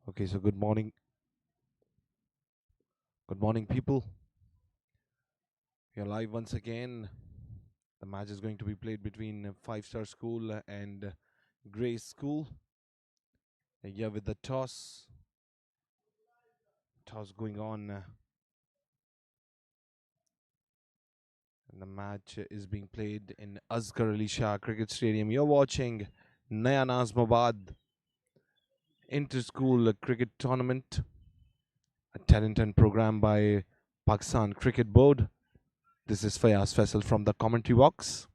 Okay, so good morning. Good morning, people. We are live once again. The match is going to be played between FiveStar School and Grace School. Here with the toss going on, and the match is being played in ASGHAR Cricket Stadium. You're watching Naya Nazimabad Inter-School Cricket Tournament, a talent and program by Pakistan Cricket Board. This is Fayaz Faisal from the commentary box.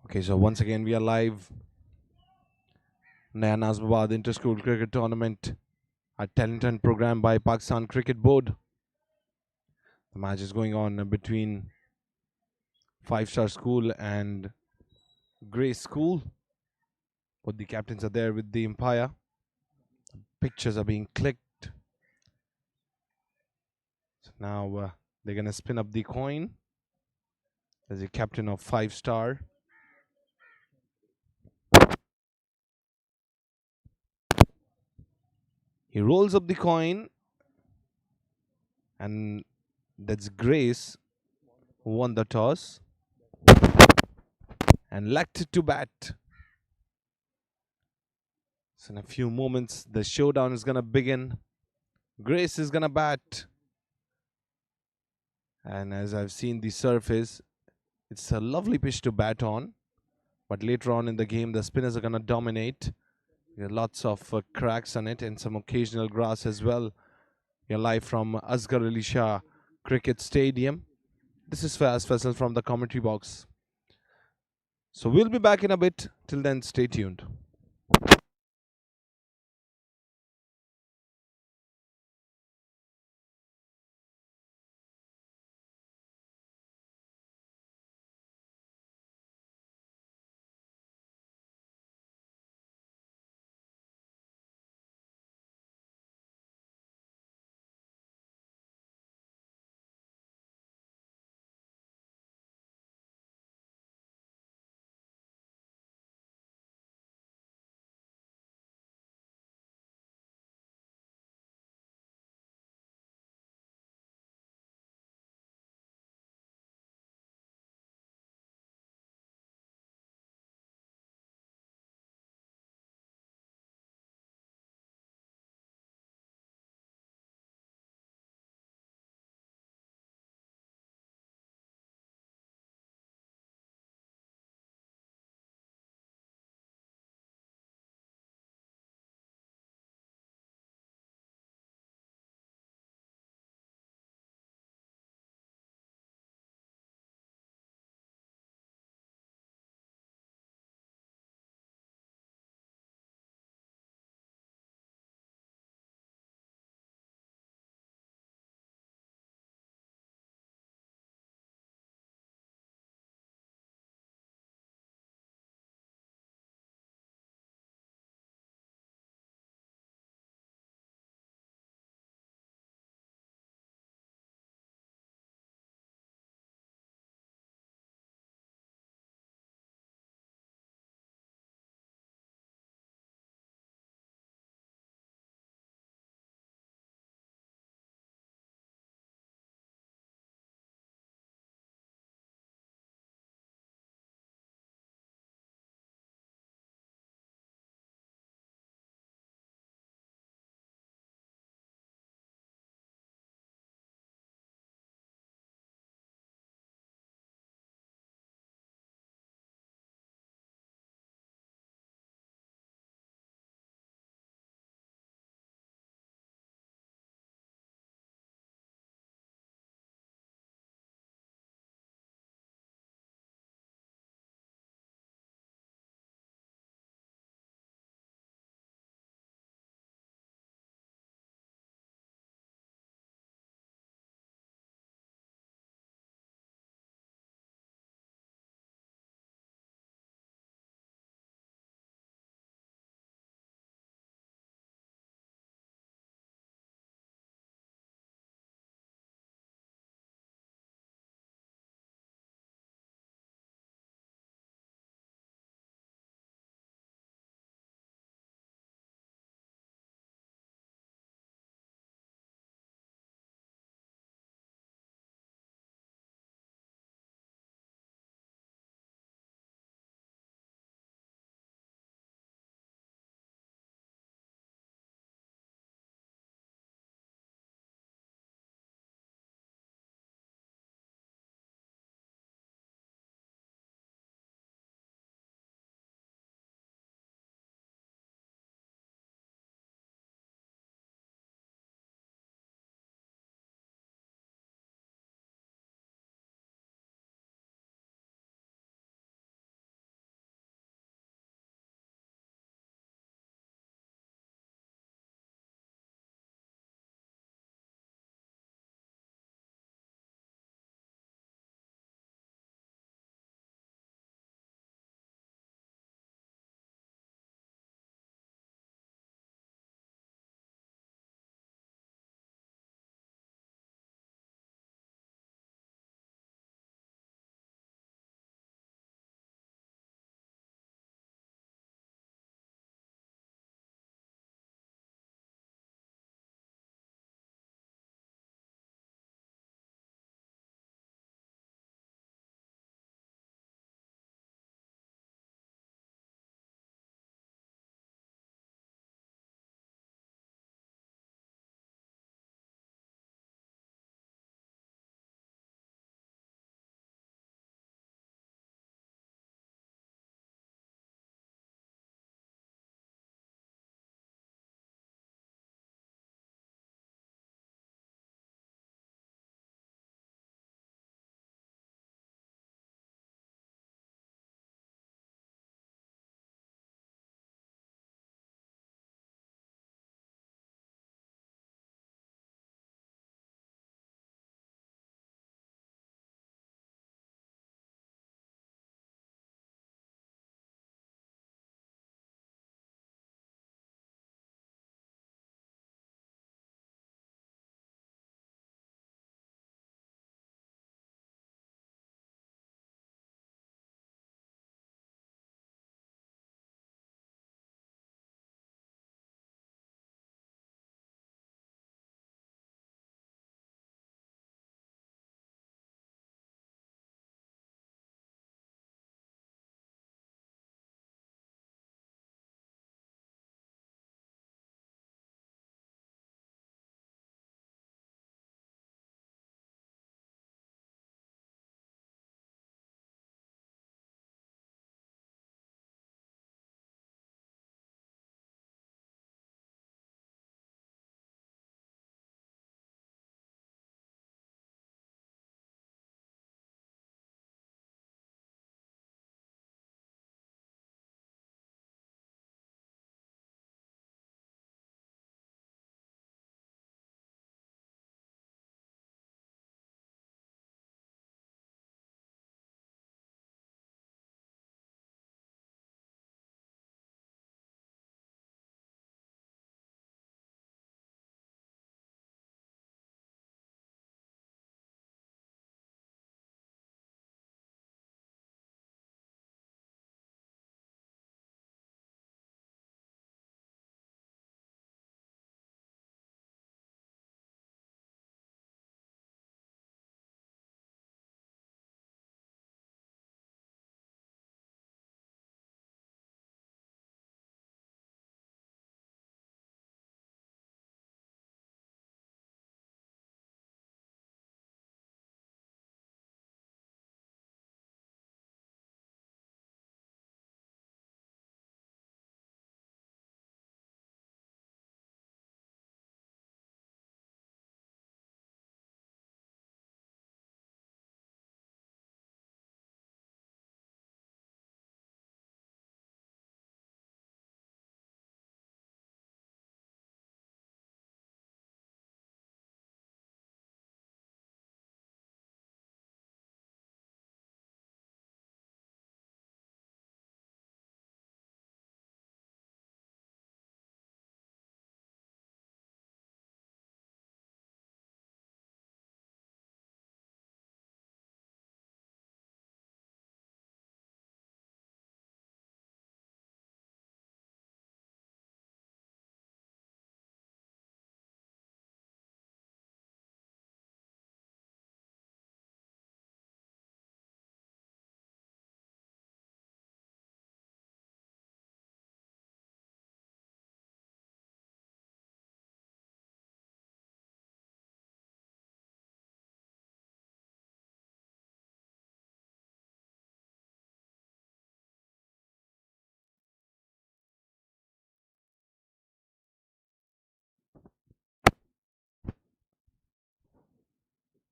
Okay, so once again we are live. Naya Nazimabad Inter-School Cricket Tournament, a talent and program by Pakistan Cricket Board. The match is going on between FiveStar School and Grace School. Both the captains are there with the umpire. Pictures are being clicked. So now they're going to spin up the coin. There's the captain of FiveStar. He rolls up the coin, and that's Grace who won the toss and elected to bat. So in a few moments, the showdown is going to begin. Grace is going to bat. And as I've seen the surface, it's a lovely pitch to bat on. But later on in the game, the spinners are going to dominate. There are lots of cracks on it and some occasional grass as well. You're live from ASGHAR Cricket Stadium. This is Faz Faisal from the commentary box. So we'll be back in a bit. Till then, stay tuned.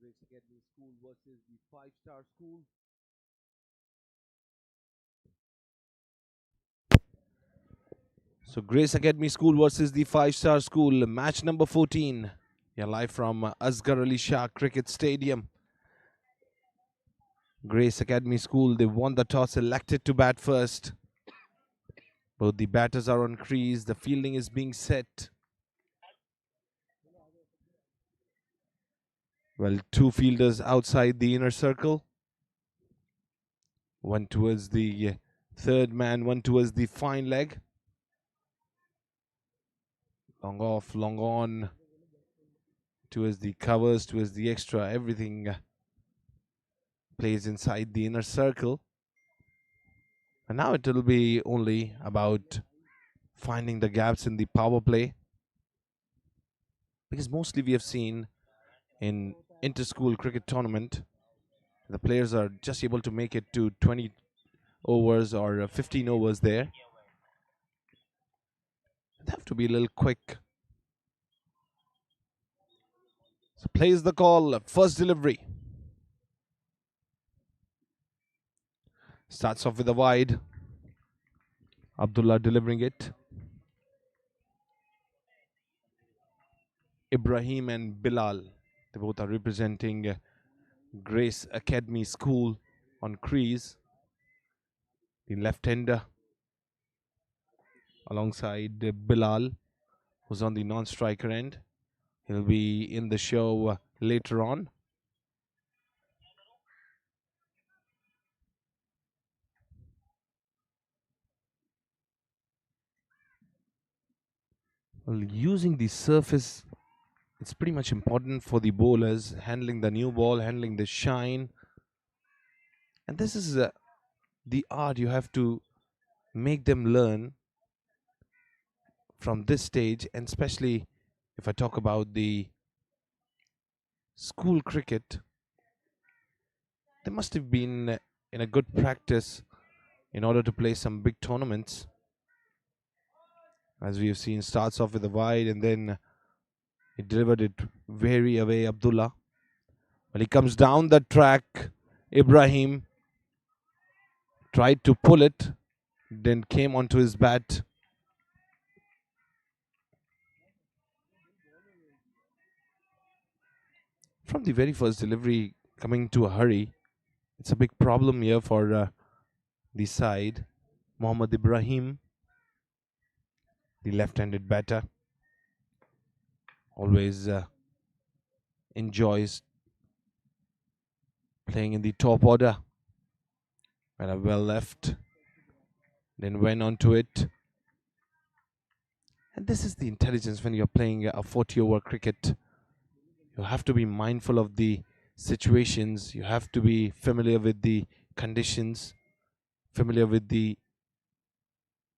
Grace Academy School versus the Five-Star School. So Grace Academy School versus the Five-Star School, match number 14. You're live from ASGHAR Ali Shah Cricket Stadium. Grace Academy School, they won the toss, elected to bat first. Both the batters are on crease, the fielding is being set. Well, two fielders outside the inner circle. One towards the third man, one towards the fine leg. Long off, long on. Towards the covers, towards the extra, everything plays inside the inner circle. And now it will be only about finding the gaps in the power play. Because mostly we have seen in inter-school cricket tournament, the players are just able to make it to 20 overs or 15 overs there. They have to be a little quick. So plays the call, first delivery. Starts off with a wide. Abdullah delivering it. Ibrahim and Bilal, they both are representing Grace Academy School on crease. The left-hander alongside Bilal, who's on the non-striker end. He'll be in the show later on. Well, using the surface, it's pretty much important for the bowlers, handling the new ball, handling the shine. And this is the art you have to make them learn from this stage, and especially if I talk about the school cricket, they must have been in a good practice in order to play some big tournaments. As we have seen, starts off with a wide and then he delivered it very away, Abdullah. When he comes down the track, Ibrahim tried to pull it, then came onto his bat. From the very first delivery, coming to a hurry, it's a big problem here for the side. Mohammad Ibrahim, the left-handed batter, always enjoys playing in the top order. And a well left, then went onto it. And this is the intelligence when you're playing a 40-over cricket. You have to be mindful of the situations. You have to be familiar with the conditions, familiar with the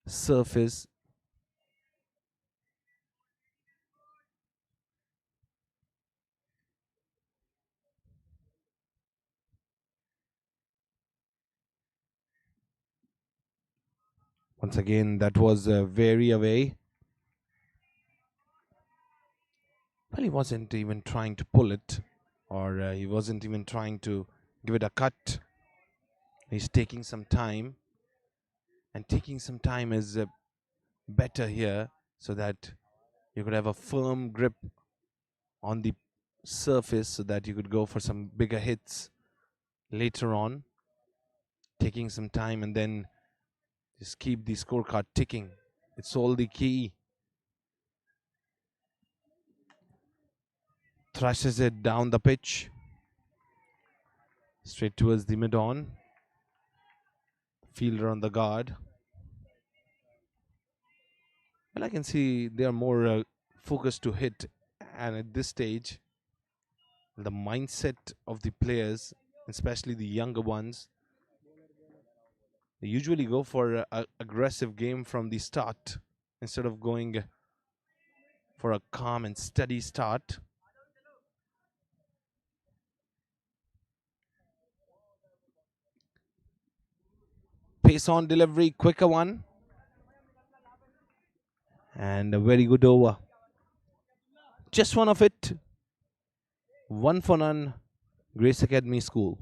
surface. Once again, that was very away. Well, he wasn't even trying to pull it, or he wasn't even trying to give it a cut. He's taking some time, and taking some time is better here so that you could have a firm grip on the surface so that you could go for some bigger hits later on. Taking some time and then just keep the scorecard ticking. It's all the key. Thrashes it down the pitch. Straight towards the mid-on. Fielder on the guard. Well, I can see they are more focused to hit. And at this stage, the mindset of the players, especially the younger ones, they usually go for an aggressive game from the start instead of going for a calm and steady start. Pace on delivery, quicker one. And a very good over. Just one of it. One for none Grace Academy School.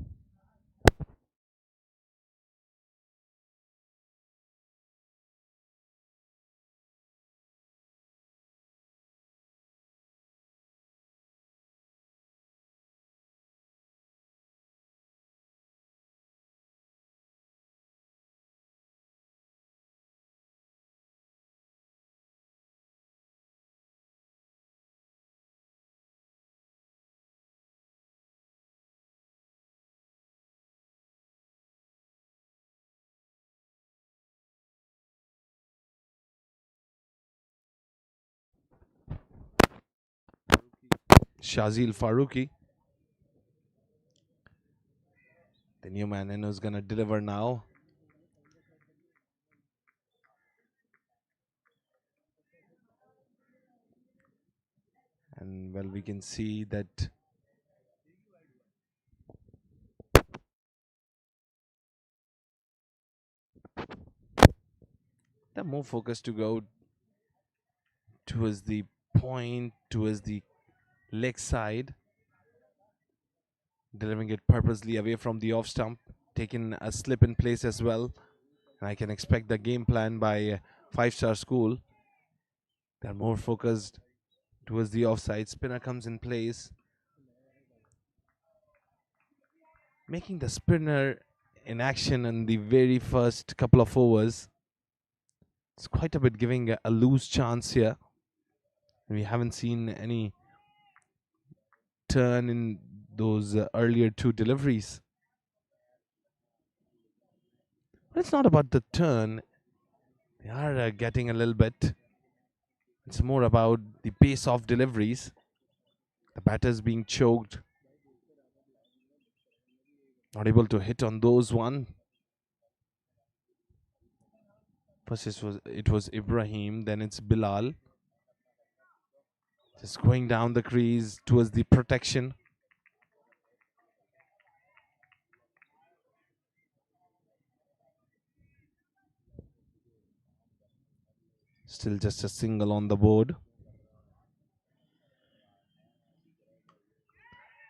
Shazil Faruqi, the new man in who's gonna deliver now. And well, we can see that they're more focused to go towards the point, towards the leg side, delivering it purposely away from the off stump, taking a slip in place as well. And I can expect the game plan by FiveStar School. They're more focused towards the offside. Spinner comes in place, making the spinner in action in the very first couple of overs. It's quite a bit giving a loose chance here. We haven't seen any turn in those earlier two deliveries. But it's not about the turn. They are getting a little bit. It's more about the pace of deliveries. The batters being choked. Not able to hit on those one. First it was Ibrahim, then it's Bilal. Just going down the crease towards the protection. Still just a single on the board.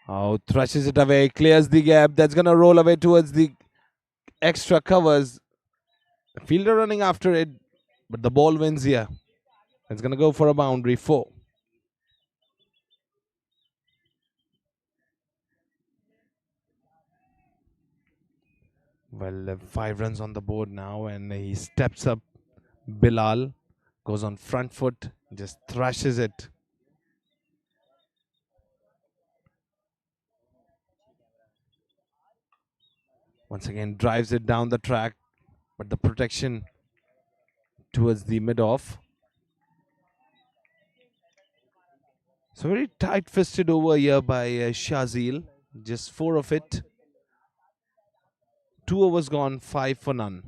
Oh, thrashes it away, clears the gap. That's going to roll away towards the extra covers. The fielder running after it, but the ball wins here. It's going to go for a boundary, 4. Well, 5 runs on the board now, and he steps up. Bilal goes on front foot, just thrashes it. Once again, drives it down the track, but the protection towards the mid-off. So very tight-fisted over here by Shazil. Just 4 of it. 2 overs gone, 5 for none.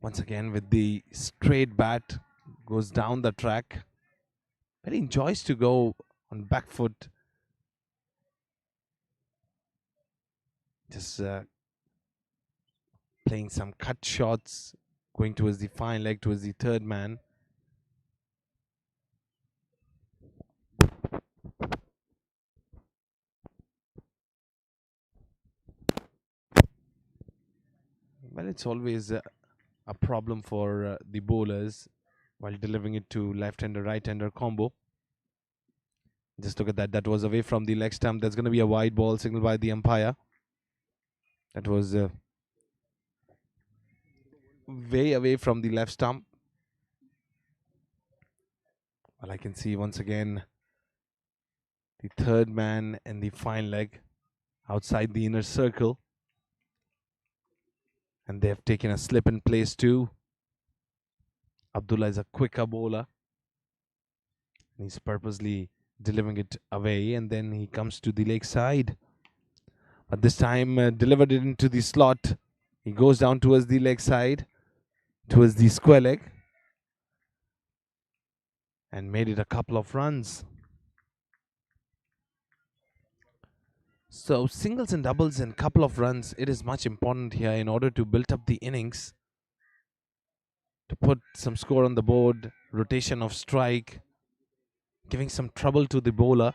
Once again with the straight bat, goes down the track. Very enjoys to go on back foot. Just playing some cut shots, going towards the fine leg, towards the third man. Well, it's always a problem for the bowlers while delivering it to left-hander, right-hander combo. Just look at that. That was away from the leg stump. That's going to be a wide ball signaled by the umpire. That was way away from the left stump. Well, I can see once again the third man and the fine leg outside the inner circle. And they have taken a slip in place too. Abdullah is a quicker bowler. He's purposely delivering it away, and then he comes to the leg side. But this time, delivered it into the slot. He goes down towards the leg side, towards the square leg, and made it a couple of runs. So singles and doubles and couple of runs, it is much important here in order to build up the innings, to put some score on the board, rotation of strike, giving some trouble to the bowler,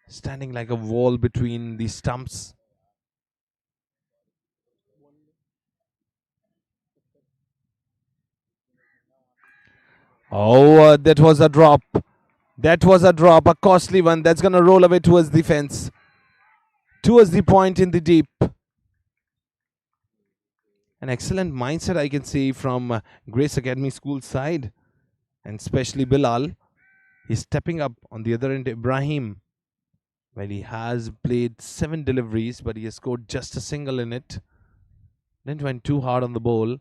standing like a wall between the stumps. Oh, that was a drop. That was a drop, a costly one. That's going to roll away towards the fence, towards the point in the deep. An excellent mindset I can see from Grace Academy School side, and especially Bilal. He's stepping up. On the other end, Ibrahim. Well, he has played 7 deliveries, but he has scored just a single in it. Didn't went too hard on the ball.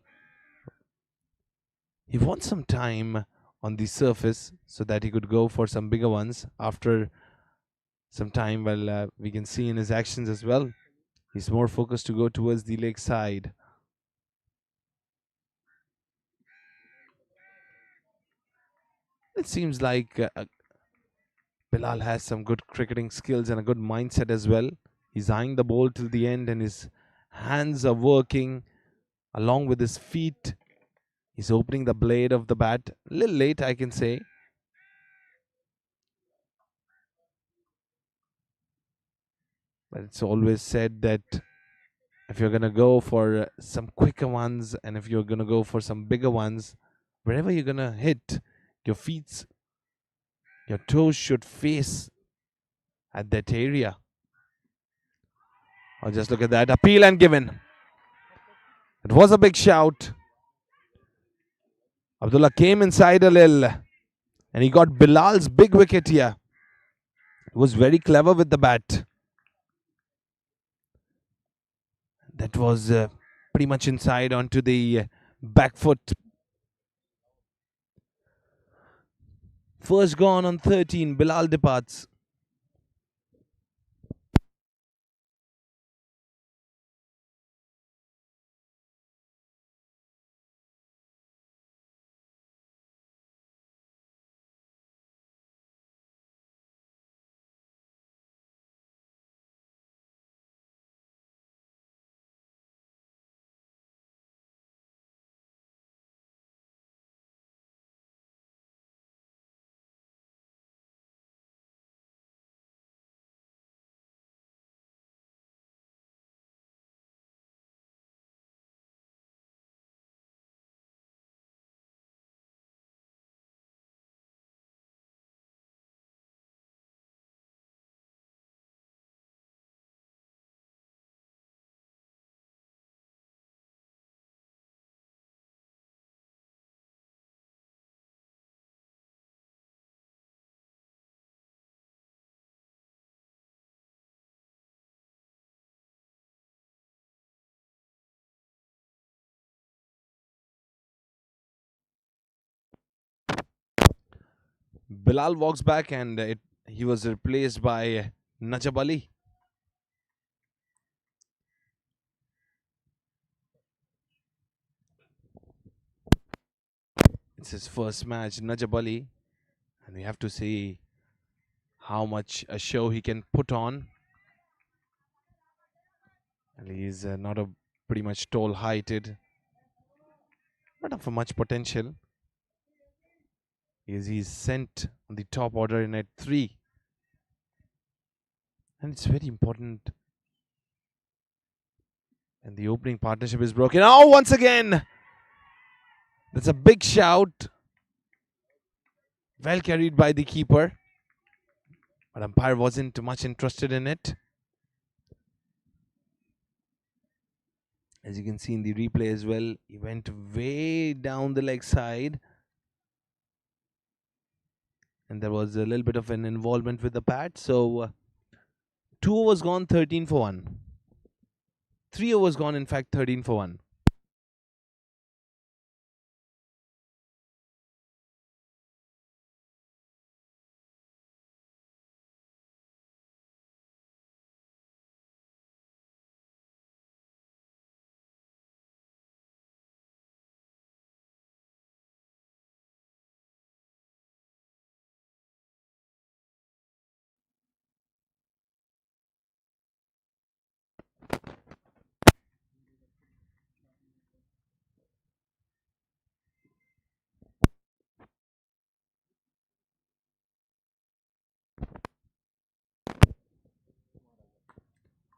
He wants some time on the surface so that he could go for some bigger ones after some time. Well, we can see in his actions as well, he's more focused to go towards the leg side. It seems like Bilal has some good cricketing skills and a good mindset as well. He's eyeing the ball till the end, and his hands are working along with his feet. He's opening the blade of the bat a little late, I can say. But it's always said that if you're going to go for some quicker ones, and if you're going to go for some bigger ones, wherever you're going to hit, your feet, your toes should face at that area. Oh, just look at that. Appeal and given. It was a big shout. Abdullah came inside a little, and he got Bilal's big wicket here. He was very clever with the bat. That was pretty much inside onto the back foot. First gone on 13. Bilal departs. Bilal walks back, and he was replaced by Najab Ali. It's his first match, Najab Ali, and we have to see how much a show he can put on. And he's not a pretty much tall heighted, not of much potential. He's sent on the top order in at 3. And it's very important. And the opening partnership is broken. Oh, once again! That's a big shout. Well carried by the keeper. But umpire wasn't much interested in it. As you can see in the replay as well, he went way down the leg side. And there was a little bit of an involvement with the bat. So 2 overs gone, 13 for 1. 3 overs gone, in fact, 13 for 1.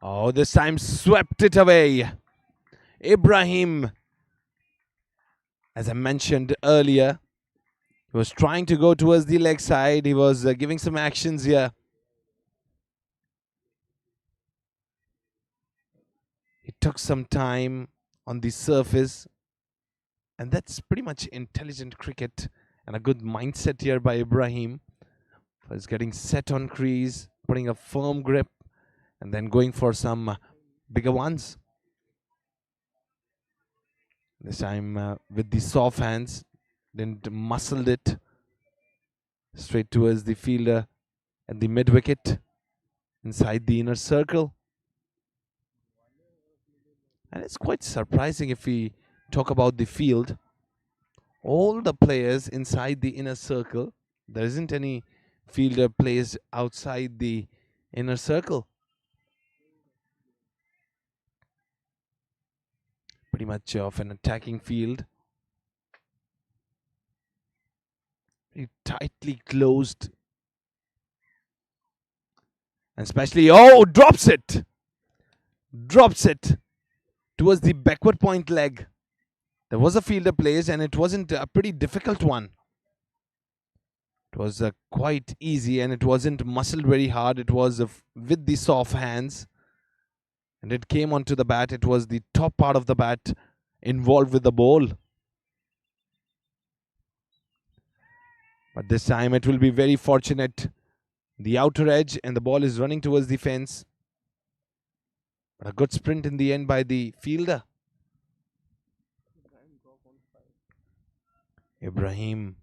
Oh, this time swept it away. Ibrahim, as I mentioned earlier, he was trying to go towards the leg side. He was giving some actions here. He took some time on the surface, and that's pretty much intelligent cricket and a good mindset here by Ibrahim. He's getting set on crease, putting a firm grip, and then going for some bigger ones. This time with the soft hands, didn't muscled it straight towards the fielder at the mid wicket inside the inner circle. And it's quite surprising if we talk about the field. All the players inside the inner circle. There isn't any fielder placed outside the inner circle. Pretty much of an attacking field. Very tightly closed. And especially, oh, drops it. Drops it towards the backward point leg. There was a fielder placed, and it wasn't a pretty difficult one. It was quite easy, and it wasn't muscled very hard. It was with the soft hands, and it came onto the bat. It was the top part of the bat involved with the ball. But this time it will be very fortunate. The outer edge, and the ball is running towards the fence. But a good sprint in the end by the fielder. Ibrahim,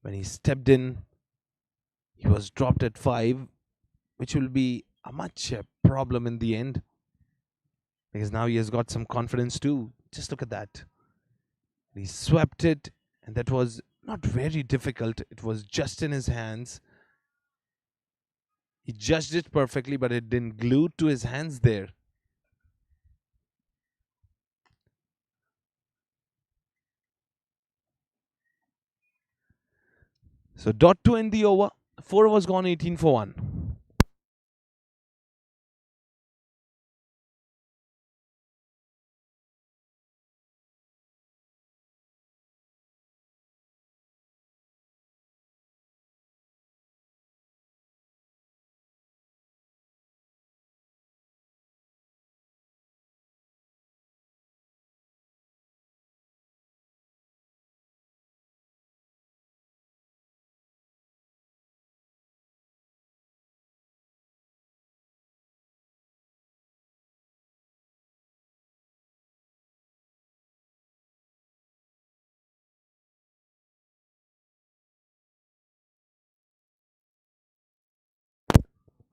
when he stepped in, he was dropped at 5, which will be a much problem in the end. Because now he has got some confidence too. Just look at that. He swept it, and that was not very difficult. It was just in his hands. He judged it perfectly, but it didn't glue to his hands there. So dot to end the over. 4 overs gone, 18 for 1.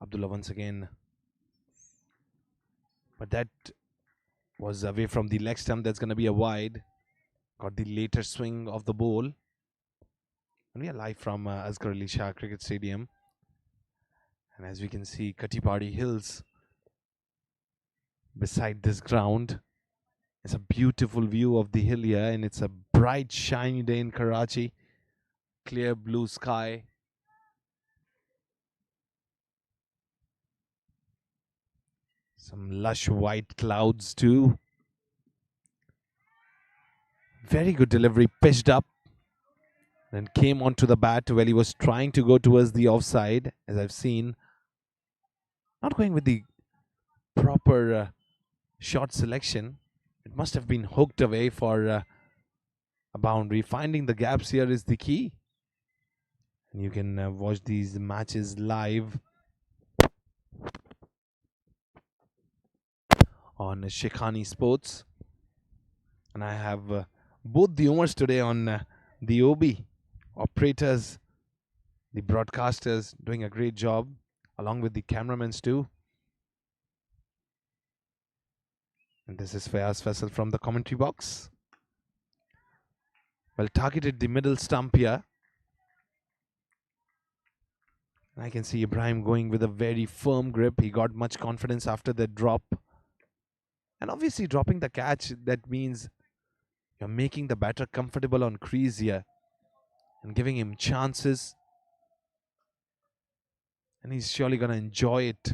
Abdullah once again. But that was away from the leg stump. That's going to be a wide. Got the later swing of the ball. And we are live from SHAH Cricket Stadium. And as we can see, Katipadi Hills beside this ground. It's a beautiful view of the hill here, and it's a bright, shiny day in Karachi. Clear blue sky. Some lush white clouds too. Very good delivery, pitched up. Then came onto the bat while he was trying to go towards the offside, as I've seen. Not going with the proper shot selection. It must have been hooked away for a boundary. Finding the gaps here is the key. And you can watch these matches live on Shaikhani Sports. And I have both the owners today on the OB. Operators, the broadcasters doing a great job, along with the cameramans too. And this is Fayaz Faisal from the commentary box. Well, targeted the middle stump here. I can see Ibrahim going with a very firm grip. He got much confidence after the drop. And obviously dropping the catch, that means you're making the batter comfortable on crease here and giving him chances. And he's surely going to enjoy it.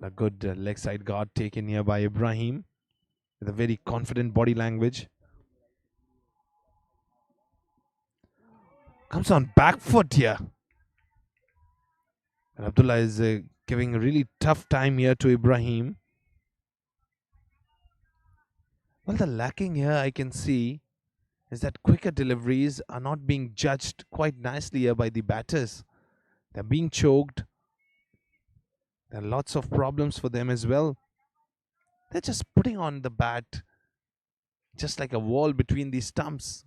A good leg side guard taken here by Ibrahim with a very confident body language. Comes on back foot here. And Abdullah is giving a really tough time here to Ibrahim. Well, the lacking here I can see is that quicker deliveries are not being judged quite nicely here by the batters. They're being choked. There are lots of problems for them as well. They're just putting on the bat just like a wall between the stumps.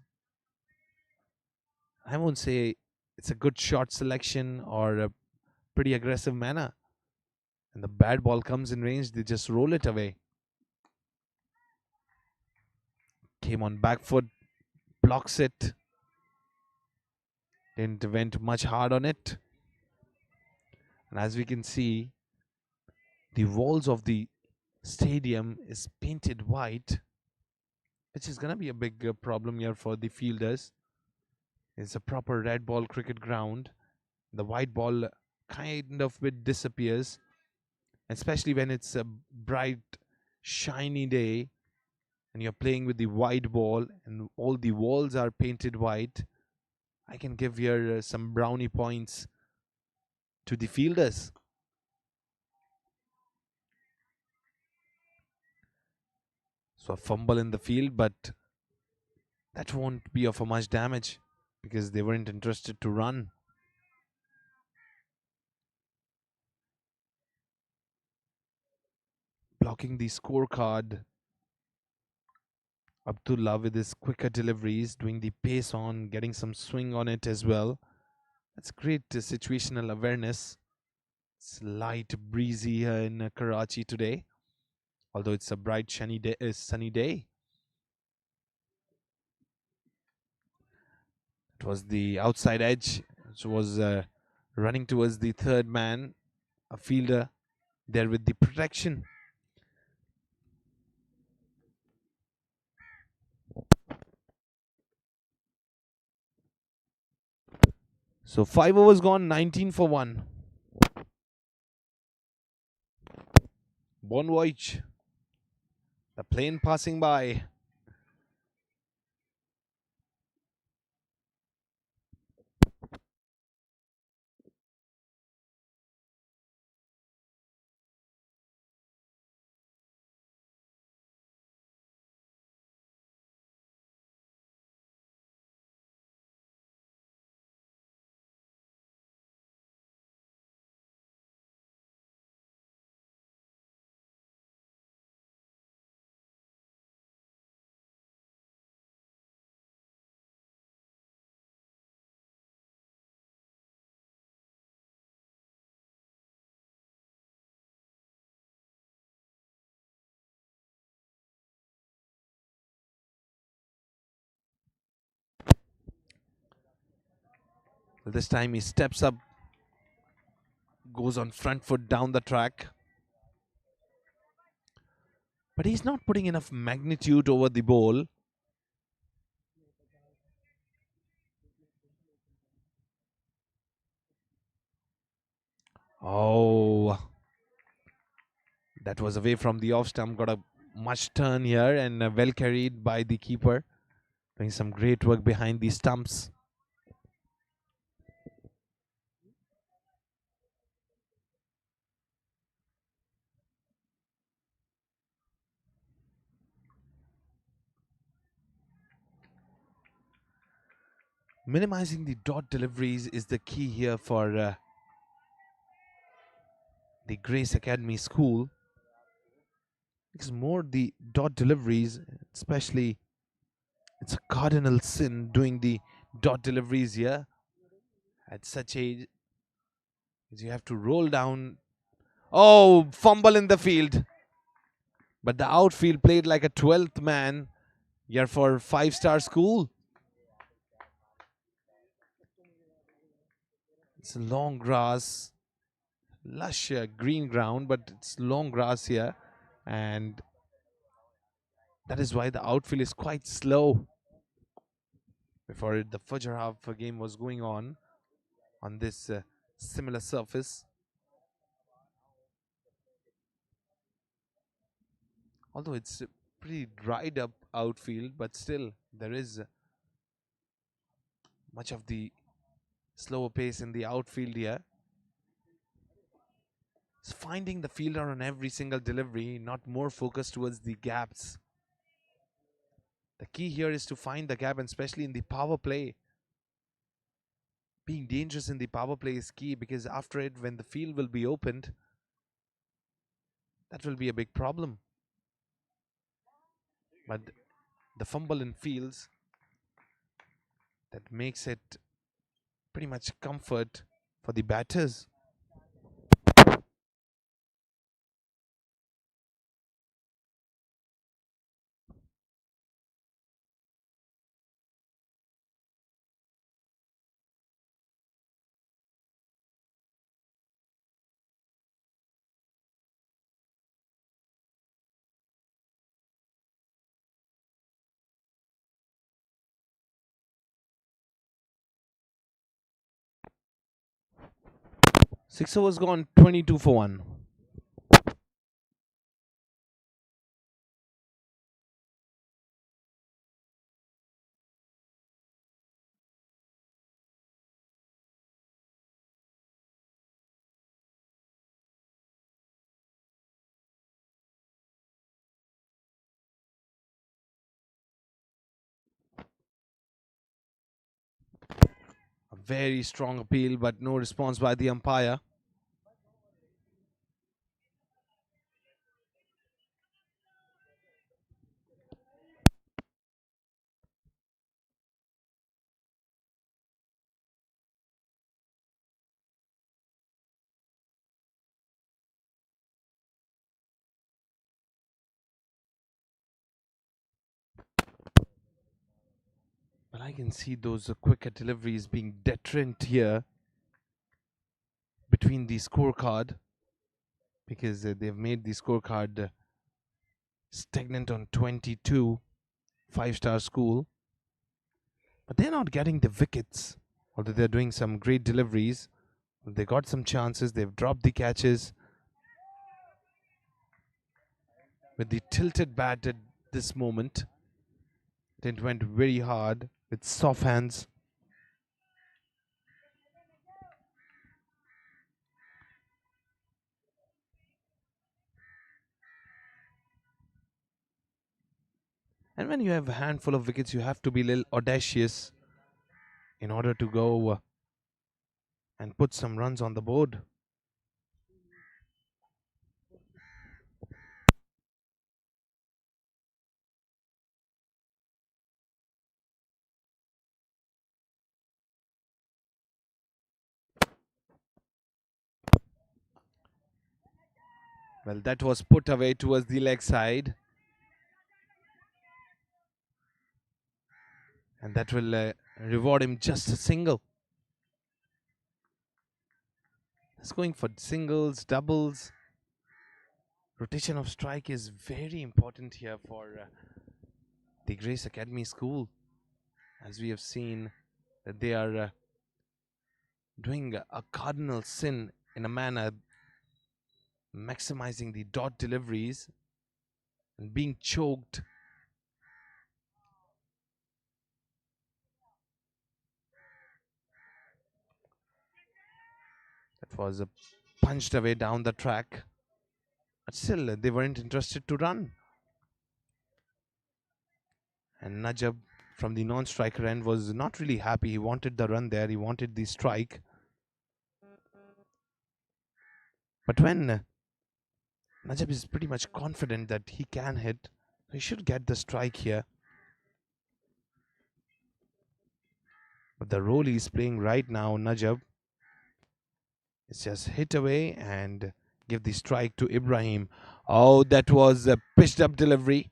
I won't say it's a good shot selection or a pretty aggressive manner. And the bad ball comes in range, they just roll it away. Came on back foot, blocks it. Didn't went much hard on it. And as we can see, the walls of the stadium is painted white, which is gonna be a big problem here for the fielders. It's a proper red ball cricket ground. The white ball kind of bit disappears, especially when it's a bright, shiny day and you're playing with the white ball and all the walls are painted white. I can give here some brownie points to the fielders. So a fumble in the field, but that won't be of much damage because they weren't interested to run. Blocking the scorecard, Abdullah with his quicker deliveries, doing the pace on, getting some swing on it as well. That's great situational awareness. It's light breezy here in Karachi today, although it's a bright sunny day. It was the outside edge, which was running towards the third man, a fielder there with the protection. So 5 overs gone, 19 for 1. Bon voyage. The plane passing by. This time he steps up, goes on front foot down the track. But he's not putting enough magnitude over the ball. Oh, that was away from the off stump. Got a much turn here and well carried by the keeper. Doing some great work behind the stumps. Minimizing the dot deliveries is the key here for the Grace Academy School. Because more the dot deliveries, especially it's a cardinal sin doing the dot deliveries here at such age. You have to roll down. Oh, fumble in the field. But the outfield played like a 12th man here for FiveStar School. It's a long grass, lush green ground, but it's long grass here. And that is why the outfield is quite slow. Before the Fajr half game was going on this similar surface. Although it's a pretty dried up outfield, but still there is much of the slower pace in the outfield here. It's finding the fielder on every single delivery, not more focused towards the gaps. The key here is to find the gap, and especially in the power play. Being dangerous in the power play is key, because after it, when the field will be opened, that will be a big problem. But the fumble in fields, that makes it pretty much comfort for the batters. Six overs gone, 22 for 1. A very strong appeal, but no response by the umpire. But I can see those quicker deliveries being deterrent here between the scorecard, because they've made the scorecard stagnant on 22, five-star school. But they're not getting the wickets, although they're doing some great deliveries. They got some chances, they've dropped the catches. With the tilted bat at this moment, it went very hard with soft hands. And when you have a handful of wickets, you have to be a little audacious in order to go and put some runs on the board. Well, that was put away towards the leg side. And that will reward him just a single. He's going for singles, doubles. Rotation of strike is very important here for the Grace Academy School. As we have seen that they are doing a cardinal sin in a manner, maximizing the dot deliveries and being choked. That was punched away down the track. But still, they weren't interested to run. And Najab from the non-striker end was not really happy. He wanted the run there. He wanted the strike. But when Najab is pretty much confident that he can hit, he should get the strike here. But the role he's playing right now, Najab, is just hit away and give the strike to Ibrahim. Oh, that was a pitched up delivery.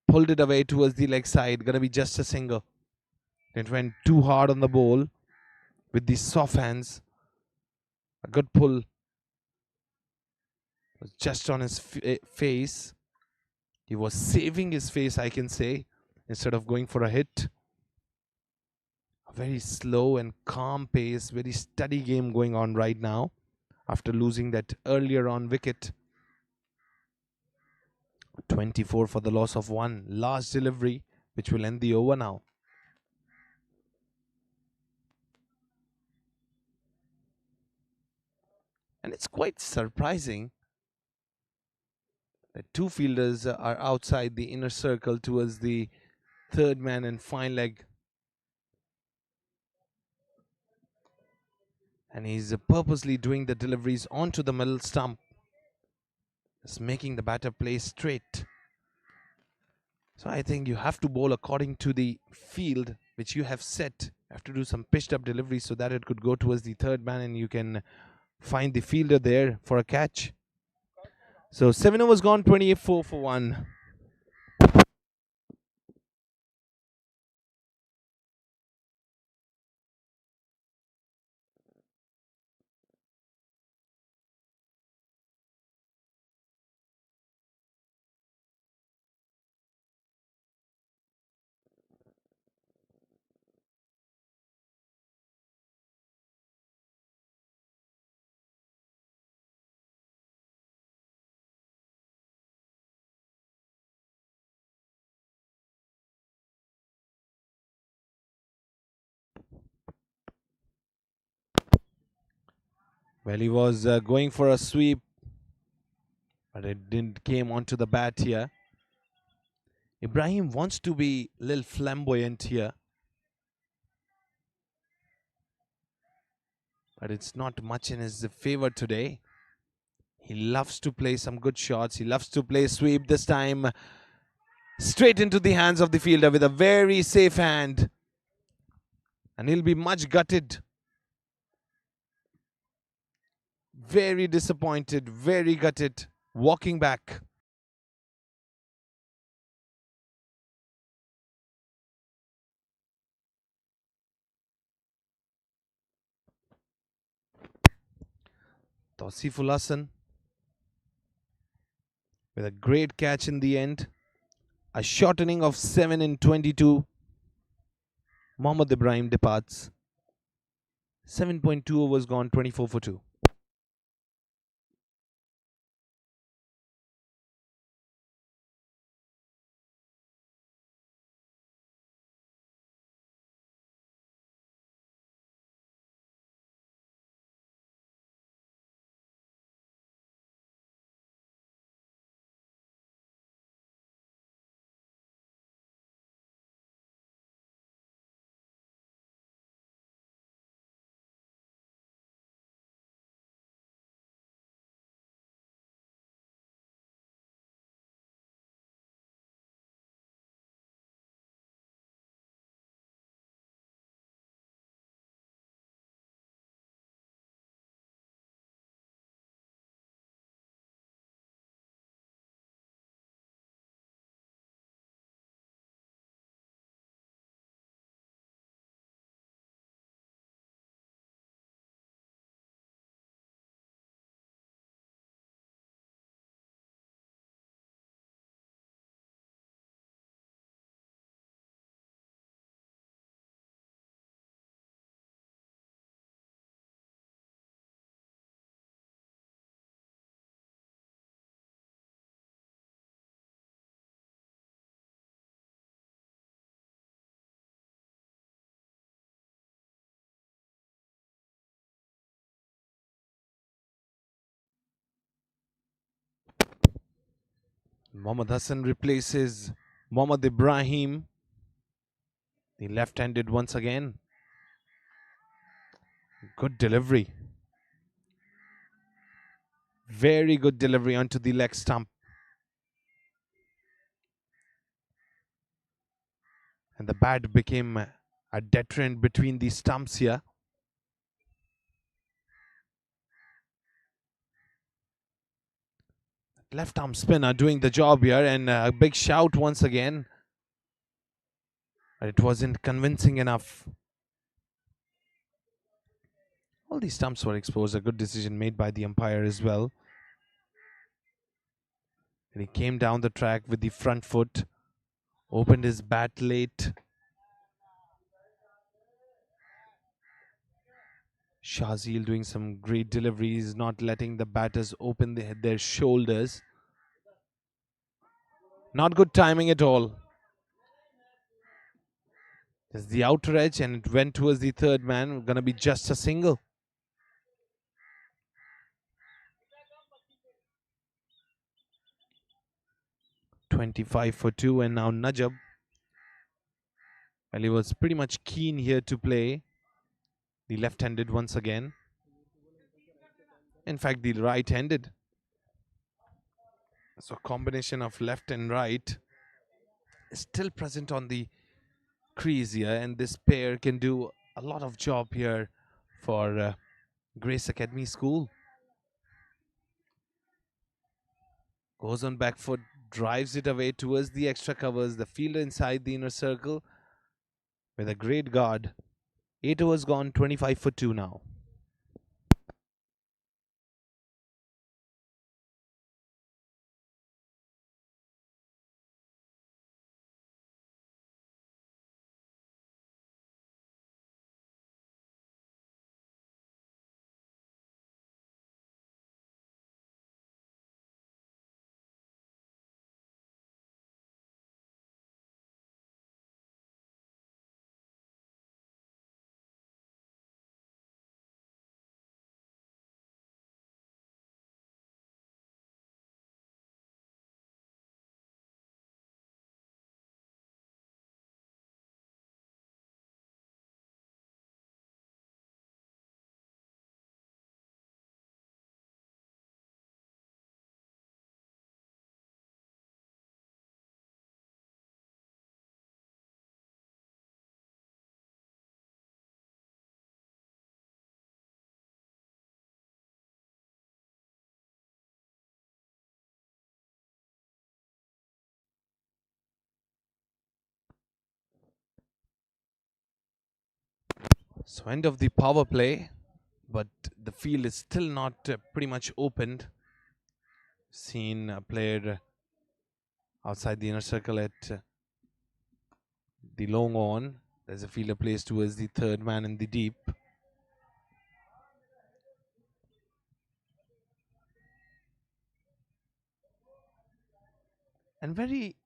Pulled it away towards the leg side. Gonna be just a single. It went too hard on the ball with the soft hands. A good pull. Was just on his face. He was saving his face, I can say, instead of going for a hit. A very slow and calm pace, very steady game going on right now after losing that earlier on wicket. 24 for the loss of 1. Last delivery, which will end the over now. And it's quite surprising that two fielders are outside the inner circle towards the third man and fine leg. And he's purposely doing the deliveries onto the middle stump, just making the batter play straight. So I think you have to bowl according to the field which you have set. You have to do some pitched up deliveries so that it could go towards the third man and you can find the fielder there for a catch. So 7 overs gone, 28-4 for 1. Well, he was going for a sweep, but it didn't came onto the bat here. Ibrahim wants to be a little flamboyant here, but it's not much in his favor today. He loves to play some good shots. He loves to play sweep. This time straight into the hands of the fielder with a very safe hand. And he'll be much gutted. Very disappointed, very gutted. Walking back. Tausiful Hassan with a great catch in the end. A shortening of 7 in 22. Mohammad Ibrahim departs. 7.2 overs gone, 24 for 2. Mohammad Hassan replaces Mohammad Ibrahim, the left-handed once again. Good delivery. Very good delivery onto the leg stump. And the bat became a deterrent between the stumps here. Left arm spinner doing the job here, and a big shout once again. But it wasn't convincing enough. All these stumps were exposed. A good decision made by the umpire as well. And he came down the track with the front foot, opened his bat late. Shazil doing some great deliveries, not letting the batters open their shoulders. Not good timing at all. There's the outer edge and it went towards the third man. Gonna be just a single. 25 for 2, and now Najab. Well, he was pretty much keen here to play the left-handed once again. In fact, the right-handed. So combination of left and right is still present on the crease here, and this pair can do a lot of job here for Grace Academy School. Goes on back foot, drives it away towards the extra covers, the fielder inside the inner circle with a great guard. 8 overs gone, 25 for 2 now. So end of the power play, but the field is still not pretty much opened. Seen a player outside the inner circle at the long on. There's a fielder placed towards the third man in the deep. And very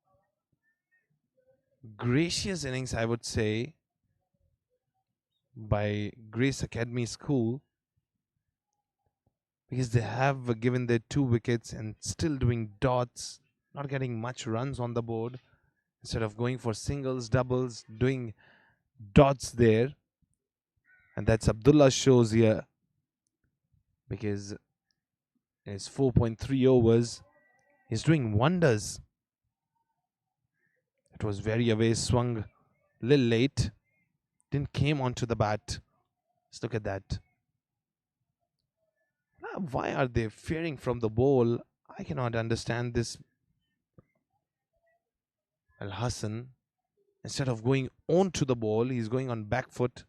gracious innings, I would say, by Grace Academy School, because they have given their 2 wickets and still doing dots, not getting much runs on the board. Instead of going for singles, doubles, doing dots there. And that's Abdullah shows here, because in his 4.3 overs, he's doing wonders. It was very away, swung a little late, didn't came onto the bat. Let's look at that. Why are they fearing from the ball? I cannot understand this. Al Hassan, instead of going onto the ball, he's going on back foot.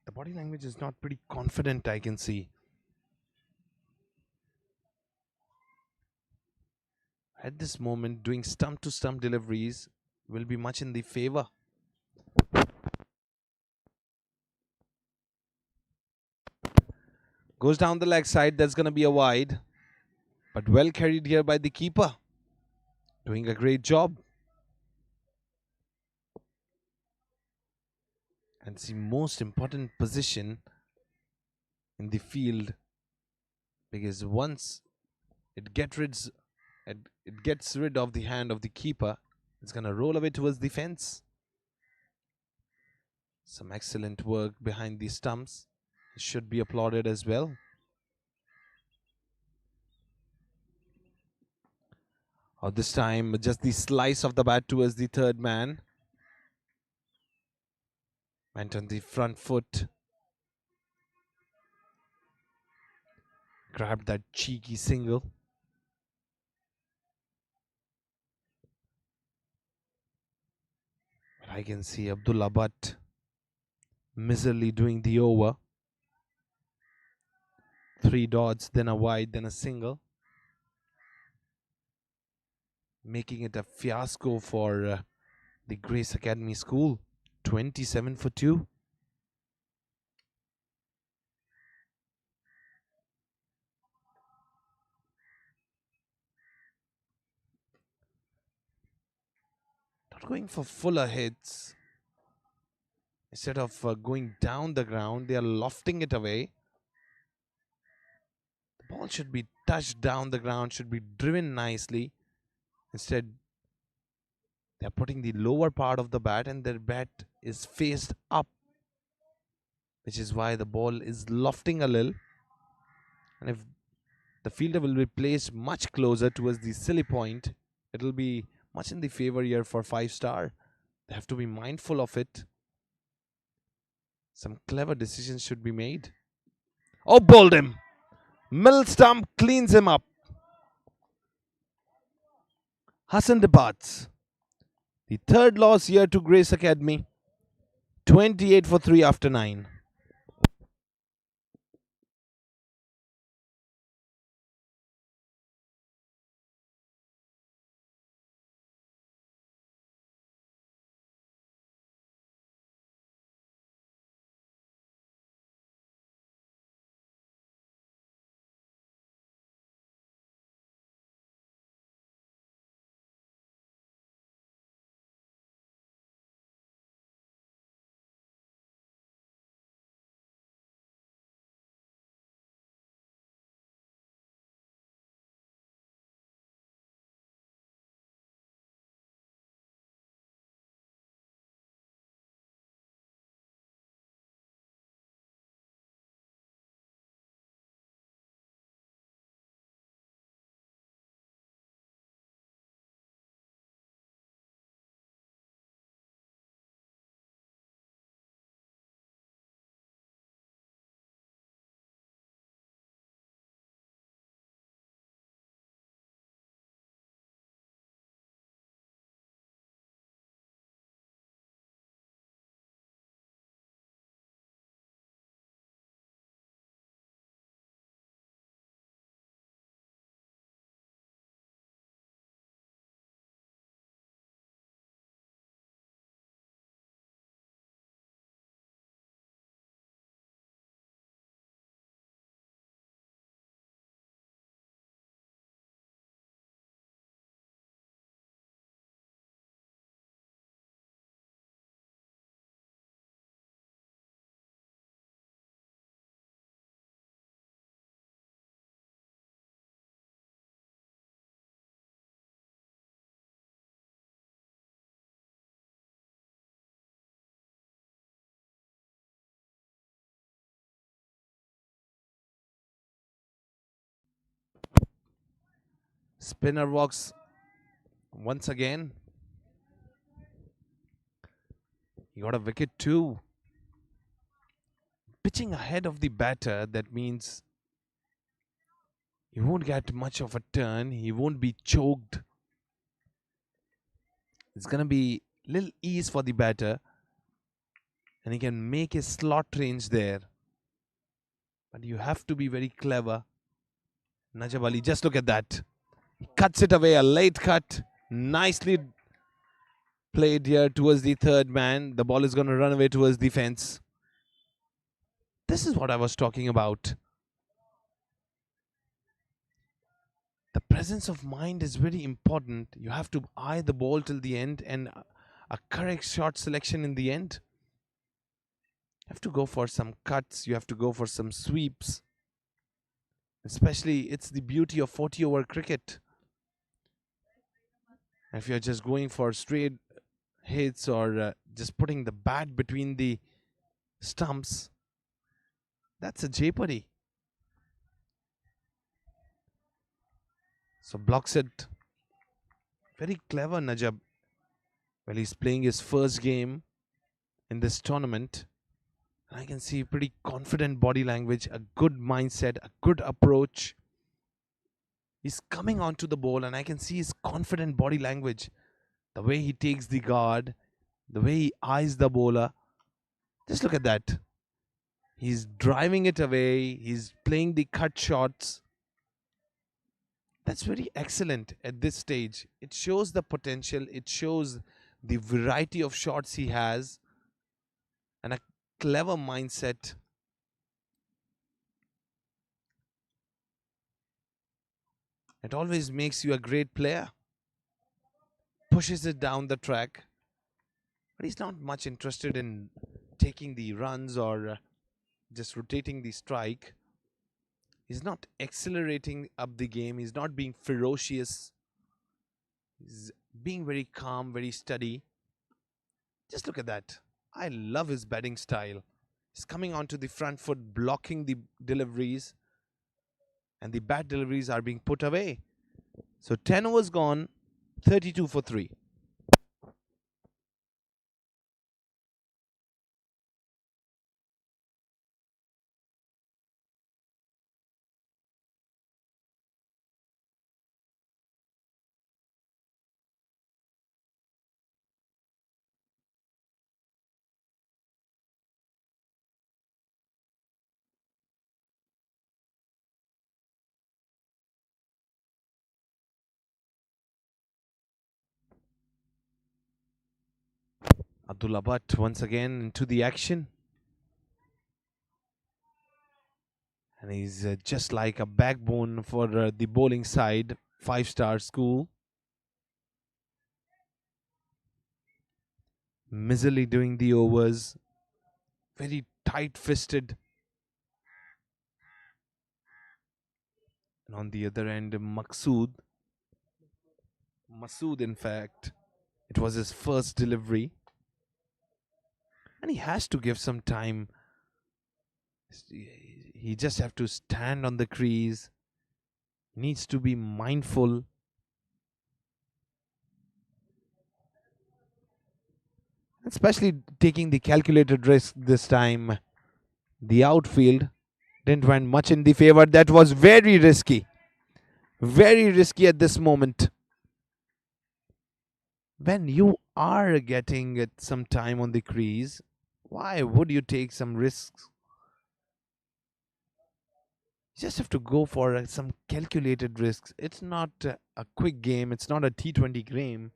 The body language is not pretty confident, I can see. At this moment, doing stump to stump deliveries will be much in the favor. Goes down the leg side, that's going to be a wide. But well carried here by the keeper. Doing a great job. And it's the most important position in the field, because once it gets rid of the hand of the keeper, it's going to roll away towards the fence. Some excellent work behind the stumps. It should be applauded as well. This time, just the slice of the bat towards the third man. Went on the front foot. Grabbed that cheeky single. But I can see Abdullah Butt miserably doing the over. 3 dots, then a wide, then a single. Making it a fiasco for the Grace Academy School. 27 for 2. going for fuller hits. Instead of going down the ground, they are lofting it away. The ball should be touched down the ground, should be driven nicely. Instead, they're putting the lower part of the bat and their bat is faced up, which is why the ball is lofting a little. And if the fielder will be placed much closer towards the silly point, it will be much in the favor here for 5-star. They have to be mindful of it. Some clever decisions should be made. Oh, bowled him. Middle stump cleans him up. Hassan departs. The third loss here to Grace Academy. 28 for 3 after 9. Spinner walks once again. He got a wicket too. Pitching ahead of the batter, that means he won't get much of a turn. He won't be choked. It's going to be little ease for the batter. And he can make his slot range there. But you have to be very clever. Najib Ali, just look at that. He cuts it away, a late cut. Nicely played here towards the third man. The ball is going to run away towards the fence. This is what I was talking about. The presence of mind is very important. You have to eye the ball till the end and a correct shot selection in the end. You have to go for some cuts. You have to go for some sweeps. Especially, it's the beauty of 40-over cricket. If you're just going for straight hits or just putting the bat between the stumps, that's a jeopardy. So blocks it. Very clever Najib. Well, he's playing his first game in this tournament. I can see pretty confident body language, a good mindset, a good approach. He's coming onto the ball and I can see his confident body language. The way he takes the guard, the way he eyes the bowler. Just look at that. He's driving it away. He's playing the cut shots. That's very excellent at this stage. It shows the potential. It shows the variety of shots he has and a clever mindset. It always makes you a great player. Pushes it down the track. but he's not much interested in taking the runs or just rotating the strike. He's not accelerating up the game. He's not being ferocious. He's being very calm, very steady. Just look at that. I love his batting style. He's coming onto the front foot, blocking the deliveries, and the bad deliveries are being put away. So 10 overs gone, 32 for 3. Abdullah Bhatt once again into the action. And he's just like a backbone for the bowling side, five-star school. Miserly doing the overs, very tight-fisted. And on the other end, Masood in fact, it was his first delivery. And he has to give some time. He just have to stand on the crease. Needs to be mindful. Especially taking the calculated risk this time. The outfield didn't went much in the favor. That was very risky. Very risky at this moment. When you are getting some time on the crease, why would you take some risks? You just have to go for some calculated risks. It's not a quick game. It's not a T20 game.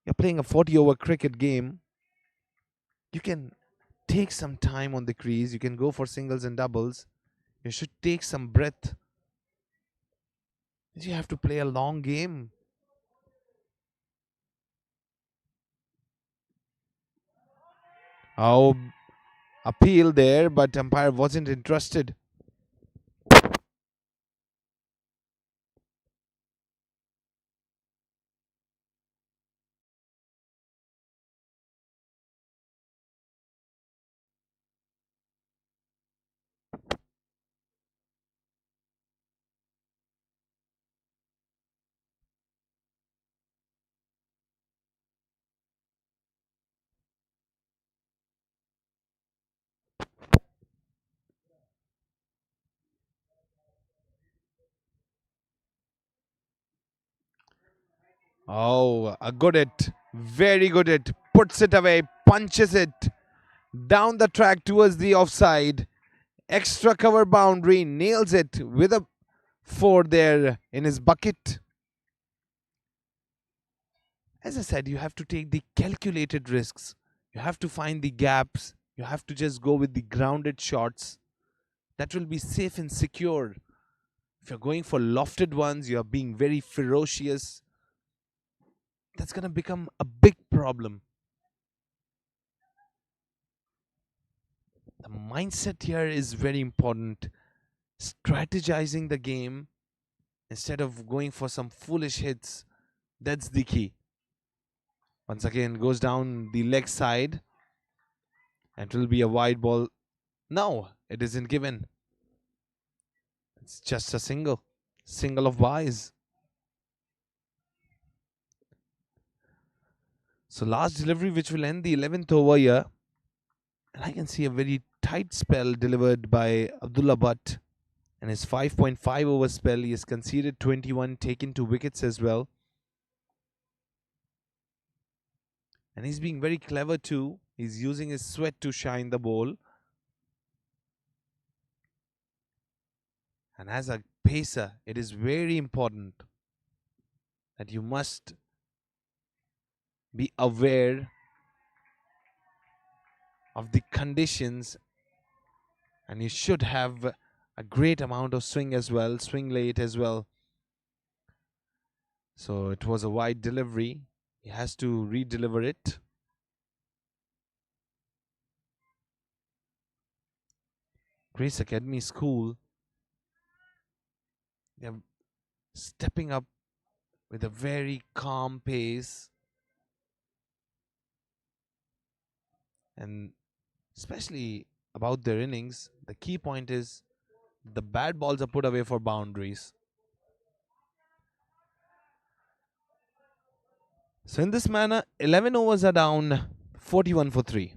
You're playing a 40-over cricket game. You can take some time on the crease. You can go for singles and doubles. You should take some breath. You have to play a long game. Oh, appeal there, but umpire wasn't interested. Oh, a good hit. Very good hit. Puts it away, punches it down the track towards the offside. Extra cover boundary, nails it with a 4 there in his bucket. As I said, you have to take the calculated risks. You have to find the gaps. You have to just go with the grounded shots. That will be safe and secure. If you're going for lofted ones, you're being very ferocious. That's going to become a big problem. The mindset here is very important. Strategizing the game instead of going for some foolish hits, that's the key. Once again, goes down the leg side. And it will be a wide ball. No, it isn't given. It's just a single. Single of buys. So last delivery which will end the 11th over here. And I can see a very tight spell delivered by Abdullah Bhatt. And his 5.5 over spell, he has conceded 21, taken 2 wickets as well. And he's being very clever too. He's using his sweat to shine the ball. And as a pacer, it is very important that you must be aware of the conditions, and you should have a great amount of swing as well, swing late as well. So it was a wide delivery. He has to re-deliver it. Grace Academy School, they're stepping up with a very calm pace, and especially about their innings, the key point is the bad balls are put away for boundaries. So in this manner, 11 overs are down, 41 for 3.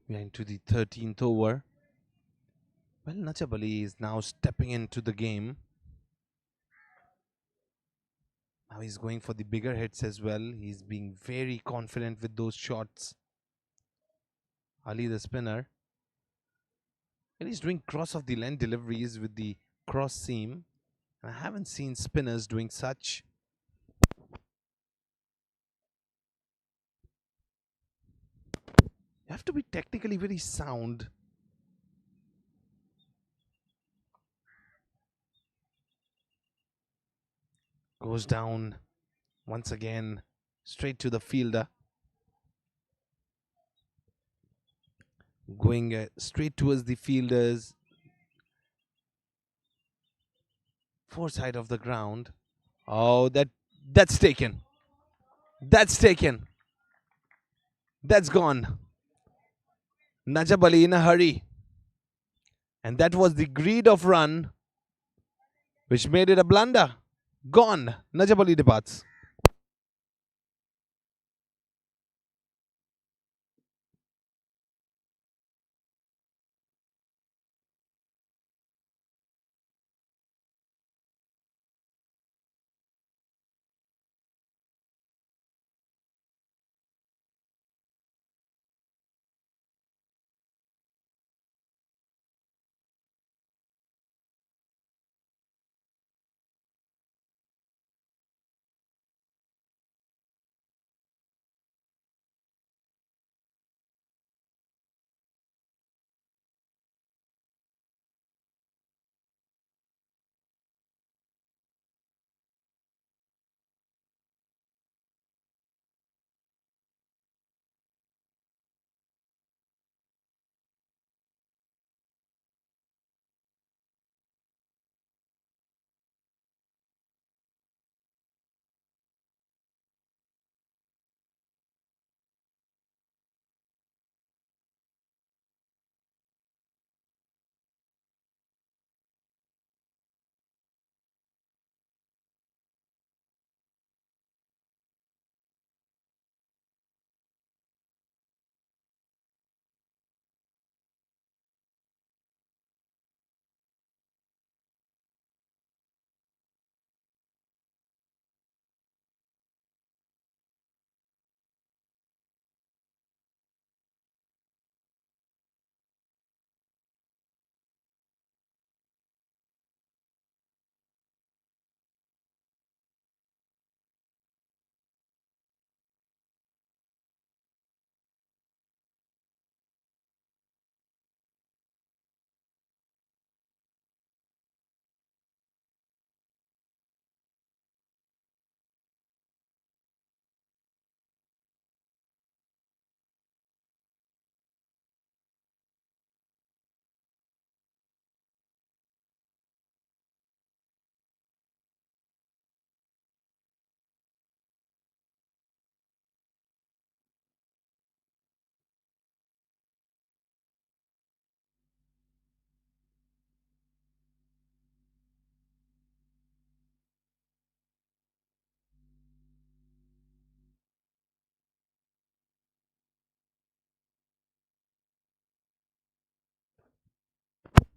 We are into the 13th over. Well, Nachabali is now stepping into the game. Now he's going for the bigger hits as well. He's being very confident with those shots. Ali, the spinner. And he's doing cross of the length deliveries with the cross seam. I haven't seen spinners doing such. You have to be technically very sound. Goes down once again, straight to the fielder. Going straight towards the fielders. Foreside of the ground. Oh, that's taken. That's taken. That's gone. Najab Ali in a hurry. And that was the greed of run which made it a blunder. Gone. Najab Ali departs.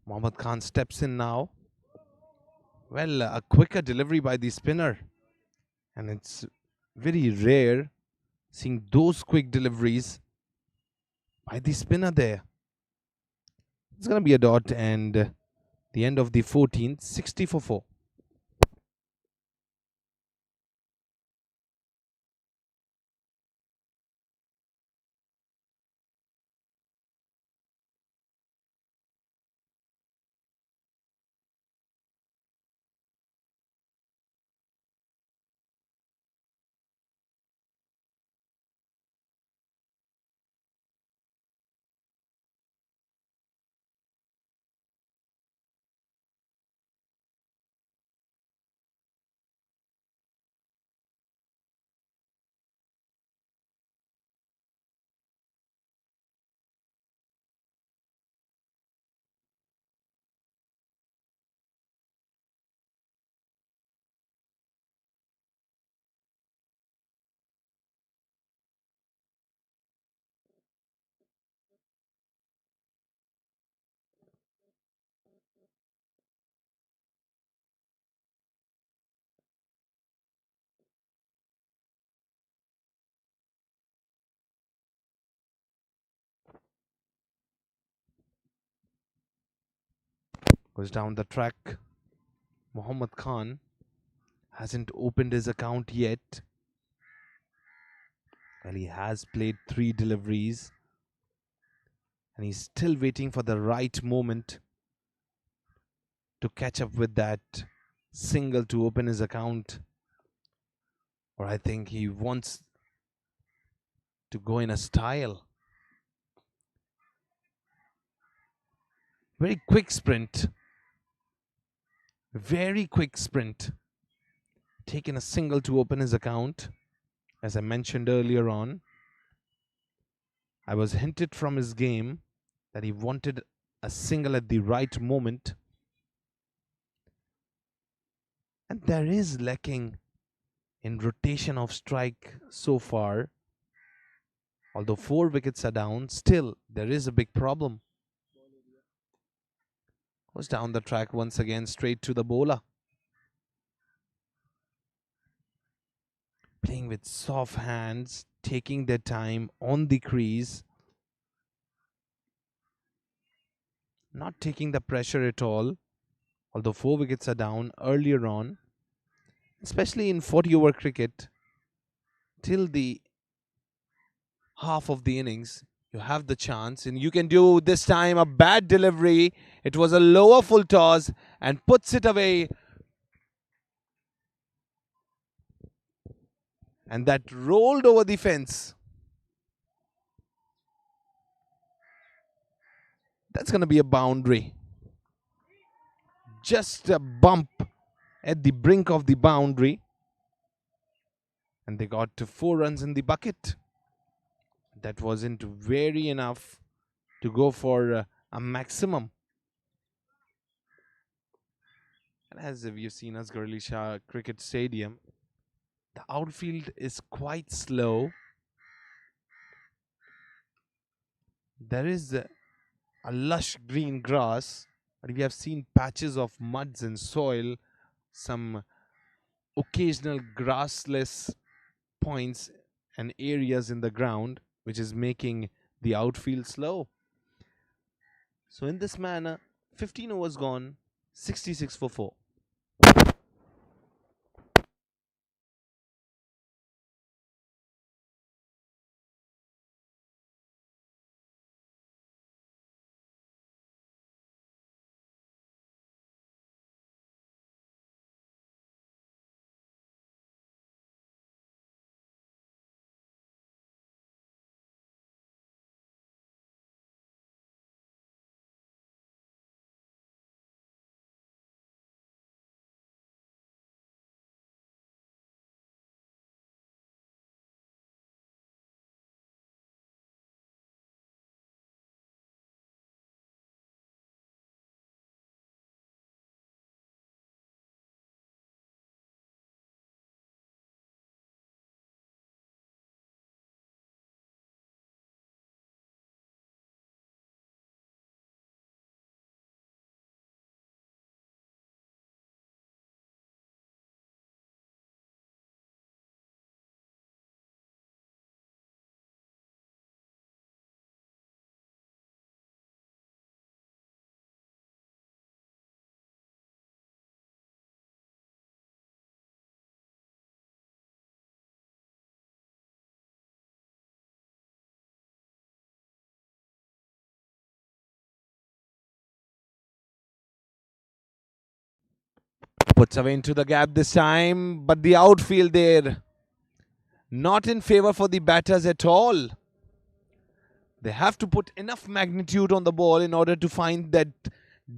Mohammad Khan steps in now. Well, a quicker delivery by the spinner. And it's very rare seeing those quick deliveries by the spinner there. It's going to be a dot and the end of the 14th, 60 for 4. Goes down the track. Muhammad Khan hasn't opened his account yet. Well, he has played 3 deliveries. And he's still waiting for the right moment to catch up with that single to open his account. Or I think he wants to go in a style. Very quick sprint. Very quick sprint. Taking a single to open his account. As I mentioned earlier on, I was hinted from his game that he wanted a single at the right moment. And there is lacking in rotation of strike so far. Although 4 wickets are down, still there is a big problem. Goes down the track once again, straight to the bowler. Playing with soft hands, taking their time on the crease. Not taking the pressure at all. Although 4 wickets are down earlier on. Especially in 40-over cricket. Till the half of the innings, you have the chance. And you can do this time a bad delivery. It was a lower full toss and puts it away. And that rolled over the fence. That's going to be a boundary. Just a bump at the brink of the boundary. And they got to 4 runs in the bucket. That wasn't very enough to go for a maximum. And as you've seen Asghar Ali Shah Cricket Stadium, the outfield is quite slow. There is a lush green grass, but we have seen patches of muds and soil, some occasional grassless points and areas in the ground, which is making the outfield slow. So in this manner, 15 overs gone, 66 for 4. Puts away into the gap this time, but the outfield there not in favor for the batters at all. They have to put enough magnitude on the ball in order to find that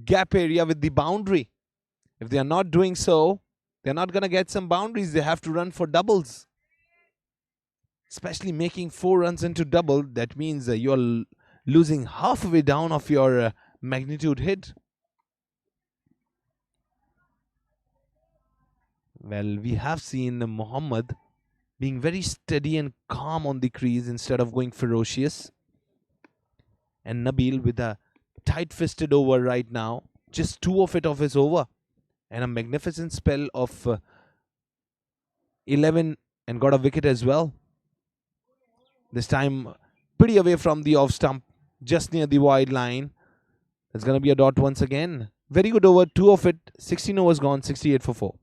gap area with the boundary. If they are not doing so, they're not going to get some boundaries. They have to run for doubles. Especially making 4 runs into double, that means you're losing halfway down of your magnitude hit. Well, we have seen Muhammad being very steady and calm on the crease instead of going ferocious. And Nabil with a tight-fisted over right now. Just 2 of it of his over. And a magnificent spell of 11 and got a wicket as well. This time pretty away from the off stump, just near the wide line. There's going to be a dot once again. Very good over, 2 of it, 16 overs gone, 68 for 4.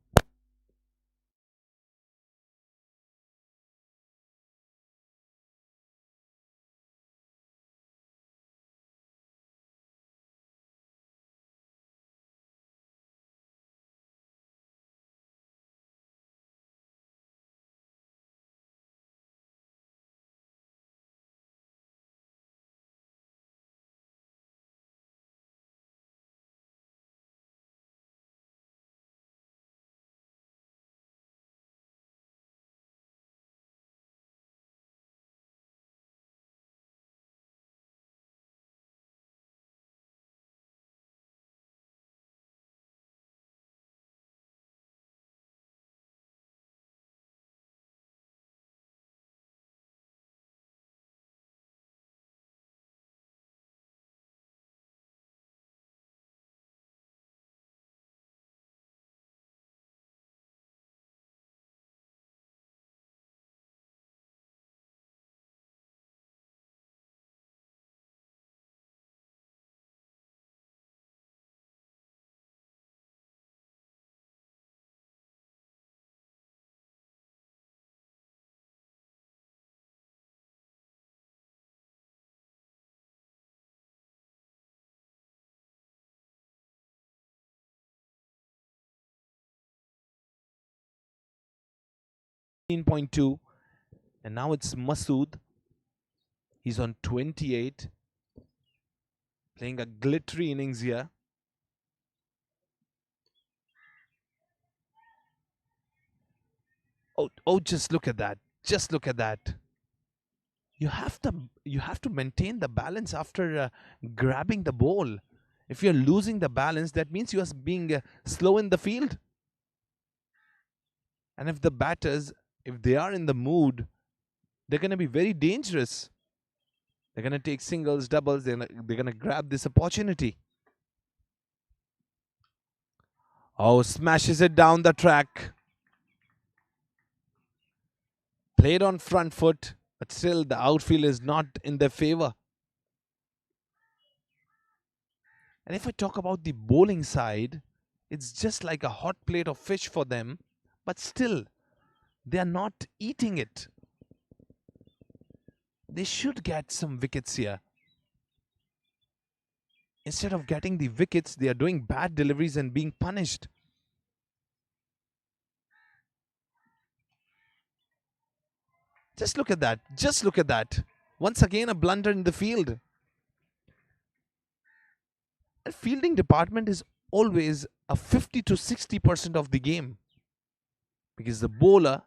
.2, and now it's Masood. He's on 28, playing a glittery innings here. Oh, just look at that. Just look at that. You have to maintain the balance after grabbing the ball. If you're losing the balance, that means you are being slow in the field. And if the batters, if they are in the mood, they're going to be very dangerous. They're going to take singles, doubles. They're going to grab this opportunity. Oh, smashes it down the track. Played on front foot, but still the outfield is not in their favor. And if I talk about the bowling side, it's just like a hot plate of fish for them, but still, they are not eating it. They should get some wickets here. Instead of getting the wickets, they are doing bad deliveries and being punished. Just look at that. Just look at that. Once again, a blunder in the field. And fielding department is always a 50 to 60% of the game. Because the bowler,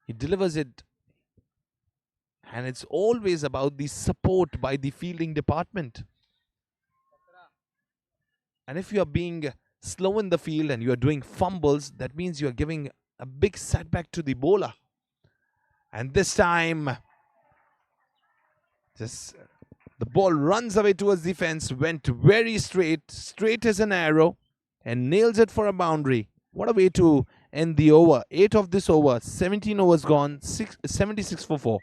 he delivers it. And it's always about the support by the fielding department. And if you are being slow in the field and you are doing fumbles, that means you are giving a big setback to the bowler. And this time, just the ball runs away towards the fence, went very straight as an arrow, and nails it for a boundary. What a way to end the over. 8 of this over, 17 overs gone, 76 for 4.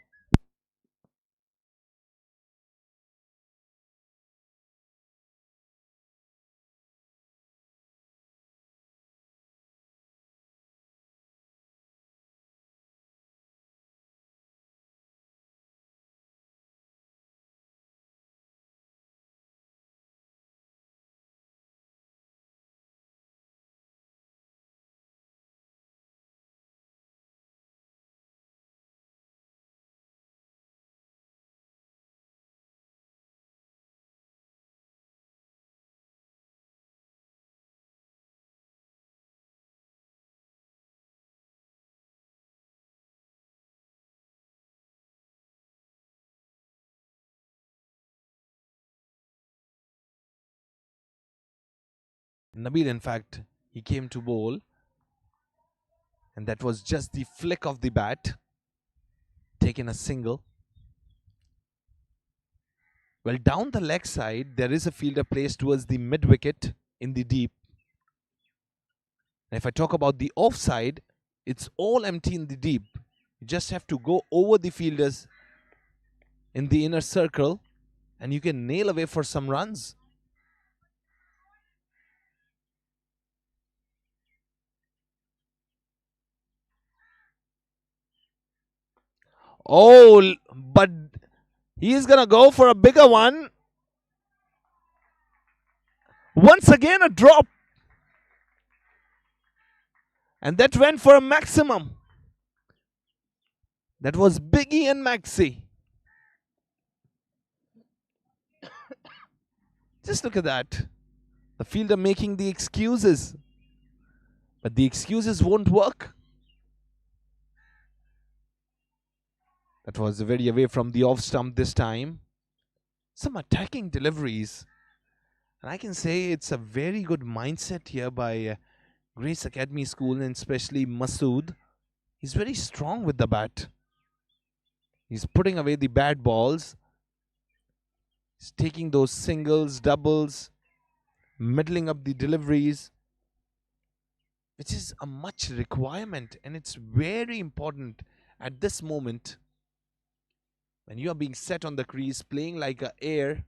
Nabil, in fact, he came to bowl, and that was just the flick of the bat, taking a single. Well, down the leg side, there is a fielder placed towards the mid wicket in the deep. And if I talk about the off side, it's all empty in the deep. You just have to go over the fielders in the inner circle and you can nail away for some runs. Oh, but he's going to go for a bigger one. Once again, a drop. And that went for a maximum. That was Biggie and Maxi. Just look at that. The fielder making the excuses. But the excuses won't work. That was very away from the off stump this time. Some attacking deliveries. And I can say it's a very good mindset here by Grace Academy School, and especially Masood. He's very strong with the bat. He's putting away the bad balls. He's taking those singles, doubles, middling up the deliveries, which is a much requirement, and it's very important at this moment when you are being set on the crease, playing like a air.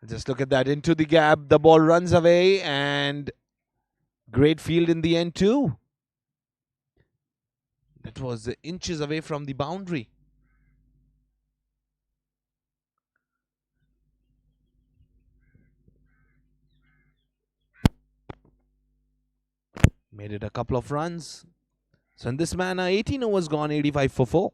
Just look at that, into the gap, the ball runs away, and great field in the end too. That was inches away from the boundary. Made it a couple of runs. So in this manner, 18 overs gone, 85 for 4.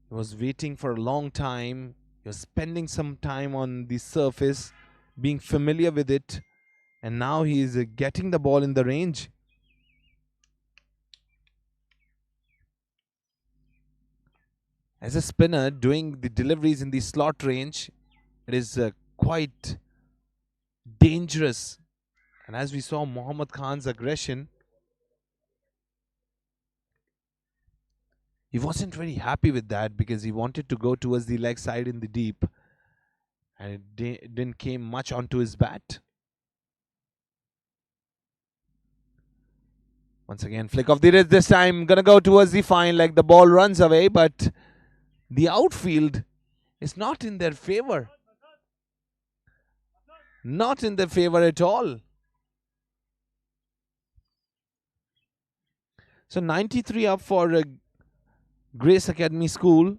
He was waiting for a long time. He was spending some time on the surface, being familiar with it, and now he is getting the ball in the range. As a spinner, doing the deliveries in the slot range, it is quite dangerous. And as we saw Muhammad Khan's aggression, he wasn't very happy with that because he wanted to go towards the leg side in the deep, and it didn't came much onto his bat. Once again, flick of the wrist this time, gonna go towards the fine leg. The ball runs away, but the outfield is not in their favor. Not in their favor at all. So 93 up for Grace Academy School.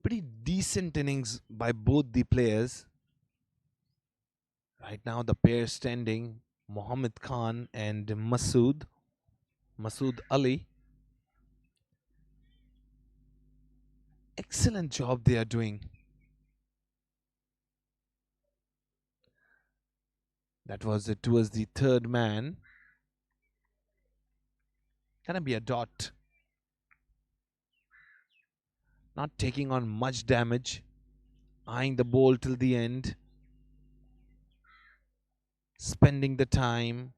Pretty decent innings by both the players. Right now the pair standing, Muhammad Khan and Masood Ali. Excellent job they are doing. That was it towards the third man. Gonna be a dot. Not taking on much damage. Eyeing the ball till the end. Spending the time.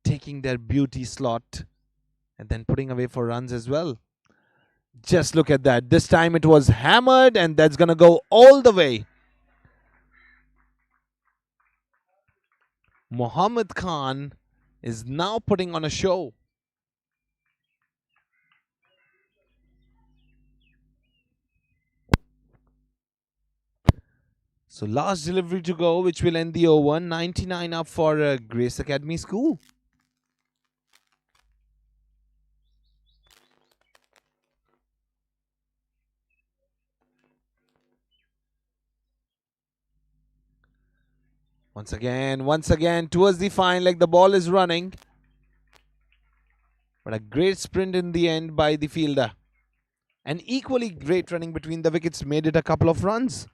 Taking their beauty slot. And then putting away for runs as well. Just look at that. This time it was hammered, and that's gonna go all the way. Muhammad Khan is now putting on a show. So last delivery to go, which will end the over. 99 up for Grace Academy School. Once again, towards the fine leg, the ball is running. But a great sprint in the end by the fielder. And equally great running between the wickets made it a couple of runs.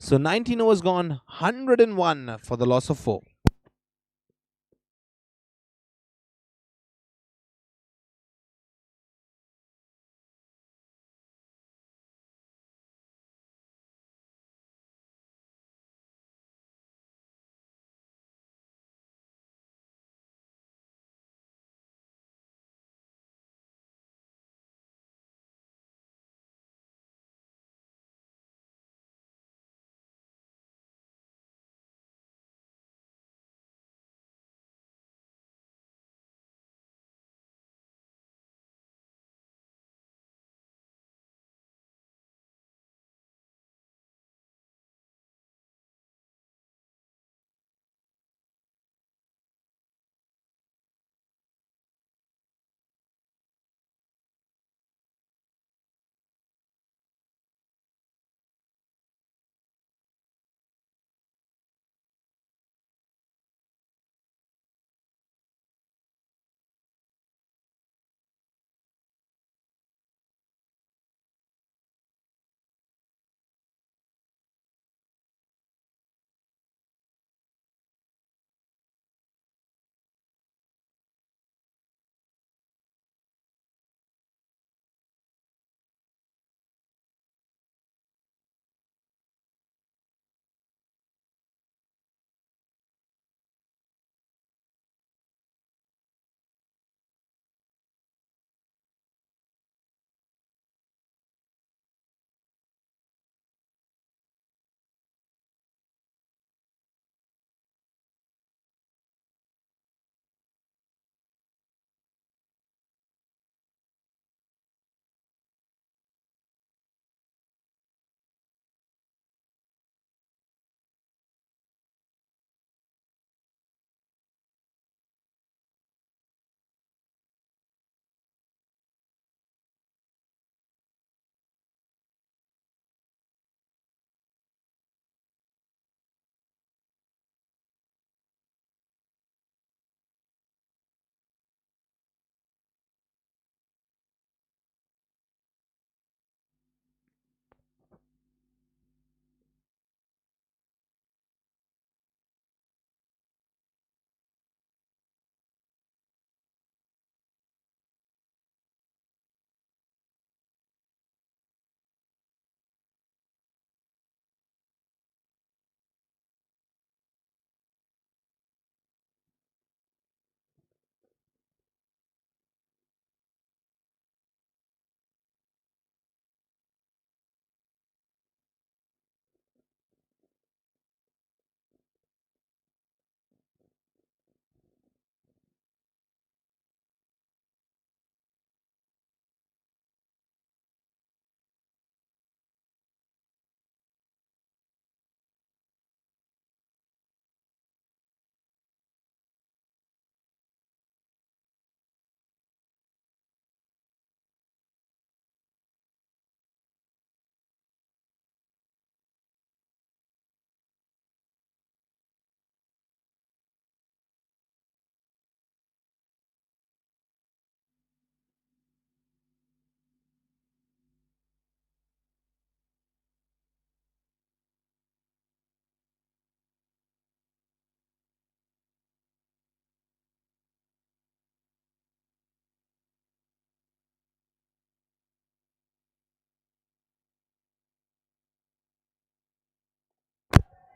So 19 overs gone, 101 for the loss of 4.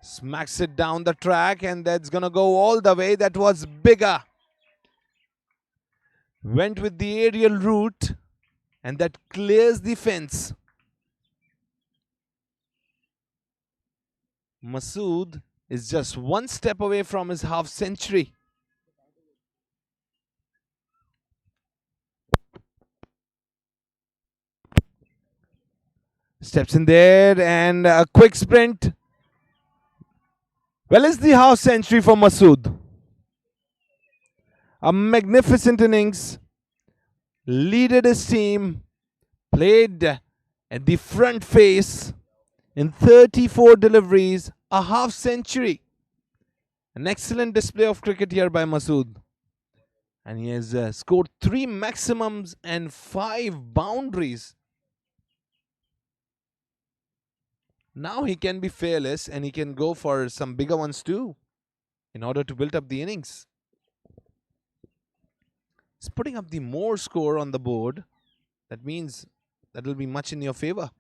Smacks it down the track, and that's gonna go all the way. That was bigger. Went with the aerial route, and that clears the fence. Masood is just one step away from his half century. Steps in there and a quick sprint. Well, it's the half century for Masood. A magnificent innings, leaded his team, played at the front face in 34 deliveries, a half century. An excellent display of cricket here by Masood. And he has scored 3 maximums and 5 boundaries. Now he can be fearless and he can go for some bigger ones too in order to build up the innings. He's putting up the more score on the board. That means that will be much in your favor.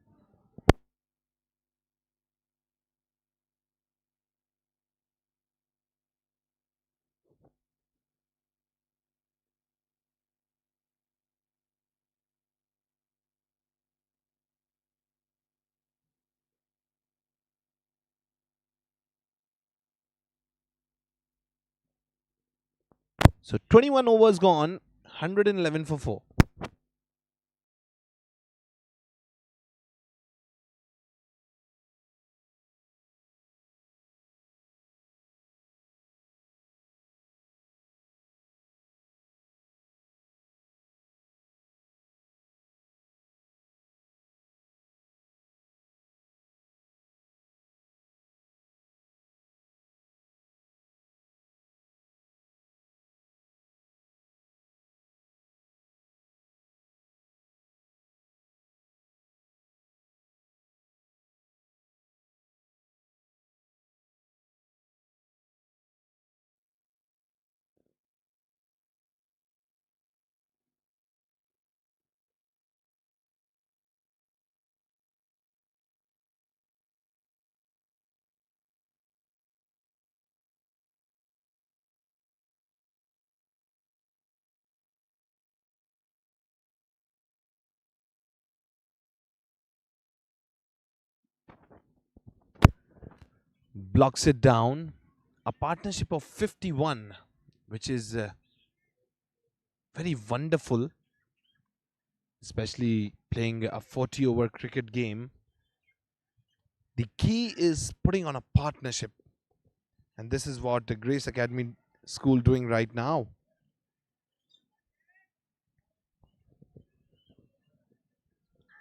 So 21 overs gone, 111 for 4. Blocks it down. A partnership of 51, which is very wonderful, especially playing a 40 over cricket game. The key is putting on a partnership. And this is what the Grace Academy School doing right now.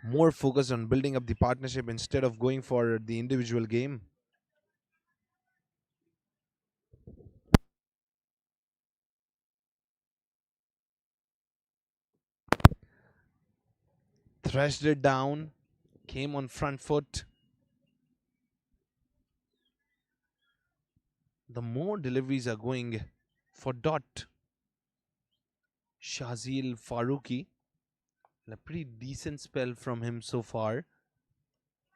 More focused on building up the partnership instead of going for the individual game. Thrashed it down, came on front foot. The more deliveries are going for dot. Shazil Faruqi, a pretty decent spell from him so far.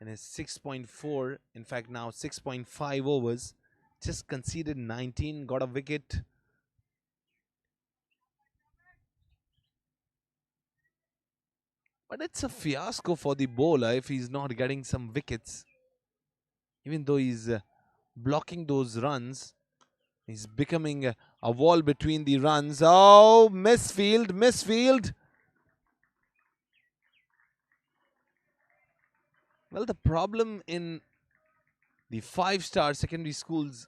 And his 6.4, in fact now 6.5 overs, just conceded 19, got a wicket. But it's a fiasco for the bowler if he's not getting some wickets. Even though he's blocking those runs, he's becoming a wall between the runs. Oh, misfield, misfield. Well, the problem in the 5-star secondary schools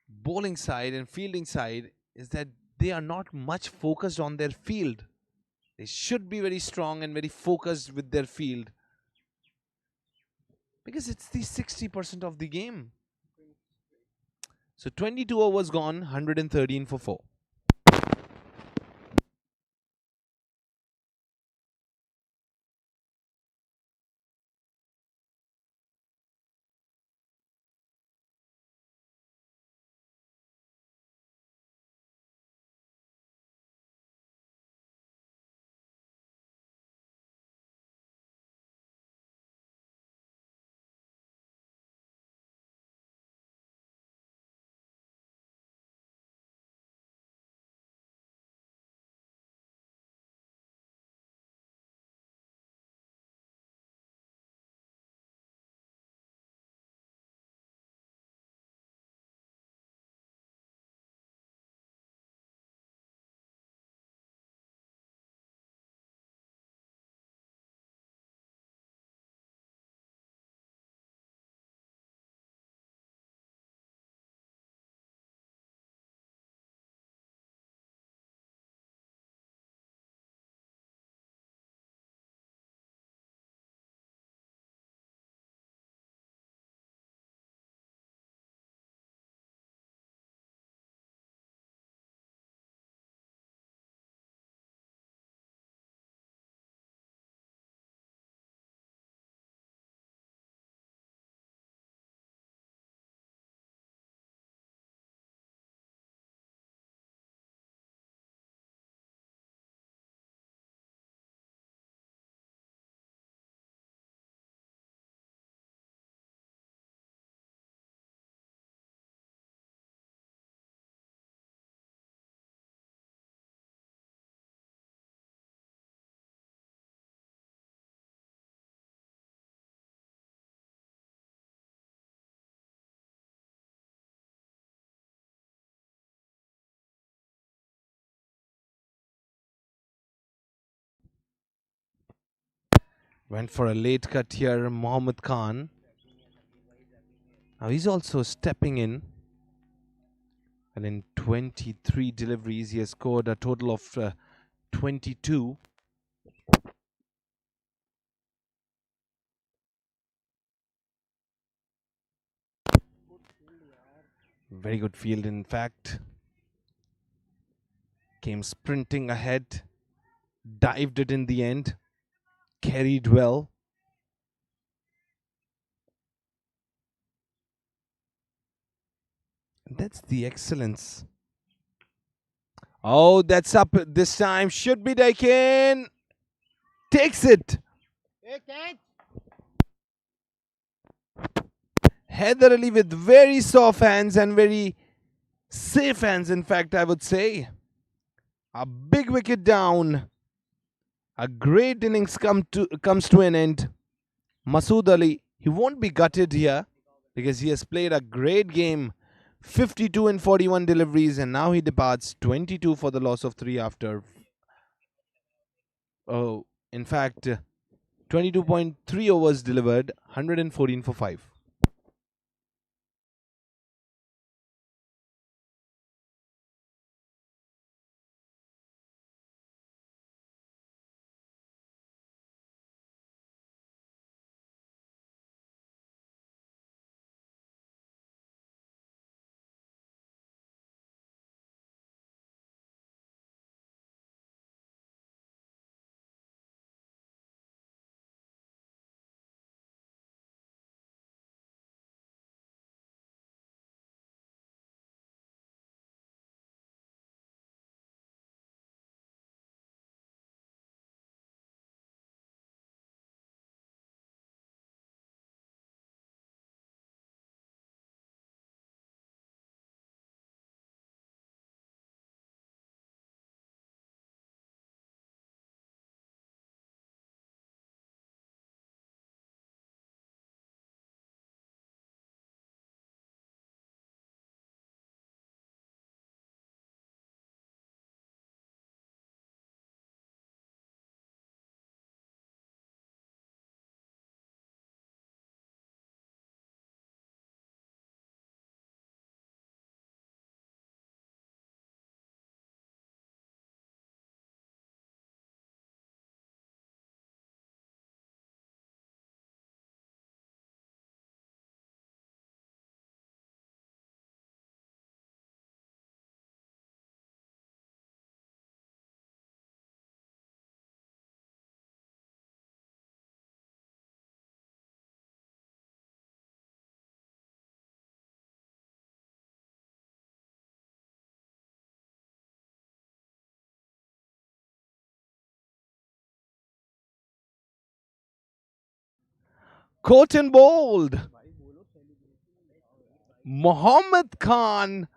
bowling side and fielding side is that they are not much focused on their field. They should be very strong and very focused with their field because it's the 60% of the game. So 22 overs gone, 113 for 4. Went for a late cut here, Mohammad Khan. Now he's also stepping in. And in 23 deliveries, he has scored a total of 22. Very good field, in fact. Came sprinting ahead, dived it in the end, carried well. That's the excellence. Oh, that's up this time. Should be taken. Takes it. Heather Ali with very soft hands and very safe hands, in fact, I would say. A big wicket down. A great innings comes to an end. Masood Ali, he won't be gutted here because he has played a great game. 52 in 41 deliveries, and now he departs 22 for the loss of 3 after. Oh, in fact, 22.3 overs delivered, 114 for 5. Caught and bowled. Mohammad Khan.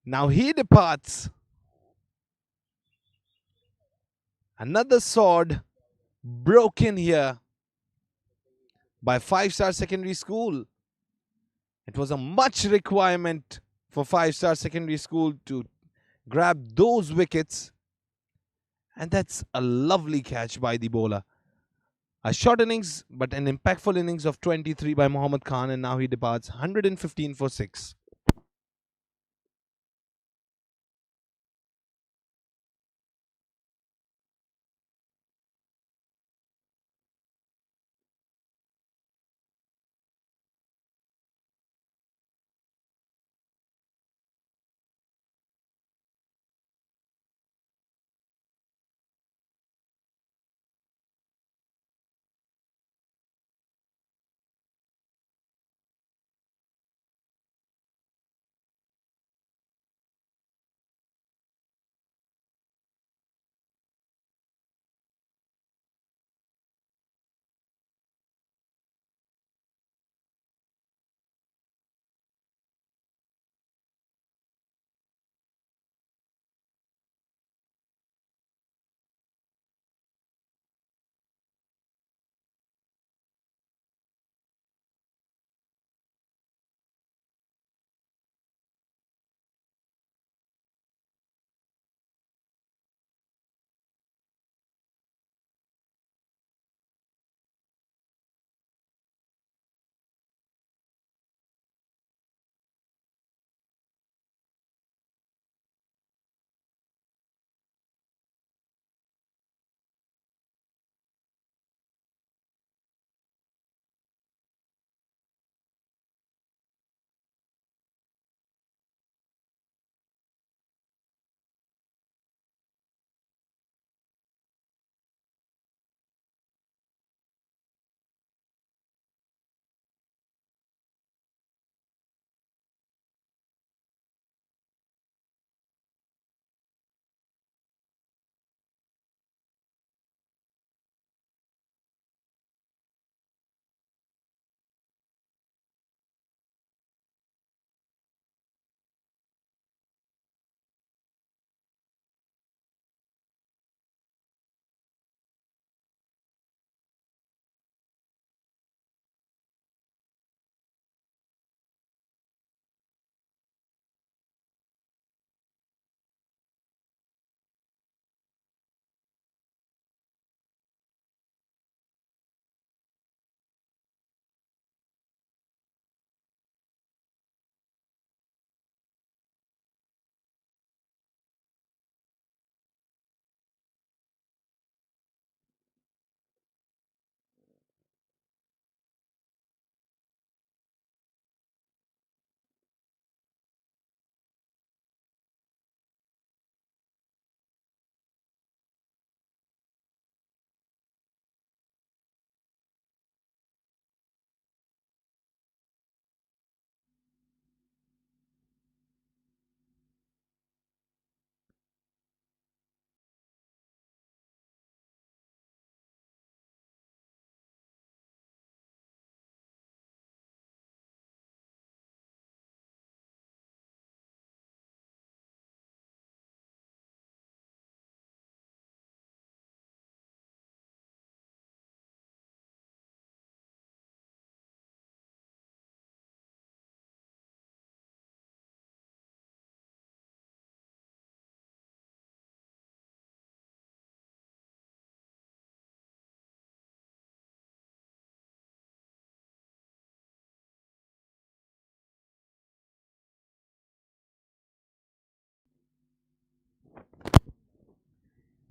Now he departs. Another sword broken here by Five Star Secondary School. It was a much requirement for Five Star Secondary School to grab those wickets. And that's a lovely catch by the bowler. A short innings, but an impactful innings of 23 by Mohammad Khan, and now he departs 115 for 6.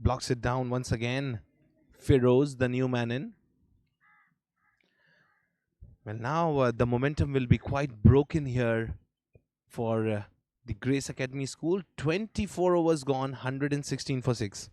blocks it down once again. Firoz, the new man in. Well, now the momentum will be quite broken here for the Grace Academy School. 24 overs gone, 116 for 6.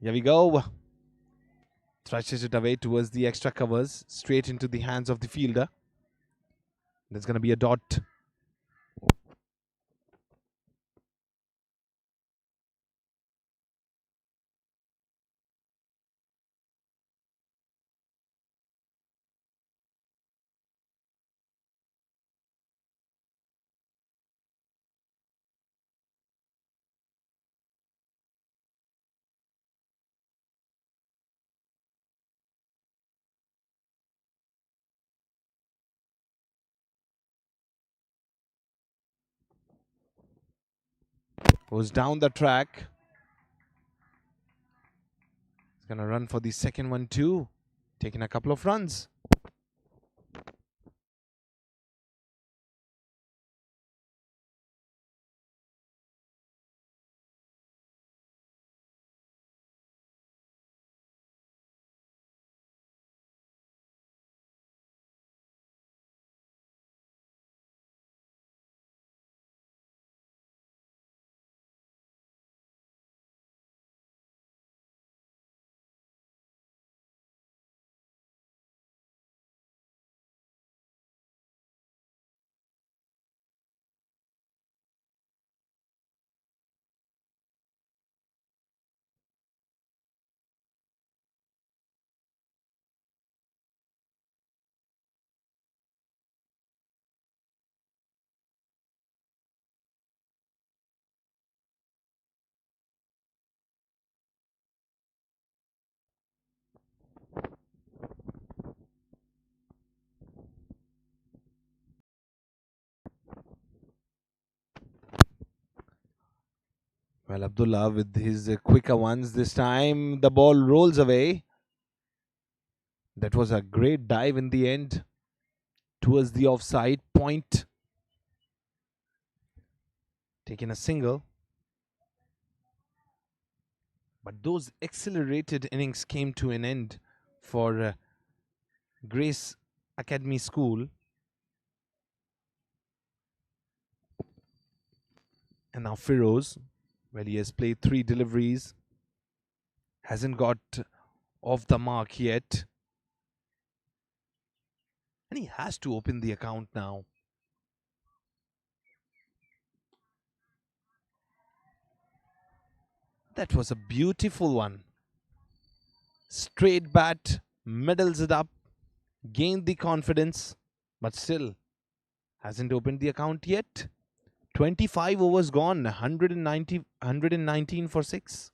Here we go. Thrashes it away towards the extra covers, straight into the hands of the fielder. There's going to be a dot. Goes down the track. He's going to run for the second one too. Taking a couple of runs. Well, Abdullah with his quicker ones this time. The ball rolls away. That was a great dive in the end towards the offside point. Taking a single. But those accelerated innings came to an end for Grace Academy School. And now Firoz, well, he has played 3 deliveries. Hasn't got off the mark yet. And he has to open the account now. That was a beautiful one. Straight bat, middles it up, gained the confidence, but still hasn't opened the account yet. 25 overs gone, 119 for 6.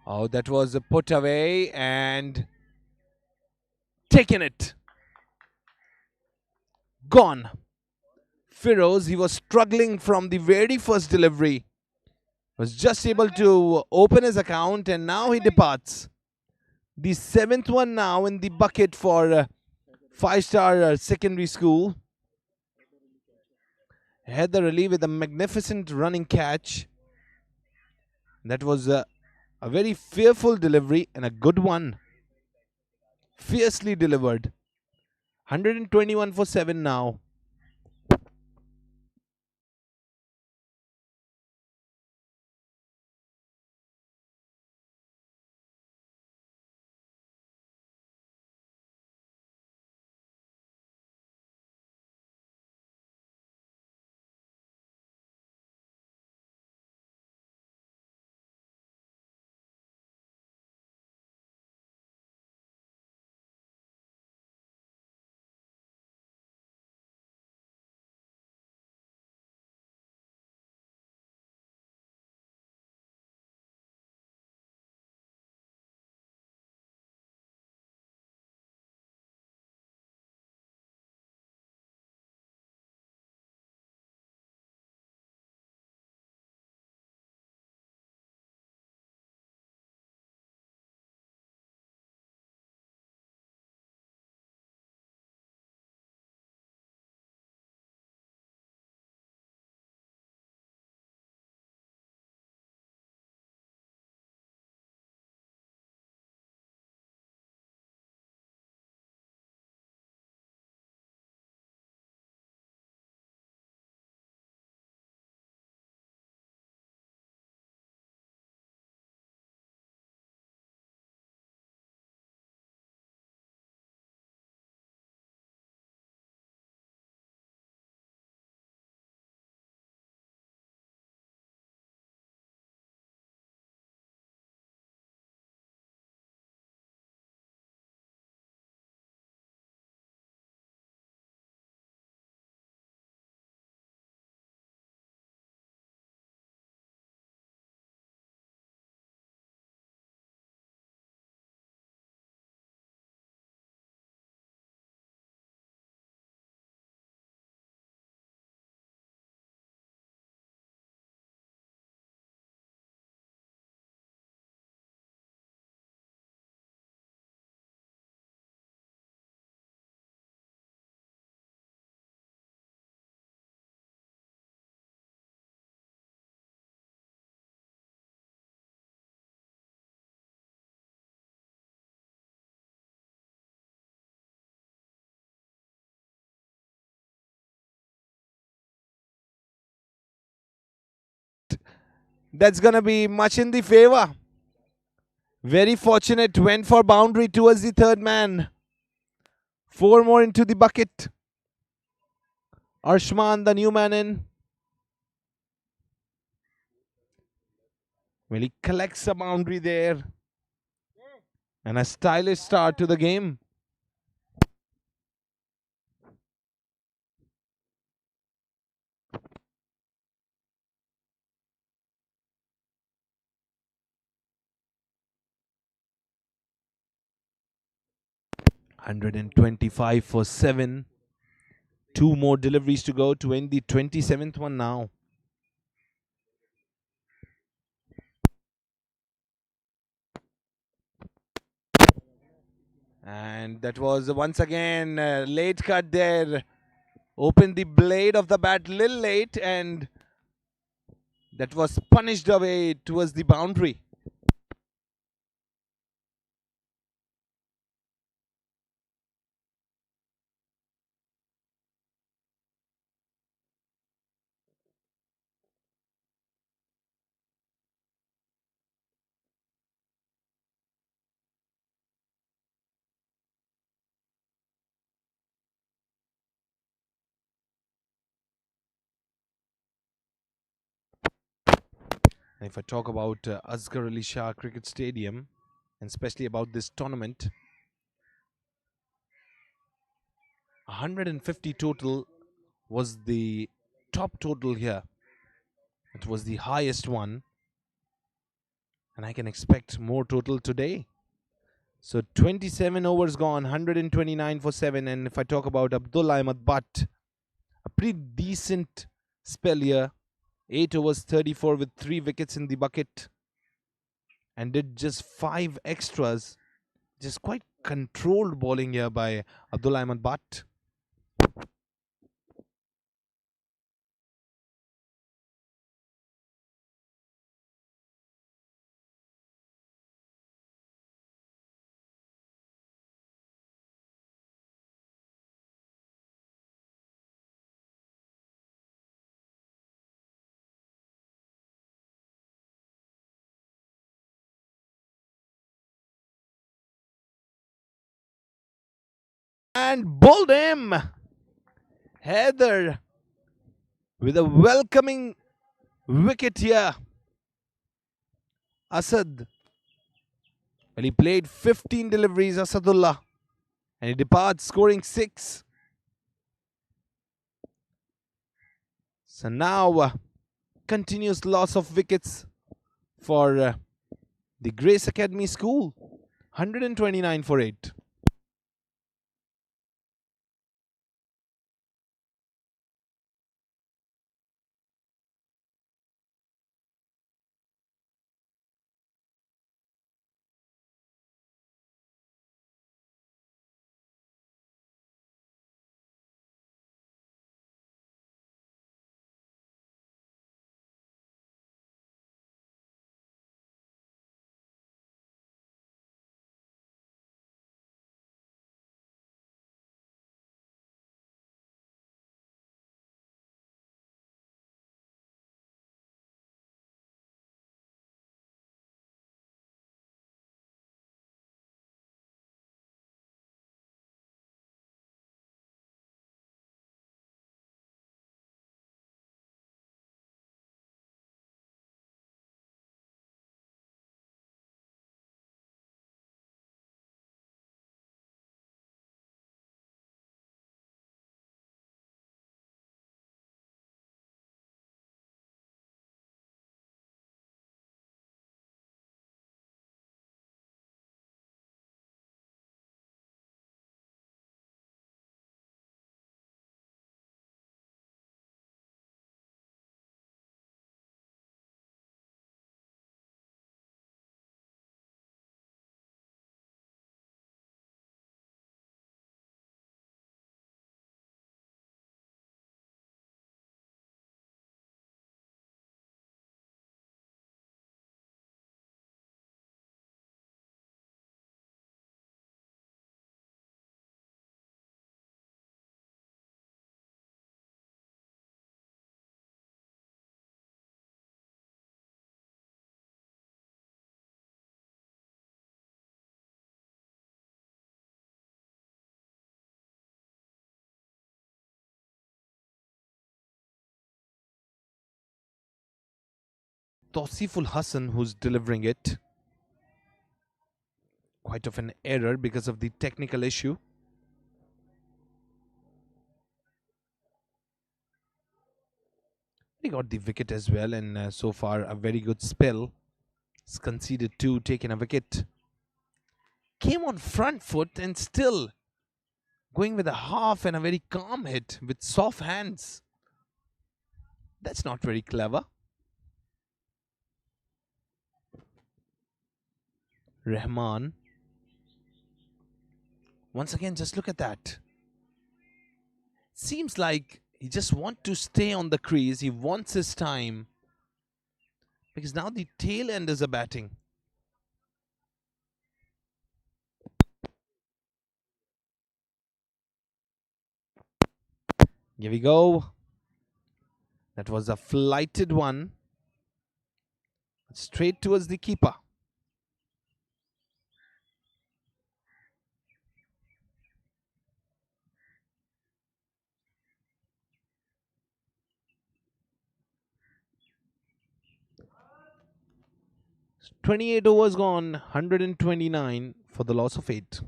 Oh, that was a put away and taken it. Gone. Firoz, he was struggling from the very first delivery. Was just able to open his account and now he departs. The seventh one now in the bucket for FiveStar Secondary School. Had the rally with a magnificent running catch. That was a very fearful delivery and a good one. Fiercely delivered. 121 for 7 now. That's gonna be much in the favor. Very fortunate. Went for boundary towards the third man. 4 more into the bucket. Arshman, the new man in. Well, he collects a boundary there. And a stylish start to the game. $125 for 7. 2 more deliveries to go to end the 27th one now. And that was once again late cut there. Opened the blade of the bat little late and that was punished away towards the boundary. And if I talk about Asghar Ali Shah Cricket Stadium, and especially about this tournament, 150 total was the top total here. It was the highest one. and I can expect more total today. So 27 overs gone, 129 for 7. And if I talk about Abdul Ahmed Butt, a pretty decent spell here. 8 overs, 34 with 3 wickets in the bucket, and did just 5 extras. Just quite controlled bowling here by Abdul Ahmed Butt. And bowled him! Heather with a welcoming wicket here. Asad, well, he played 15 deliveries, Asadullah, and he departs scoring 6. So now, continuous loss of wickets for the Grace Academy School. 129 for 8. Tosiful Hassan who's delivering it. Quite of an error because of the technical issue. He got the wicket as well, and so far a very good spell. He's conceded 2, taken a wicket. Came on front foot and still going with a half and a very calm hit with soft hands. That's not very clever. Rahman. Once again, just look at that. Seems like he just wants to stay on the crease. He wants his time. Because now the tail enders are batting. Here we go. That was a flighted one. Straight towards the keeper. "28 overs gone, 129 for the loss of 8.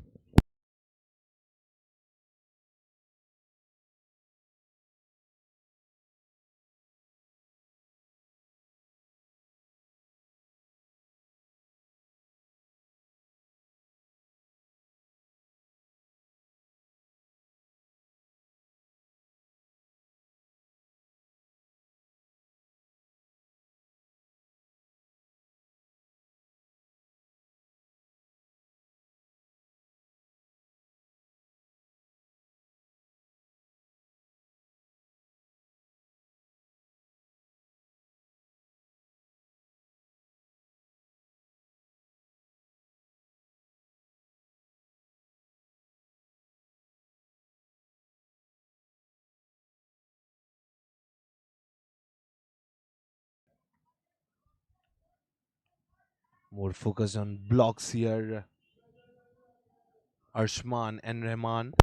More focused on blocks here. Arshman and Rahman.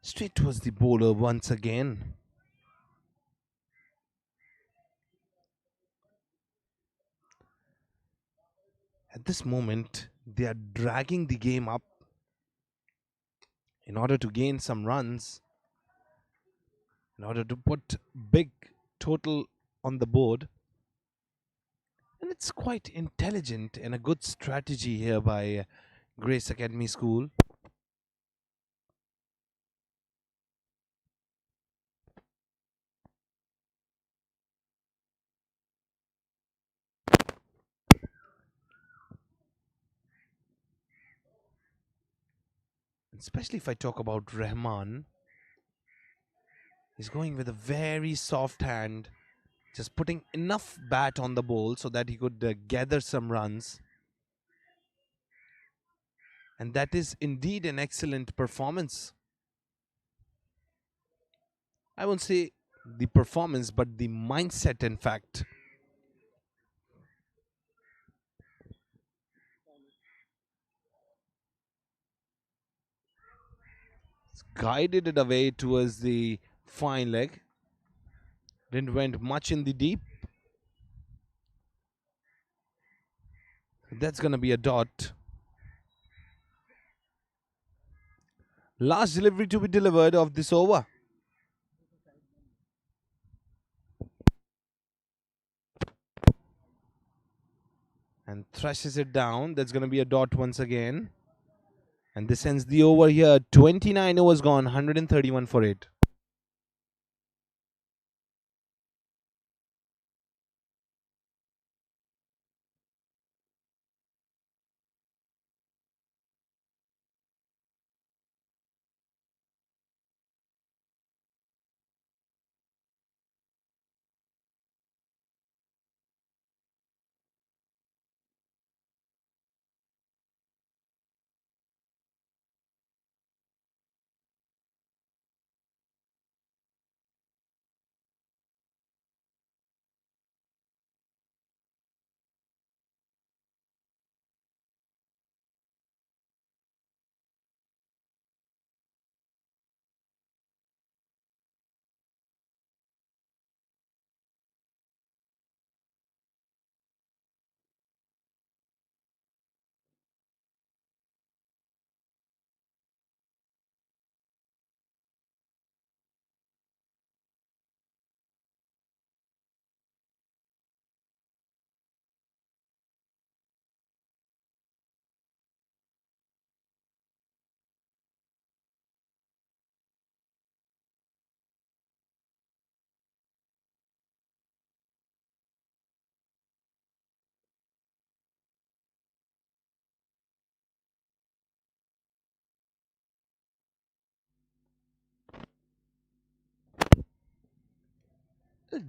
Straight towards the bowler once again. At this moment, they are dragging the game up in order to gain some runs, in order to put big total on the board. And it's quite intelligent and a good strategy here by Grace Academy School. Especially if I talk about Rahman, he's going with a very soft hand, just putting enough bat on the ball so that he could gather some runs. And that is indeed an excellent performance. I won't say the performance, but the mindset, in fact. It's guided it away towards the fine leg. Didn't went much in the deep. That's going to be a dot. Last delivery to be delivered of this over. And thrashes it down. That's going to be a dot once again. And this ends the over here. 29 overs gone, 131 for 8.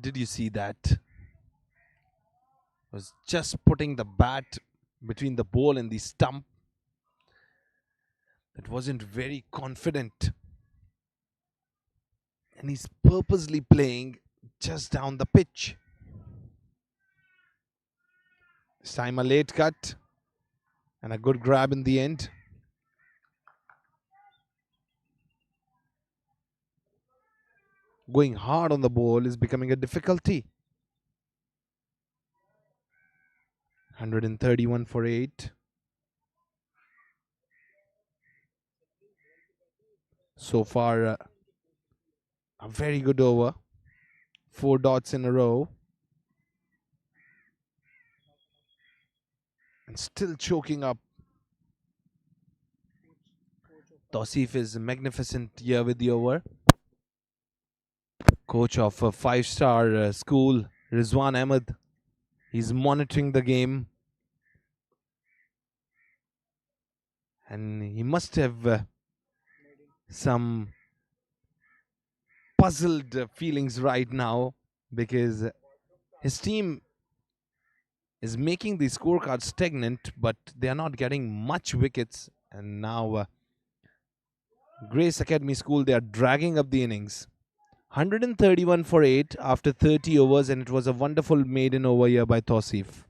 Did you see that? Was just putting the bat between the ball and the stump. That wasn't very confident. And he's purposely playing just down the pitch. This time a late cut and a good grab in the end. Going hard on the ball is becoming a difficulty. 131 for 8. So far, a very good over. 4 dots in a row. And still choking up. Tausif is magnificent here with the over. Coach of a 5-star school, Rizwan Ahmed. He's monitoring the game. And he must have some puzzled feelings right now because his team is making the scorecard stagnant, but they are not getting much wickets. And now Grace Academy School, they are dragging up the innings. 131 for 8 after 30 overs, and it was a wonderful maiden over here by Tausif.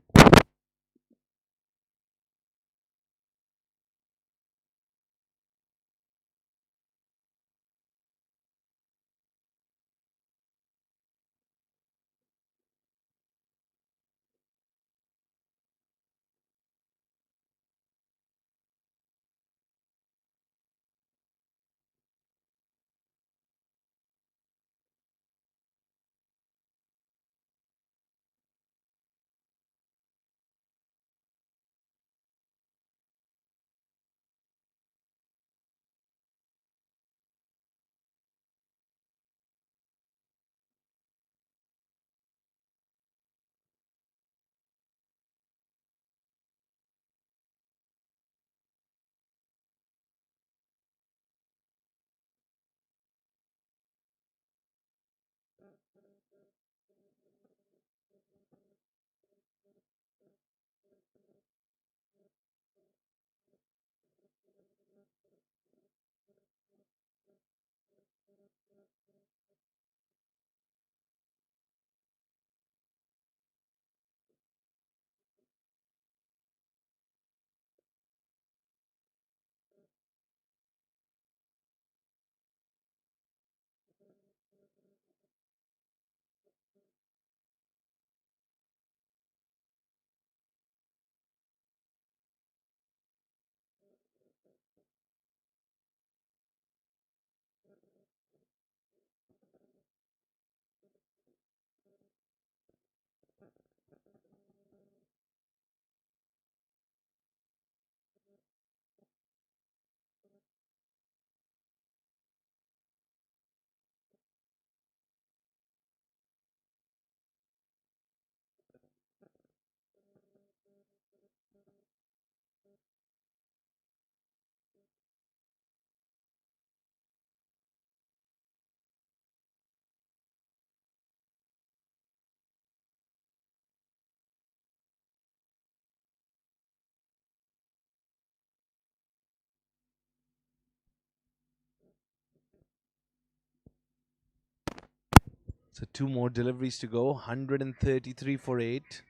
So two more deliveries to go. 133 for 8.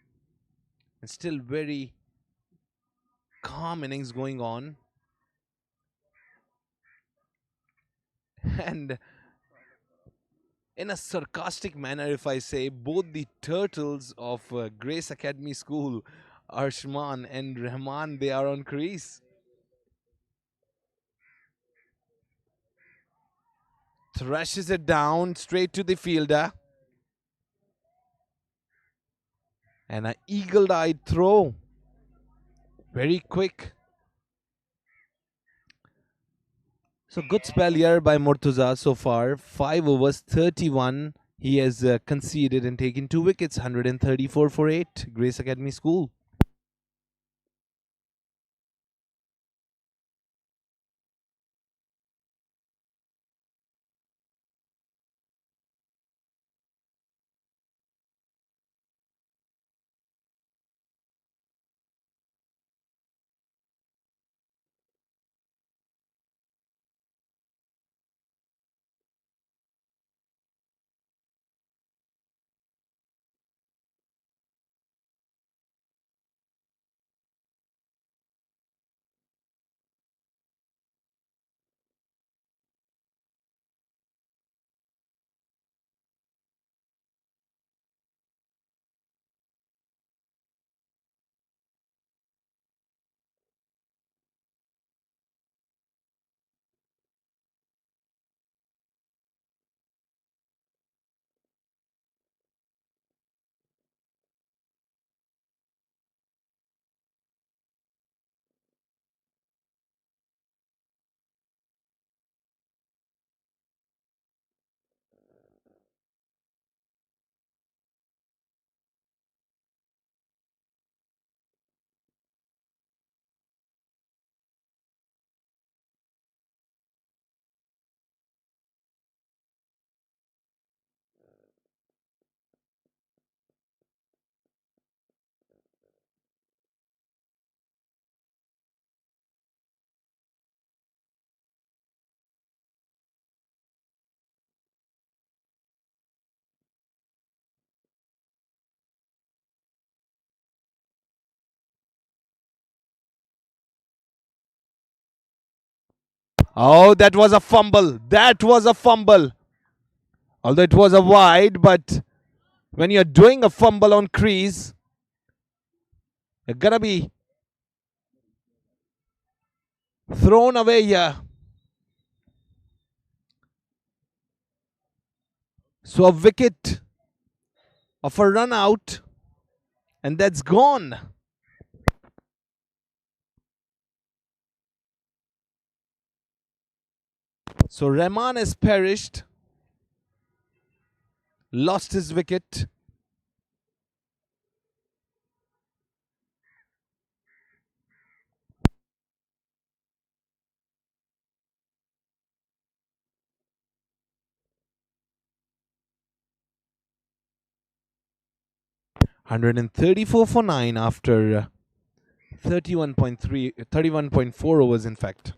And still very calm innings going on. And in a sarcastic manner, if I say, both the turtles of Grace Academy School, Arshman and Rahman, they are on crease. Thrashes it down straight to the fielder. And an eagle-eyed throw. Very quick. So good spell here by Murtuza so far. 5 overs, 31. He has conceded and taken 2 wickets. 134 for 8. Grace Academy School. Oh, that was a fumble. That was a fumble. Although it was a wide, but when you're doing a fumble on crease, you're gonna be thrown away here. So a wicket of a run out, and that's gone. So Rahman has perished, lost his wicket. 134 for 9 after 31.4 overs, in fact.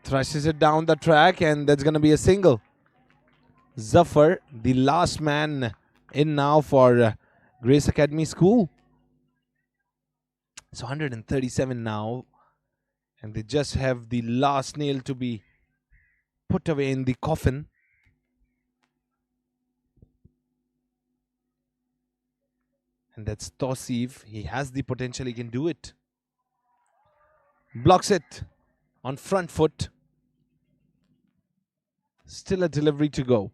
Thrushes it down the track, and that's going to be a single. Zafar, the last man in now for Grace Academy School. So 137 now, and they just have the last nail to be put away in the coffin. And that's Tosif. He has the potential, he can do it. Blocks it on front foot. Still a delivery to go.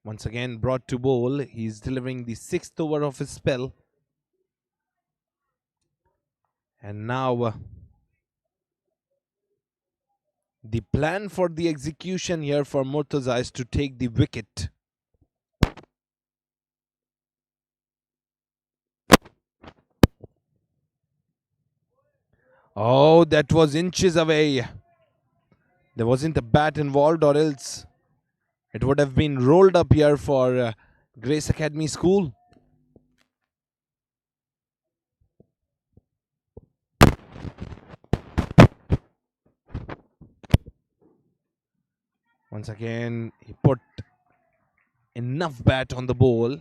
Once again brought to bowl. He's delivering the 6th over of his spell. And now the plan for the execution here for Murtaza is to take the wicket. Oh, that was inches away. There wasn't a bat involved, or else it would have been rolled up here for Grace Academy School. Once again, he put enough bat on the ball,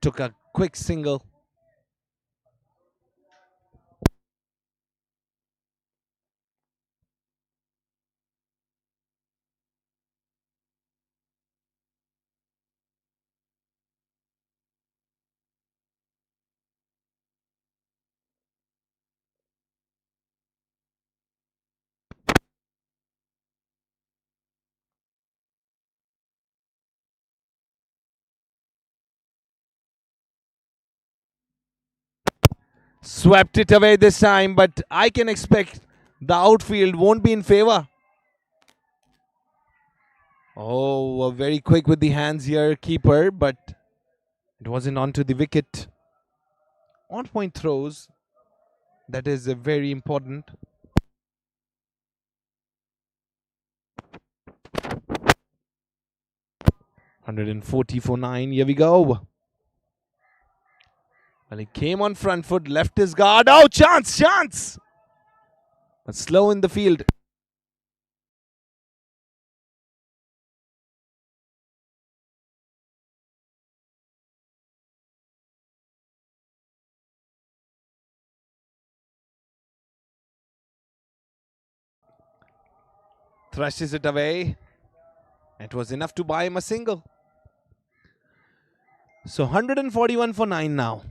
took a quick single. Swept it away this time, but I can expect the outfield won't be in favor. Oh, very quick with the hands here, keeper, but it wasn't onto the wicket. On point throws, that is very important. 140 for 9. Here we go. Well, he came on front foot, left his guard. Oh, chance, chance! But slow in the field. Thrushes it away. It was enough to buy him a single. So 141 for 9 now.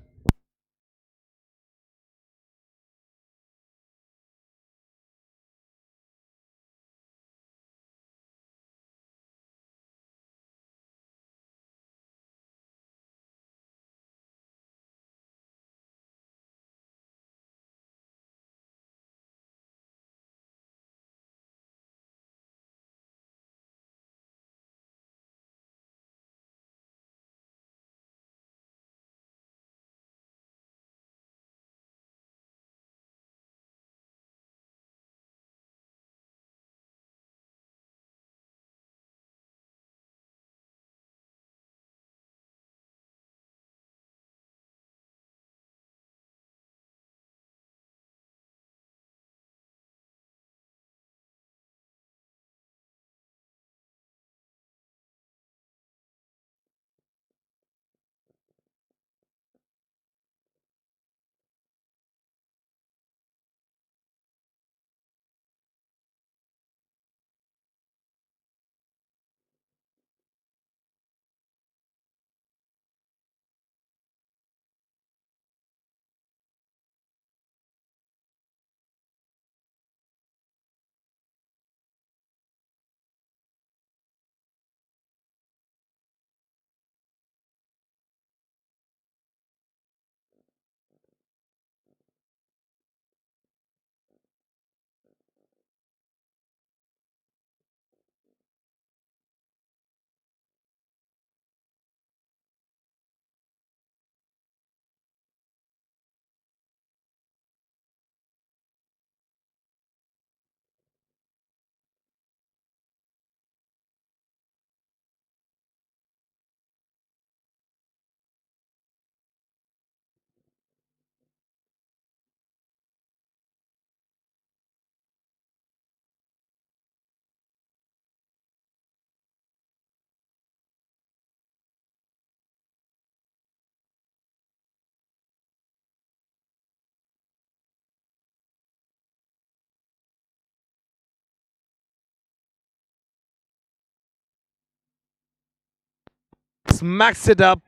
Smacks it up.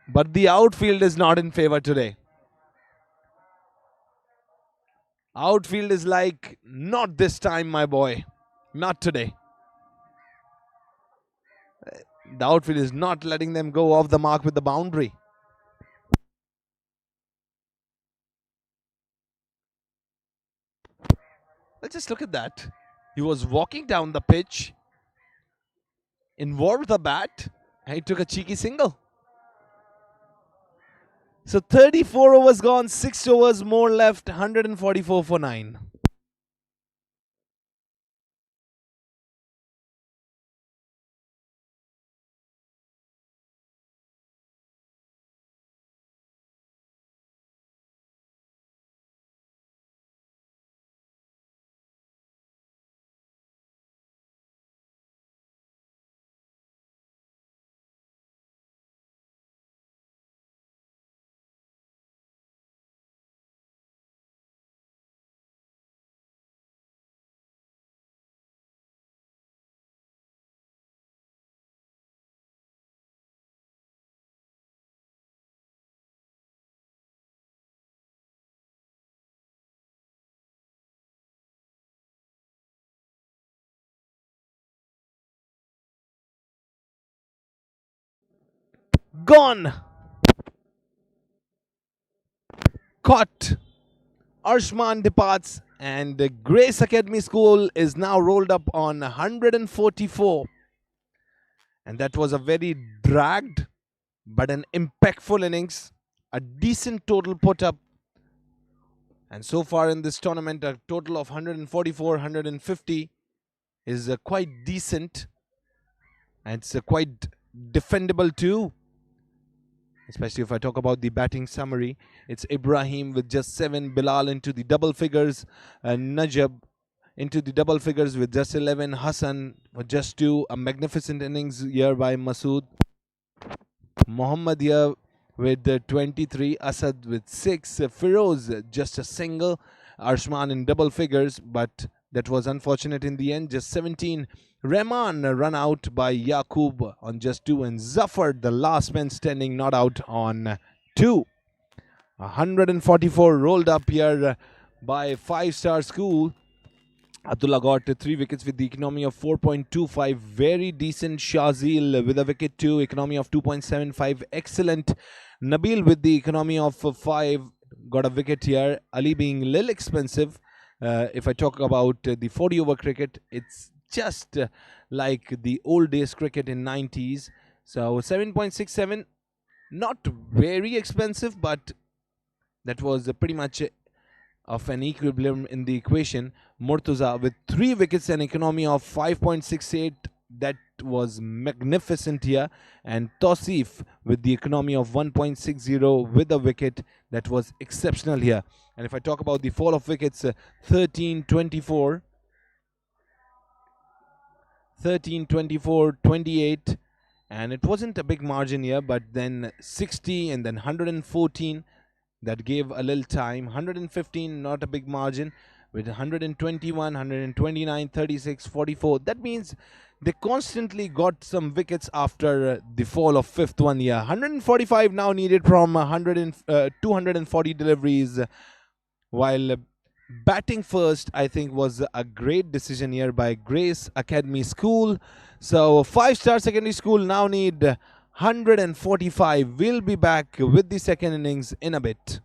But the outfield is not in favor today. Outfield is like, not this time, my boy. Not today. The outfield is not letting them go off the mark with the boundary. Let's just look at that. He was walking down the pitch, involved the bat, and he took a cheeky single. So 34 overs gone, 6 overs more left, 144 for 9. Gone! caught. Arshman departs, and the Grace Academy School is now rolled up on 144. And that was a very dragged but an impactful innings. A decent total put up. And so far in this tournament, a total of 144, 150 is quite decent. And it's quite defendable too. Especially if I talk about the batting summary. It's Ibrahim with just 7, Bilal into the double figures, Najab into the double figures with just 11, Hassan with just 2, a magnificent innings here by Masood. Mohammad here with 23, Asad with 6, Firoz just a single, Arshman in double figures, but that was unfortunate in the end, just 17. Rahman run out by Yaqub on just 2, and Zafar, the last man standing, not out on 2. 144 rolled up here by FiveStar School. Abdullah got 3 wickets with the economy of 4.25. Very decent. Shazil with a wicket too. Economy of 2.75. Excellent. Nabil with the economy of 5. Got a wicket here. Ali being a little expensive. If I talk about the 40 over cricket, it's just like the old days cricket in 90s. So 7.67. Not very expensive, but that was pretty much of an equilibrium in the equation. Murtaza with 3 wickets and economy of 5.68. That was magnificent here. And Tosif with the economy of 1.60 with a wicket. That was exceptional here. And if I talk about the fall of wickets, 13, 24, 13, 24, 28. And it wasn't a big margin here, but then 60 and then 114. That gave a little time. 115, not a big margin, with 121, 129, 36, 44. That means they constantly got some wickets after the fall of 5th one here. 145 now needed from 240 deliveries, while batting first, I think, was a great decision here by Grace Academy School. So FiveStar Secondary School now need 145. We'll be back with the second innings in a bit.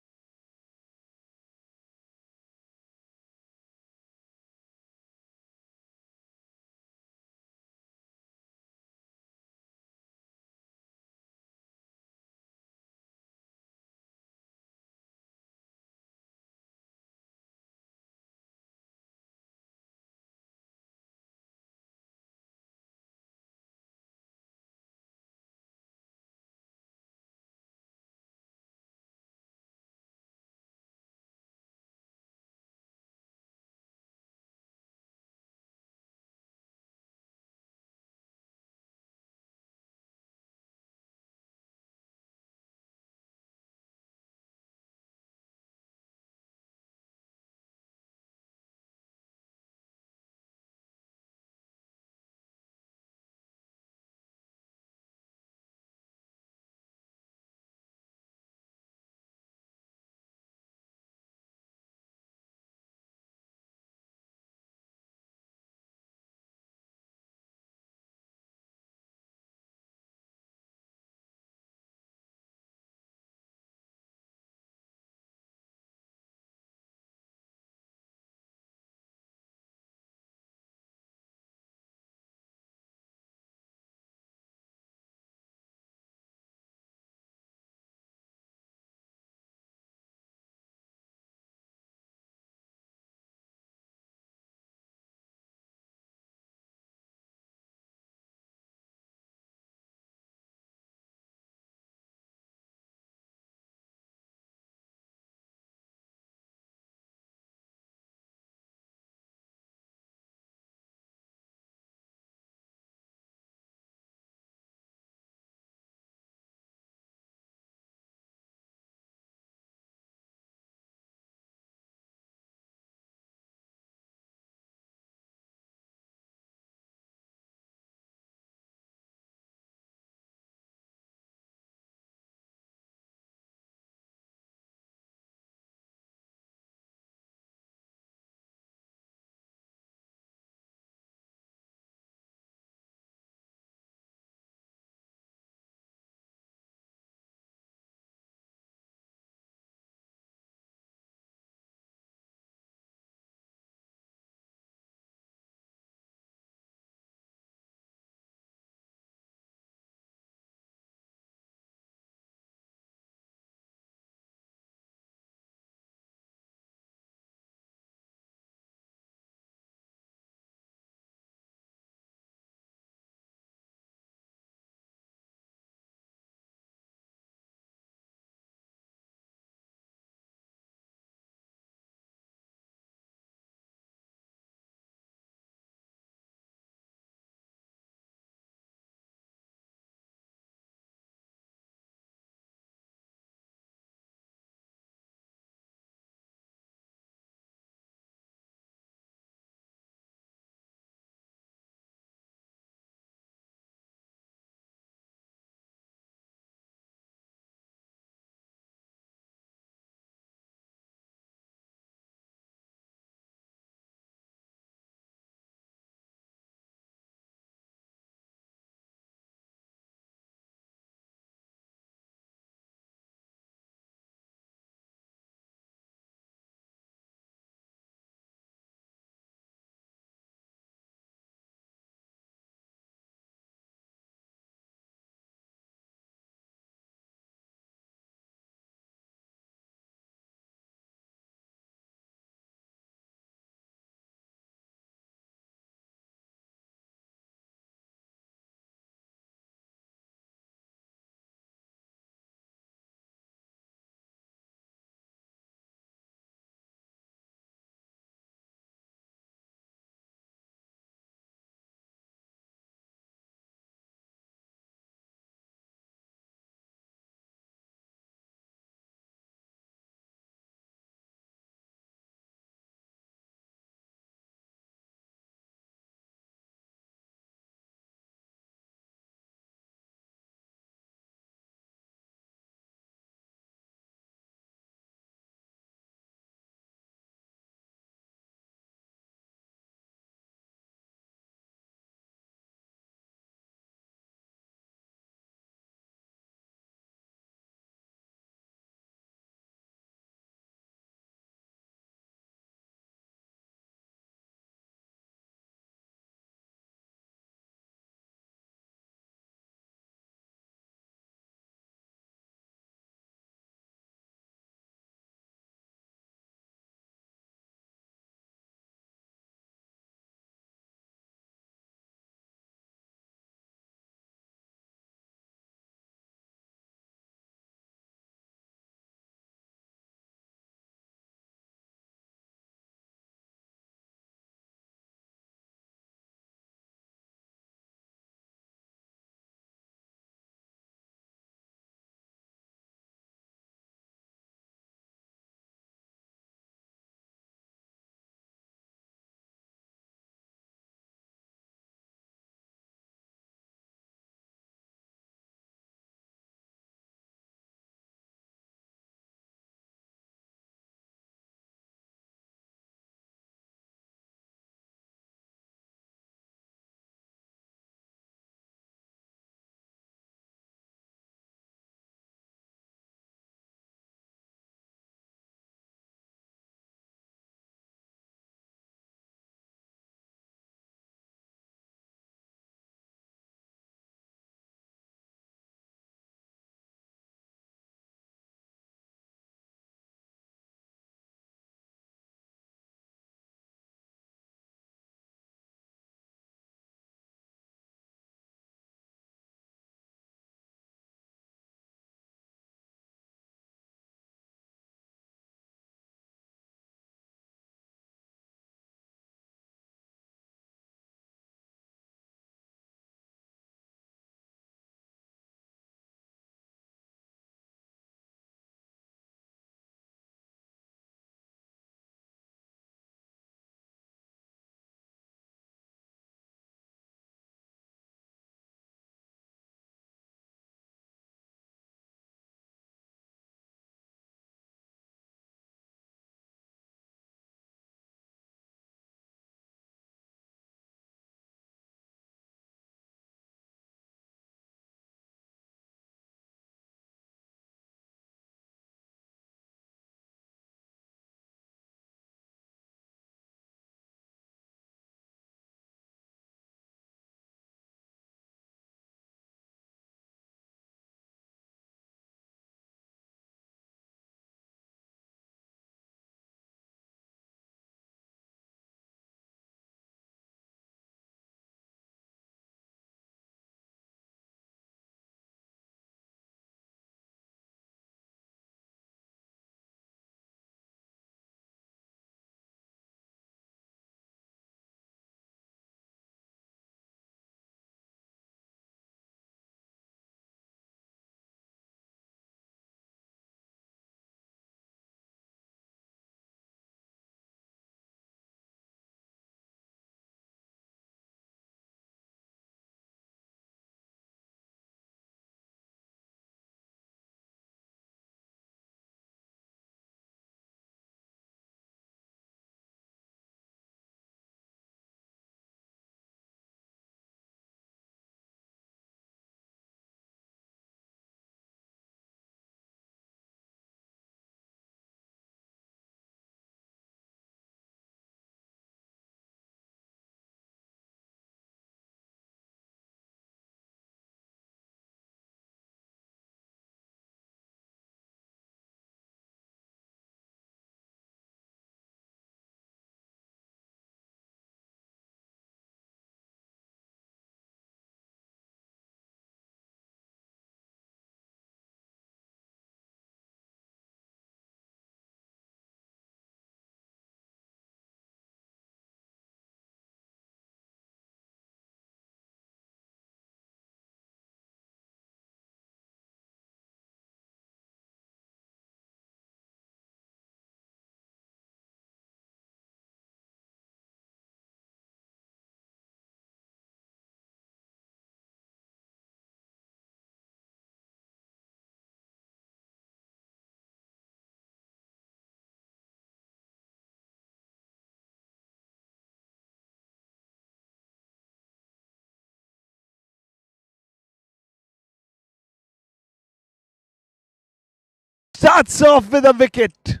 starts off with a wicket.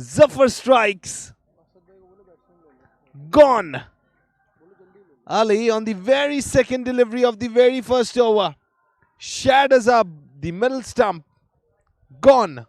Zafar strikes. Gone. Ali on the very second delivery of the very first over. Shatters up the middle stump. Gone.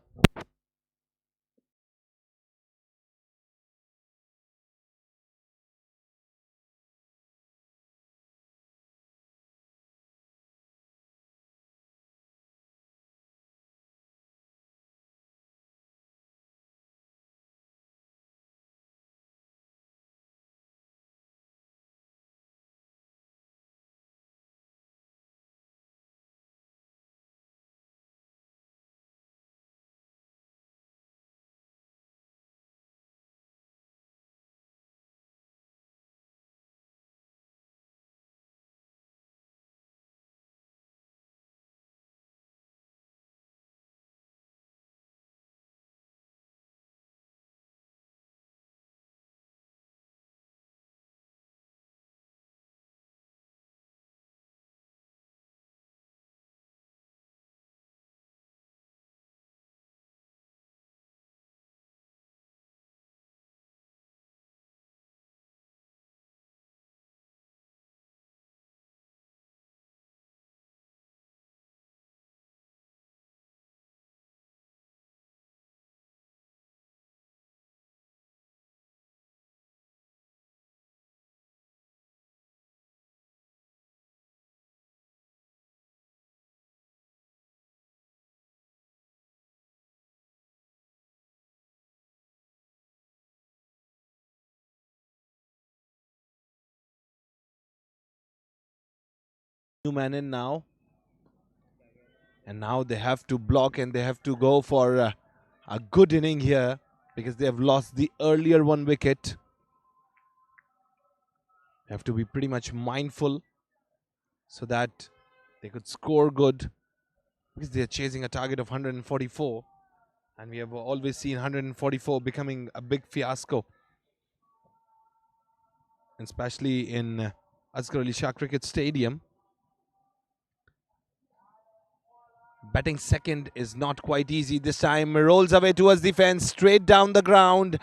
New man in now. And now they have to block and they have to go for a good inning here because they have lost the earlier one wicket. They have to be pretty much mindful so that they could score good because they are chasing a target of 144. And we have always seen 144 becoming a big fiasco, especially in Asghar Ali Shah Cricket Stadium. Batting second is not quite easy this time. Rolls away towards the fence, straight down the ground.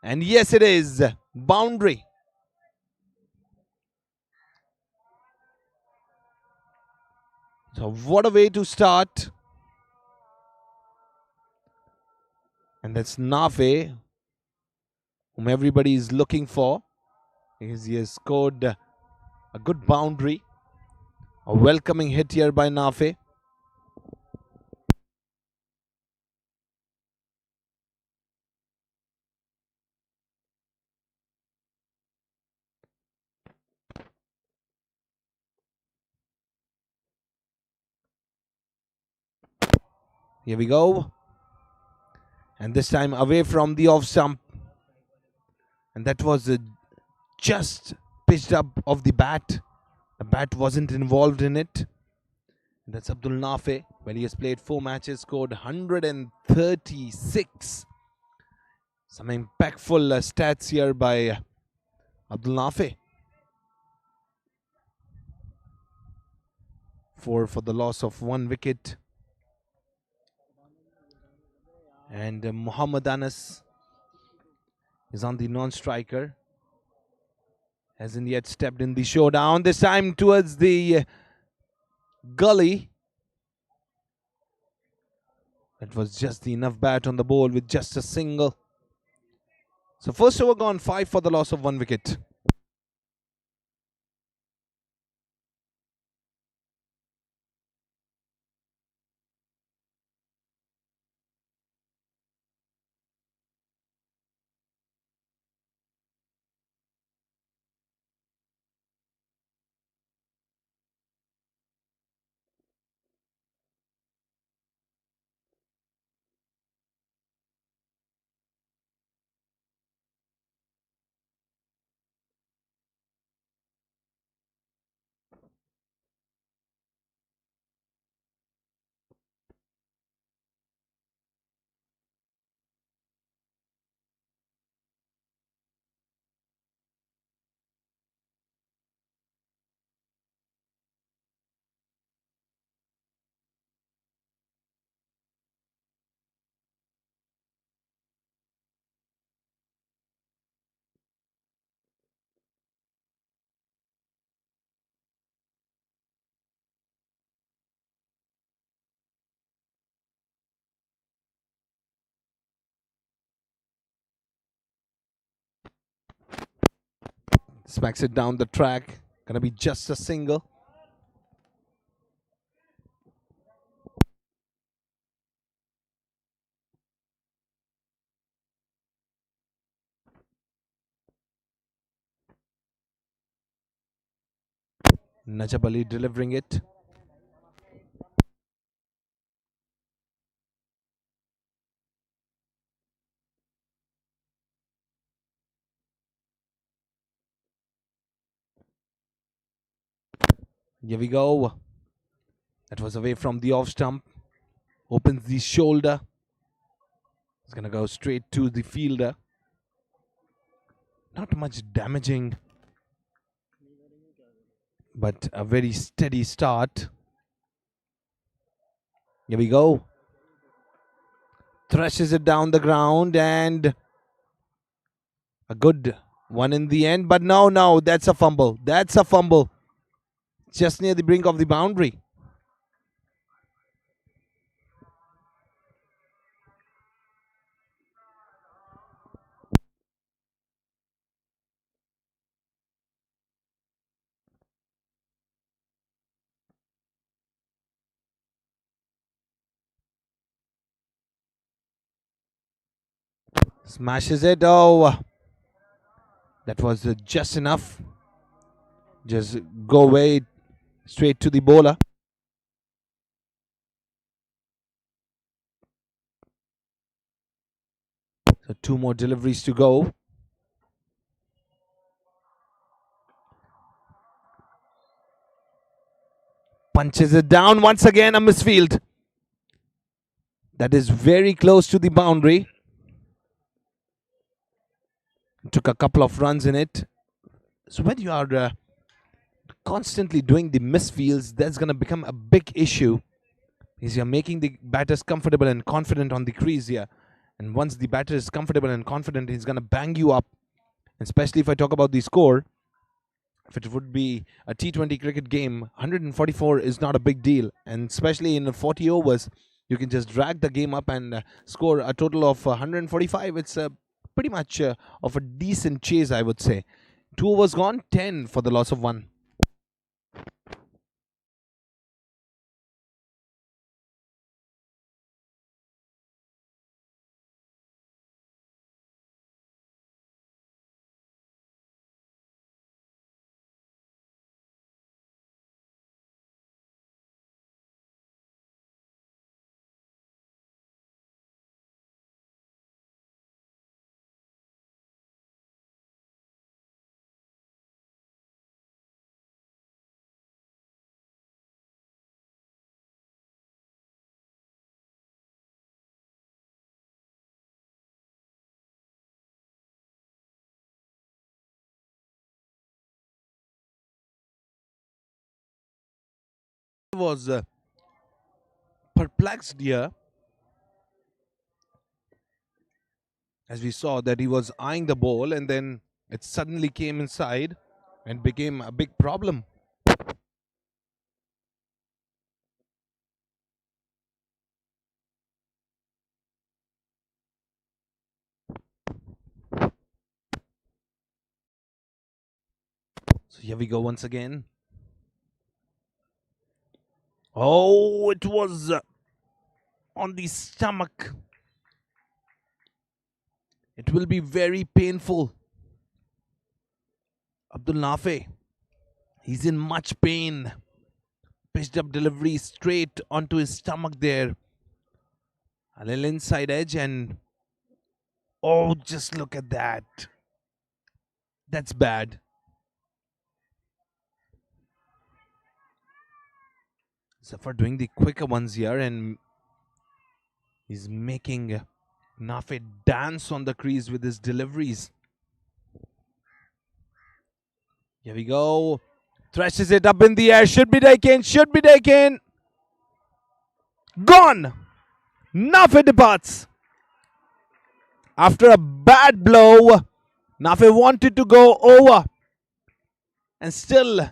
And yes, it is. Boundary. So what a way to start. And that's Nafe, whom everybody is looking for, because he has scored a good boundary. A welcoming hit here by Nafe. Here we go. And this time away from the off stump. And that was just pitched up of the bat. The bat wasn't involved in it. And that's Abdul Nafe. When he has played 4 matches, scored 136. Some impactful stats here by Abdul Nafe. 4 for the loss of 1 wicket. And Muhammad Anas is on the non-striker. Hasn't yet stepped in the showdown. This time towards the gully. That was just the enough bat on the ball with just a single. So first over gone, 5 for the loss of 1 wicket. Smacks it down the track. Gonna be just a single. Najib Ali delivering it. Here we go. That was away from the off stump. Opens the shoulder. It's gonna go straight to the fielder. Not much damaging, but a very steady start. Here we go. Thrashes it down the ground and a good one in the end. But no, that's a fumble. That's a fumble. Just near the brink of the boundary. Smashes it. Oh, that was just enough. Just go away straight to the bowler. So 2 more deliveries to go. Punches it down once again, a misfield. That is very close to the boundary. Took a couple of runs in it. So when you are constantly doing the misfields, that's going to become a big issue. Because you're making the batters comfortable and confident on the crease here. And once the batter is comfortable and confident, he's going to bang you up. Especially if I talk about the score. If it would be a T20 cricket game, 144 is not a big deal. And especially in 40 overs, you can just drag the game up and score a total of 145. It's pretty much of a decent chase, I would say. 2 overs gone, 10 for the loss of 1. Was perplexed here as we saw that he was eyeing the ball and then it suddenly came inside and became a big problem. So here we go once again. Oh, it was on the stomach. It will be very painful. Abdul Nafe, he's in much pain. Pitched up delivery straight onto his stomach there. A little inside edge and oh, just look at that. That's bad. Zafar doing the quicker ones here and he's making Nafe dance on the crease with his deliveries. Here we go. Thrashes it up in the air. Should be taken. Should be taken. Gone. Nafe departs. After a bad blow, Nafe wanted to go over. And still,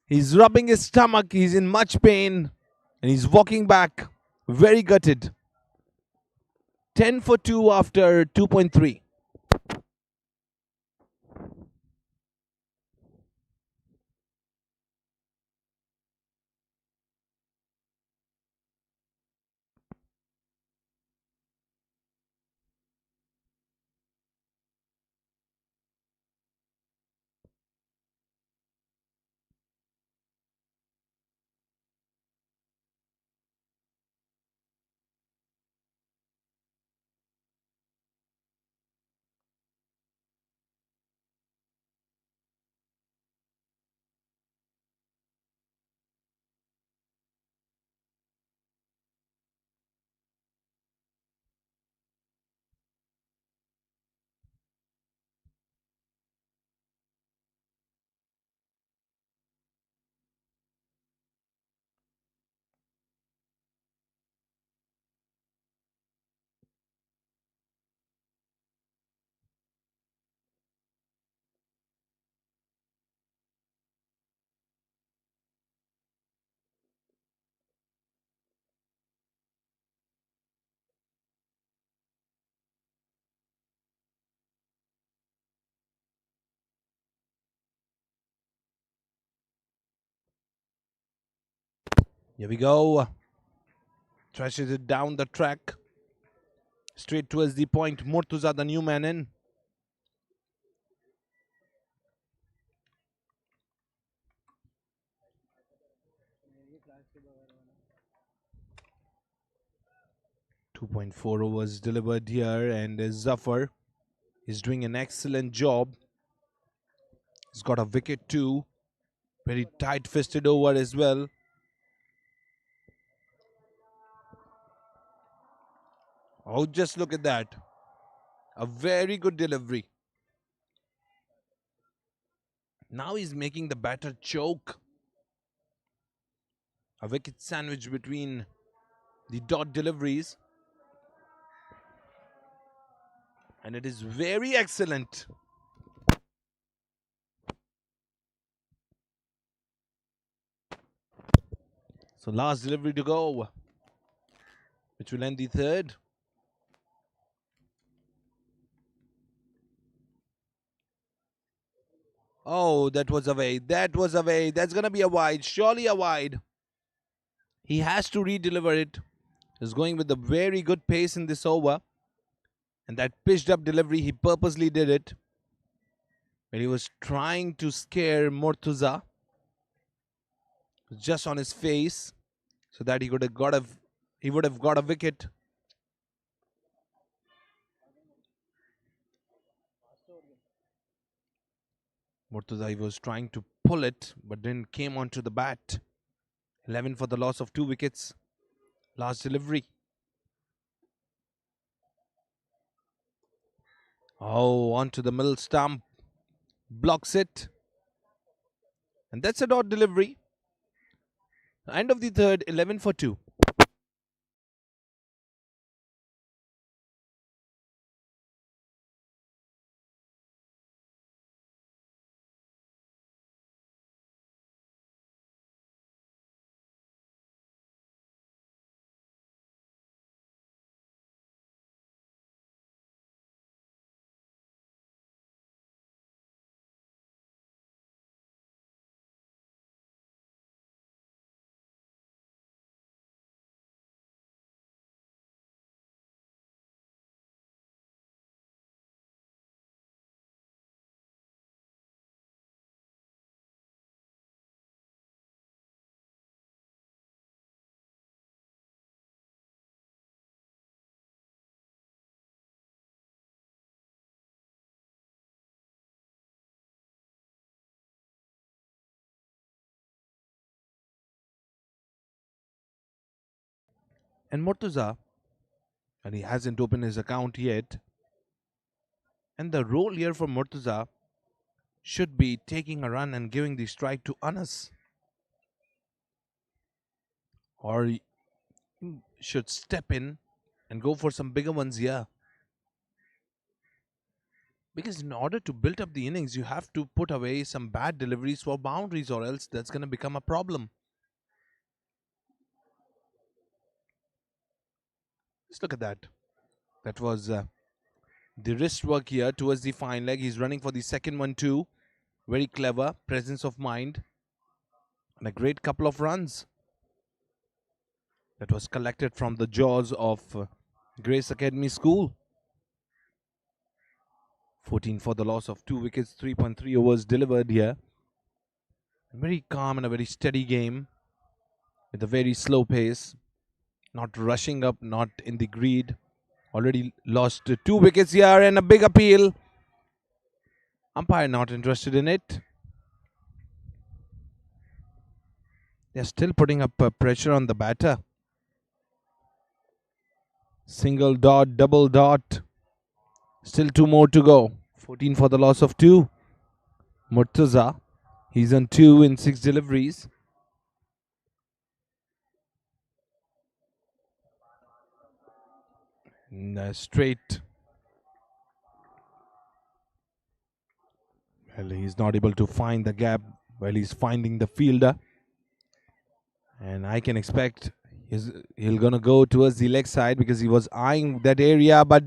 he's rubbing his stomach. He's in much pain. And he's walking back. Very gutted. 10 for 2 after 2.3. Here we go. Thrashes it down the track. Straight towards the point. Murtuza, the new man in. .4 overs delivered here, and Zafar is doing an excellent job. He's got a wicket too. Very tight-fisted over as well. Oh, just look at that. A very good delivery. Now he's making the batter choke. A wicket sandwich between the dot deliveries. And it is very excellent. So last delivery to go, which will end the third. Oh, that was away. That was away. That's going to be a wide. Surely a wide. He has to re-deliver it. He's going with a very good pace in this over. And that pitched up delivery, he purposely did it. When he was trying to scare Murtuza. Just on his face. So that he would have got a wicket. Murtuza was trying to pull it, but then came onto the bat. 11 for the loss of 2 wickets. Last delivery. Oh, onto the middle stump. Blocks it. And that's a dot delivery. End of the third, 11 for 2. And Murtuza, and he hasn't opened his account yet. And the role here for Murtuza should be taking a run and giving the strike to Anas. Or he should step in and go for some bigger ones here. Because in order to build up the innings, you have to put away some bad deliveries for boundaries, or else that's going to become a problem. Just look at that. That was the wrist work here towards the fine leg. He's running for the second one too. Very clever, presence of mind. And a great couple of runs. That was collected from the jaws of Grace Academy School. 14 for the loss of 2 wickets, 3.3 overs delivered here. Very calm and a very steady game with a very slow pace. Not rushing up, not in the greed. Already lost 2 wickets here and a big appeal. Umpire not interested in it. They're still putting up pressure on the batter. Single dot, double dot. Still 2 more to go. 14 for the loss of 2. Murtuza, he's on 2 in 6 deliveries. Straight. Well, he's not able to find the gap while he's finding the fielder. And I can expect he'll gonna go towards the leg side because he was eyeing that area, but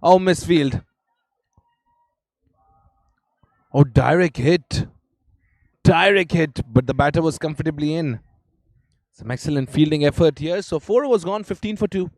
oh, misfield. Oh, direct hit. Direct hit, but the batter was comfortably in. Some excellent fielding effort here. So 4 overs gone, 15 for 2.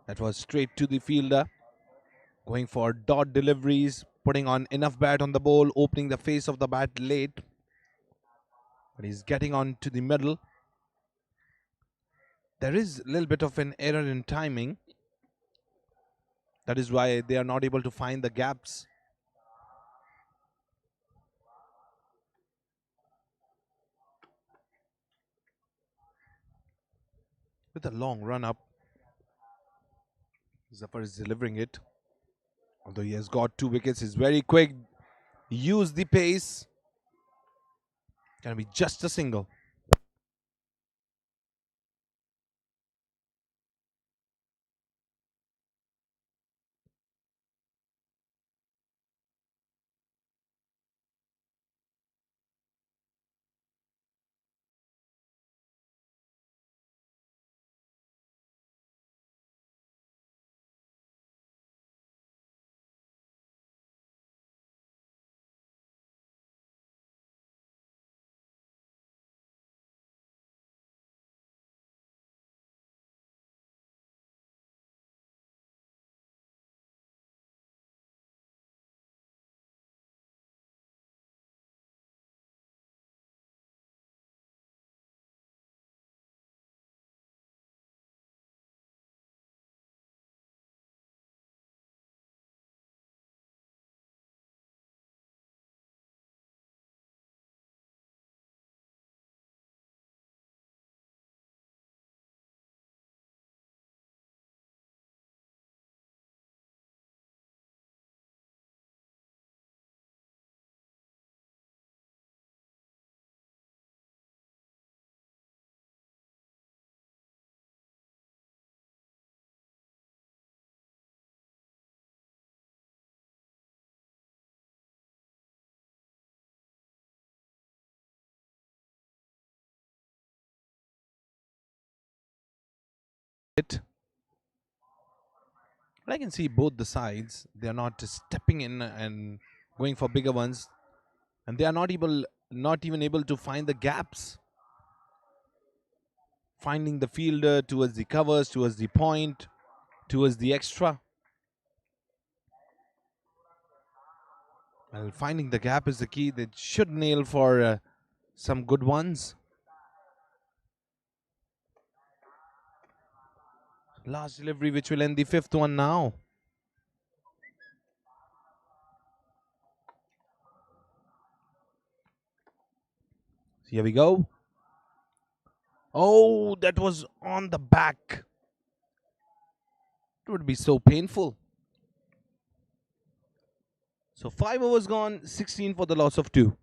That was straight to the fielder. Going for dot deliveries, putting on enough bat on the ball, opening the face of the bat late. But he's getting on to the middle. There is a little bit of an error in timing. That is why they are not able to find the gaps. With a long run up, Zafar is delivering it. Although he has got 2 wickets, he's very quick. Use the pace. Can be just a single. But I can see both the sides. They are not stepping in and going for bigger ones, and they are not even able to find the gaps. Finding the fielder towards the covers, towards the point, towards the extra. Well, finding the gap is the key. They should nail for some good ones. Last delivery, which will end the 5th one now. Here we go. Oh, that was on the back. It would be so painful. So 5 overs gone, 16 for the loss of 2.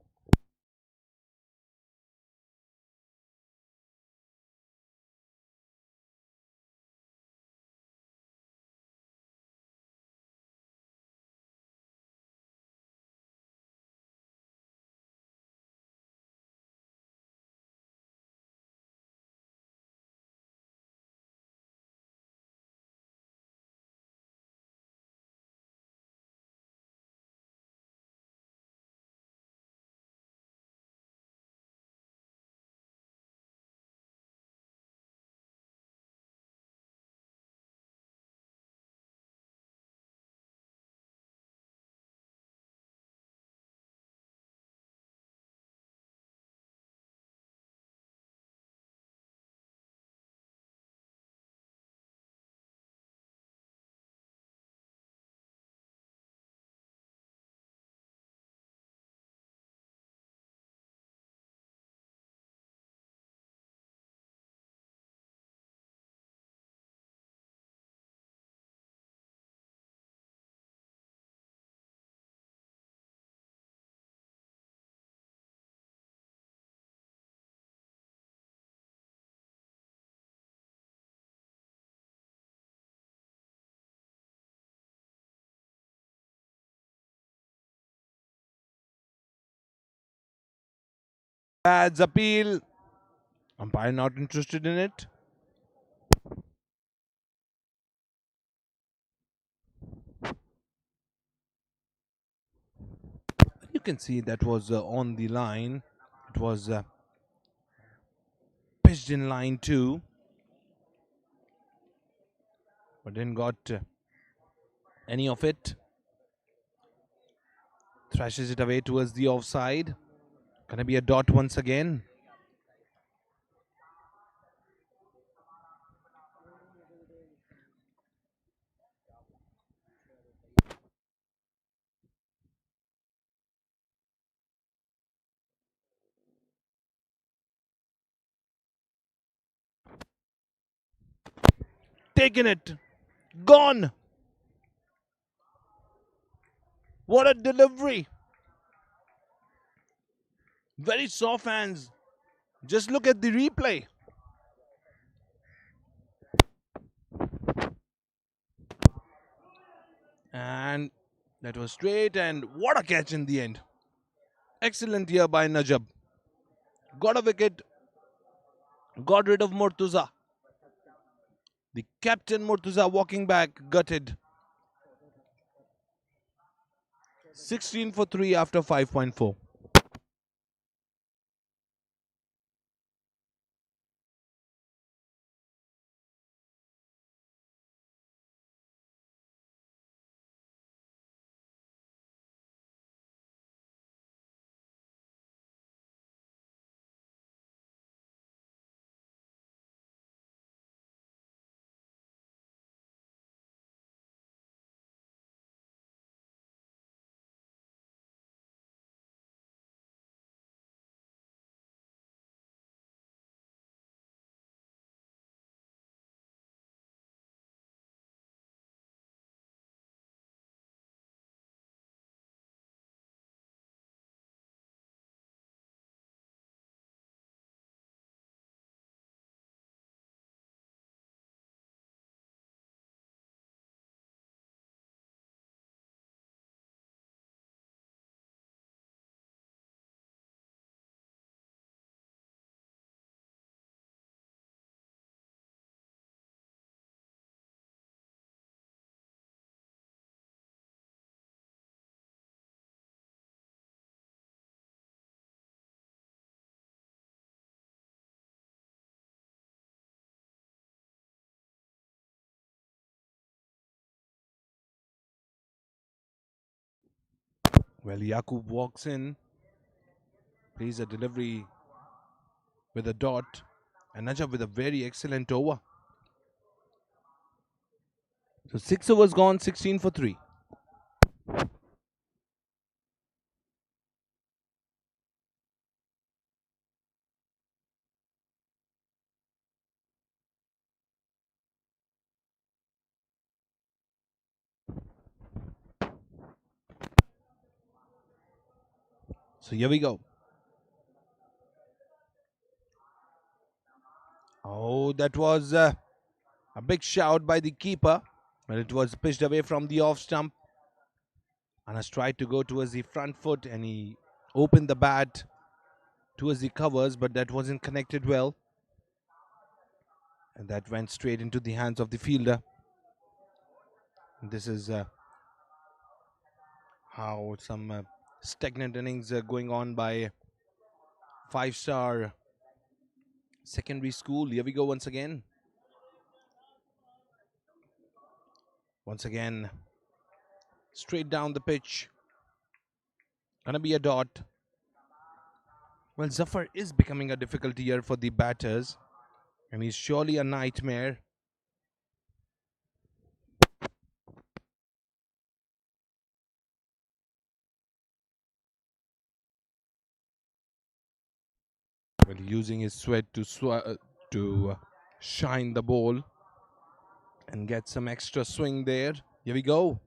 Adds appeal. Umpire not interested in it. You can see that was on the line. It was pitched in line too, but didn't got any of it. Thrashes it away towards the offside. Gonna be a dot once again. Taking it. Gone. What a delivery. Very soft hands. Just look at the replay. And that was straight, and what a catch in the end. Excellent here by Najab. Got a wicket, got rid of Murtuza. The captain Murtuza walking back, gutted. 16 for 3 after 5.4. Well, Yakub walks in, plays a delivery with a dot, and Najab with a very excellent over. So 6 overs gone, 16 for 3. So here we go. Oh, that was a big shout by the keeper, but it was pitched away from the off stump. Anas tried to go towards the front foot and he opened the bat towards the covers, but that wasn't connected well. And that went straight into the hands of the fielder. This is how some stagnant innings going on by FiveStar Secondary School. Here we go once again. Once again, straight down the pitch. Gonna be a dot. Well, Zafar is becoming a difficult year for the batters, and he's surely a nightmare. Well, using his sweat to shine the ball and get some extra swing there. Here we go.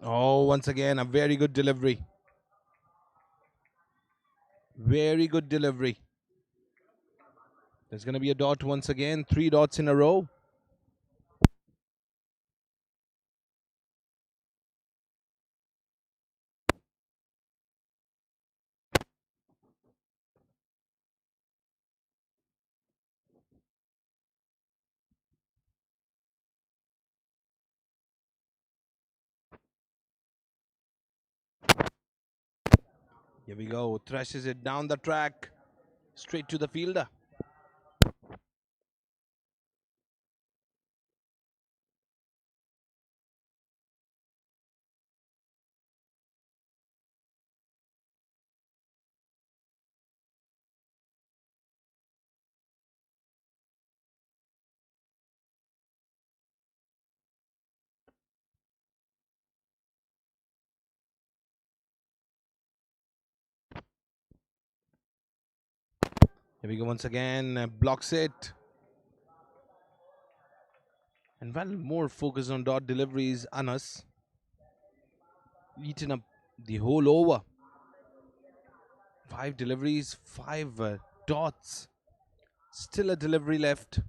Oh, once again, a very good delivery. Very good delivery. There's going to be a dot once again. 3 dots in a row. Here we go. Thrashes it down the track. Straight to the fielder. Here we go once again. Blocks it. And well, more focus on dot deliveries. Anas eaten up the whole over. 5 deliveries, 5 dots. Still a delivery left,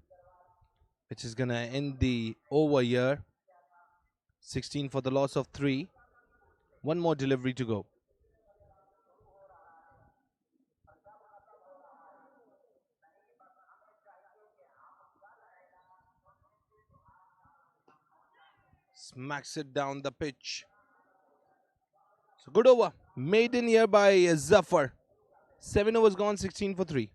which is gonna end the over here. 16 for the loss of 3. One more delivery to go. Smacks it down the pitch. So good over. Made in here by Zafar. 7 overs gone, 16 for 3.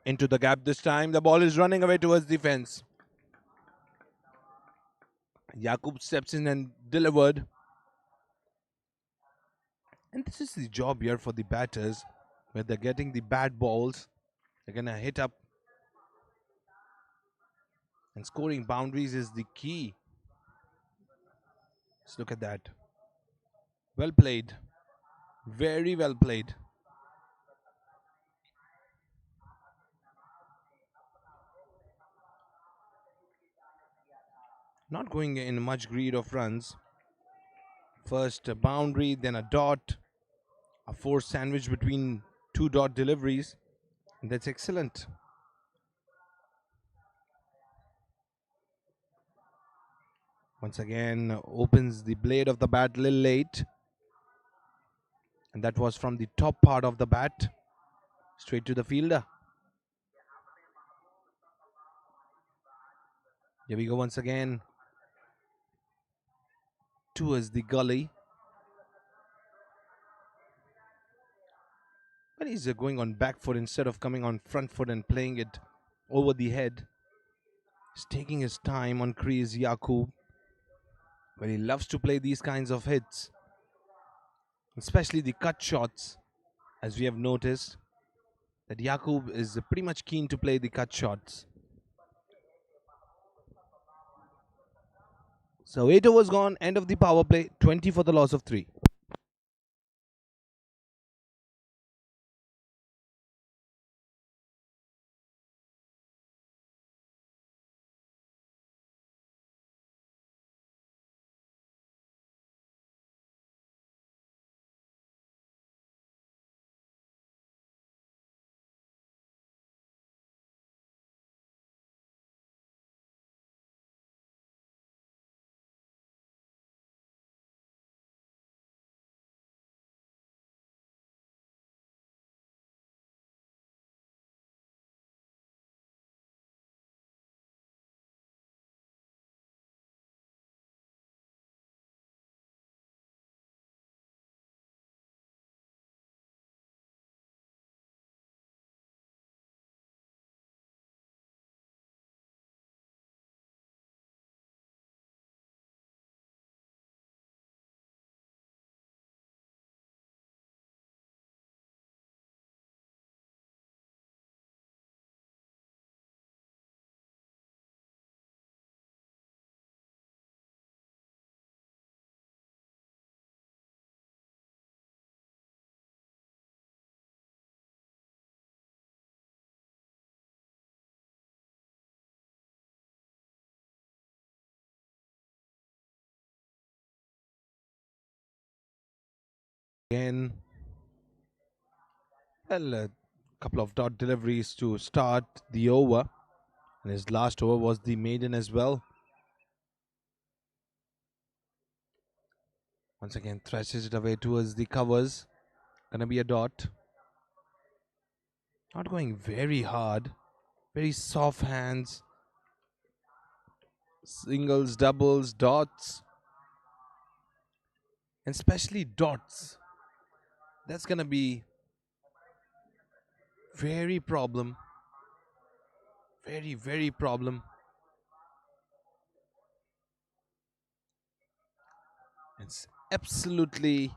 Into the gap this time. The ball is running away towards the fence. Yakub steps in and delivered. And this is the job here for the batters, where they're getting the bad balls. They're gonna hit up. And scoring boundaries is the key. Let's look at that. Well played. Very well played. Not going in much greed of runs. First a boundary, then a dot. A forced sandwich between 2 dot deliveries. And that's excellent. Once again, opens the blade of the bat a little late. And that was from the top part of the bat. Straight to the fielder. Here we go once again. Towards the gully. But he's going on back foot instead of coming on front foot and playing it over the head. He's taking his time on crease, Yakub. But he loves to play these kinds of hits. Especially the cut shots. As we have noticed, that Yakub is pretty much keen to play the cut shots. So 8 overs gone, end of the power play, 20 for the loss of 3. Again, well, a couple of dot deliveries to start the over. And his last over was the maiden as well. Once again, thrashes it away towards the covers. Gonna be a dot. Not going very hard. Very soft hands. Singles, doubles, dots. And especially dots. That's gonna be very problem. Very, very problem. It's absolutely.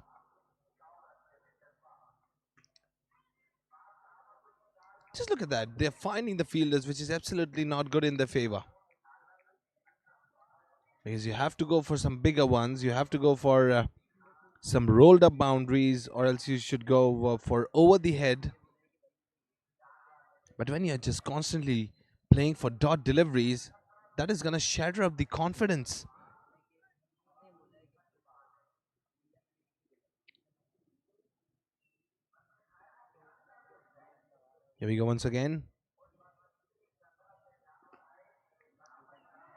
Just look at that. They're finding the fielders, which is absolutely not good in their favor. Because you have to go for some bigger ones. You have to go for some rolled up boundaries, or else you should go for over the head. But when you're just constantly playing for dot deliveries, that is going to shatter up the confidence. Here we go once again.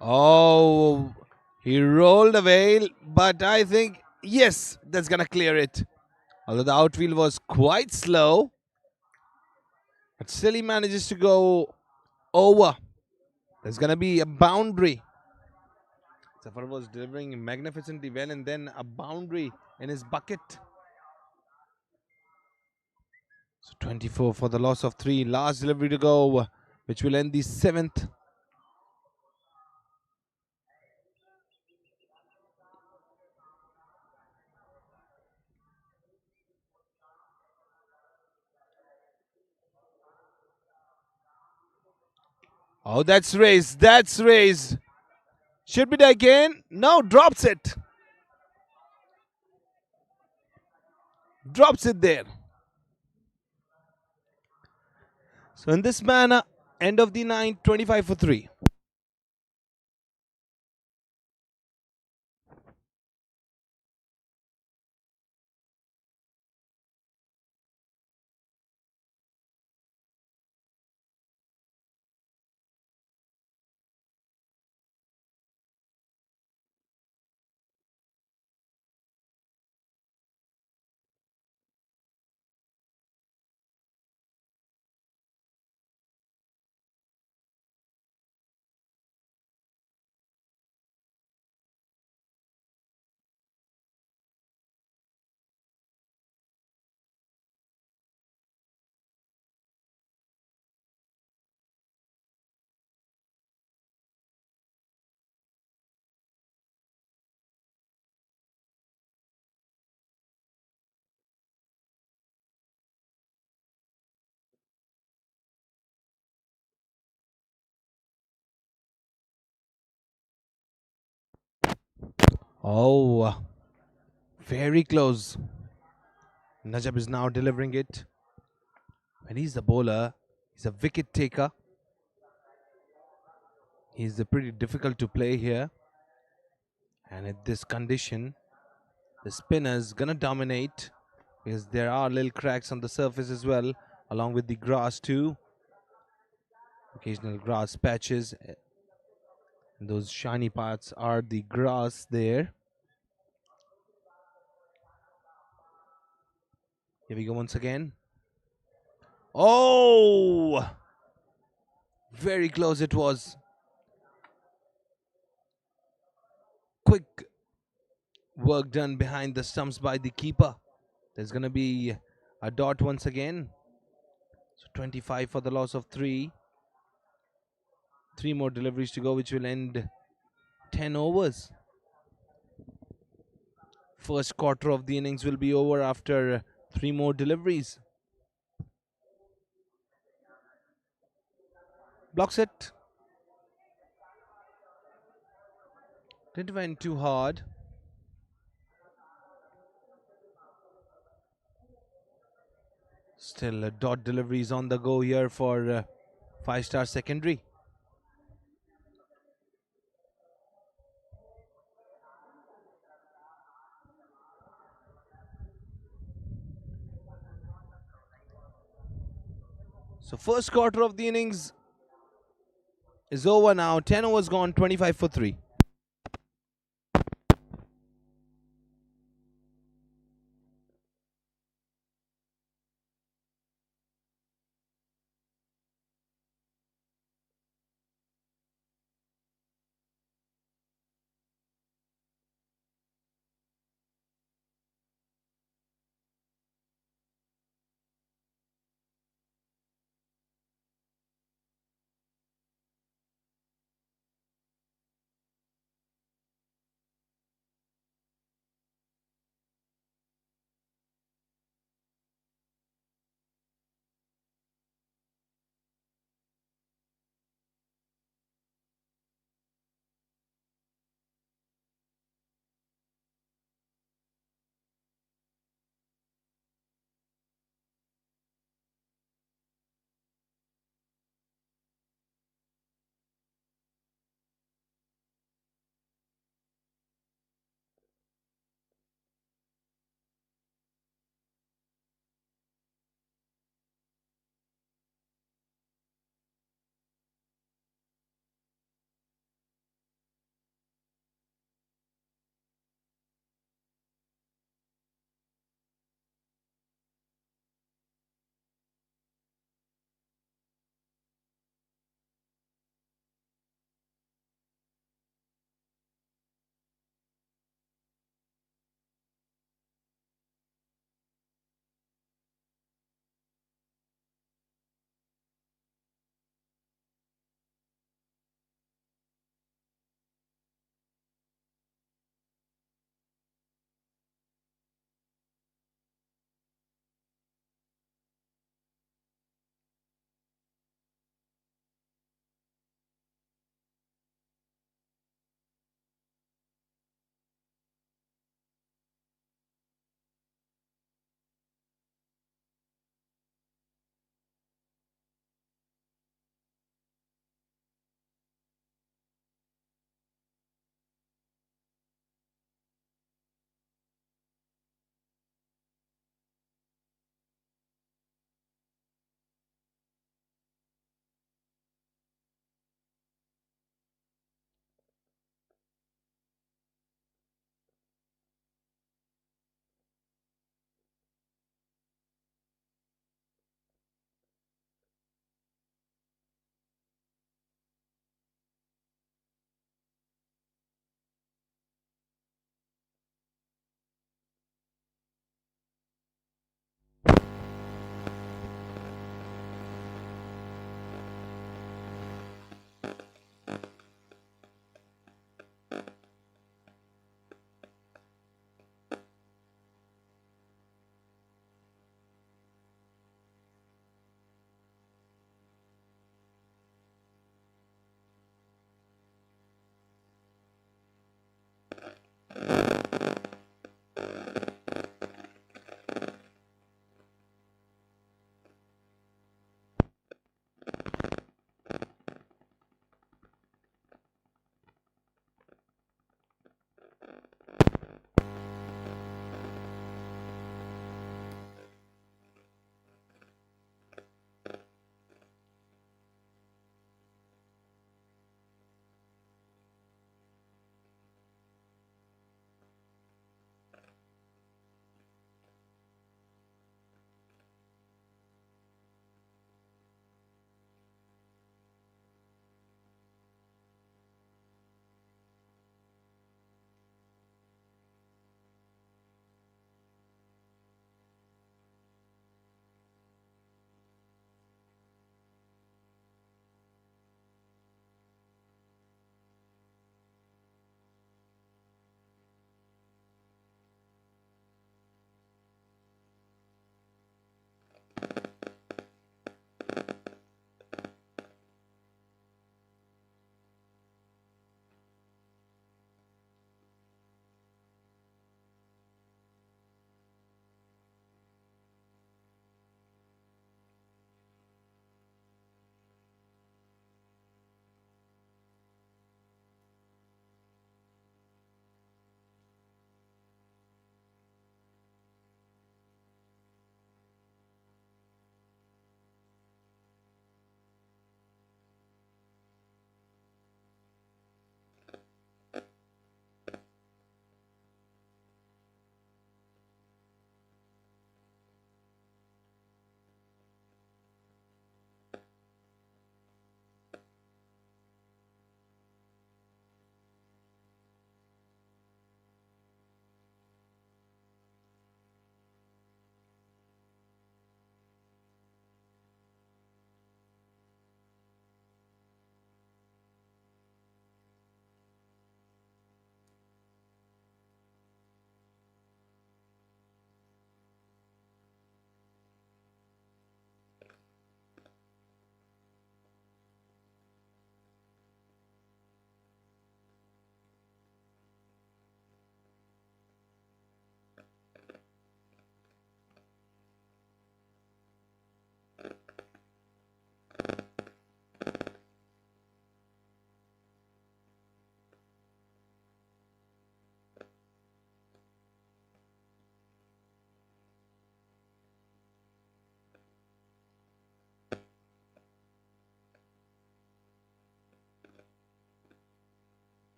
Oh, he rolled away, but I think, yes, that's going to clear it. Although the outfield was quite slow, but still he manages to go over. There's going to be a boundary. Safar was delivering magnificently well, and then a boundary in his bucket. So 24 for the loss of 3. Last delivery to go, which will end the 7th. Oh, that's raised. That's raised. Should be there again. No, drops it. Drops it there. So in this manner, end of the 9th, 25 for 3. Oh, very close. Najab is now delivering it. When he's the bowler, he's a wicket taker. He's pretty difficult to play here. And at this condition, the spinner's gonna dominate because there are little cracks on the surface as well, along with the grass too. Occasional grass patches. And those shiny parts are the grass there. Here we go once again. Oh! Very close it was. Quick work done behind the stumps by the keeper. There's going to be a dot once again. So 25 for the loss of 3. 3 more deliveries to go, which will end 10 overs. First quarter of the innings will be over after 3 more deliveries. Blocks it. Didn't went too hard. Still dot deliveries on the go here for FiveStar secondary. So first quarter of the innings is over now. 10 overs gone, 25 for 3.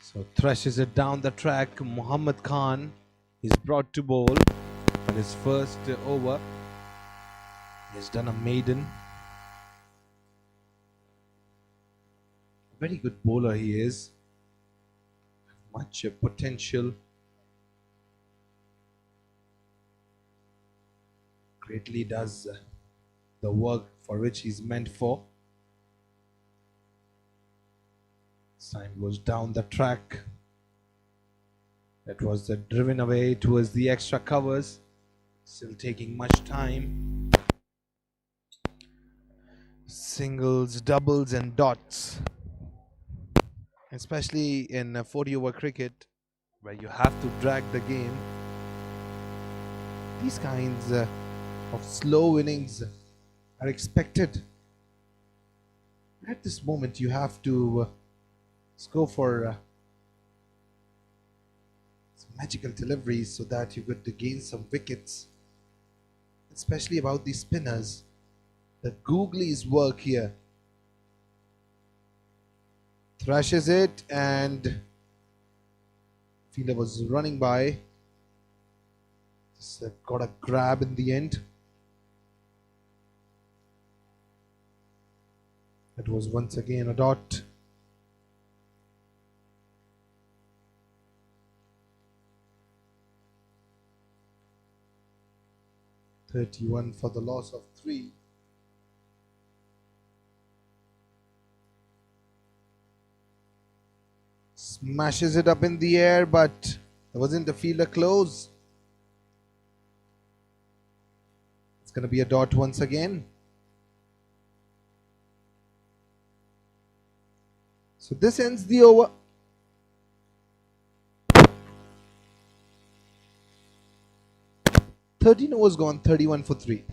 So thrashes it down the track. Muhammad Khan is brought to bowl on his first over. He has done a maiden. Very good bowler he is. Much potential. Greatly does the work for which he's meant for. This time goes down the track. That was driven away towards the extra covers. Still taking much time. Singles, doubles and dots. Especially in 40 over cricket where you have to drag the game. These kinds of slow innings are expected. At this moment you have to go for some magical deliveries so that you could gain some wickets. Especially about these spinners. The googlies work here. Thrashes it and fielder was running by. Just got a grab in the end. It was once again a dot. (31) for the loss of 3. Smashes it up in the air, but there wasn't a fielder close. It's going to be a dot once again. So this ends the over. (13) overs gone, 31 for 3.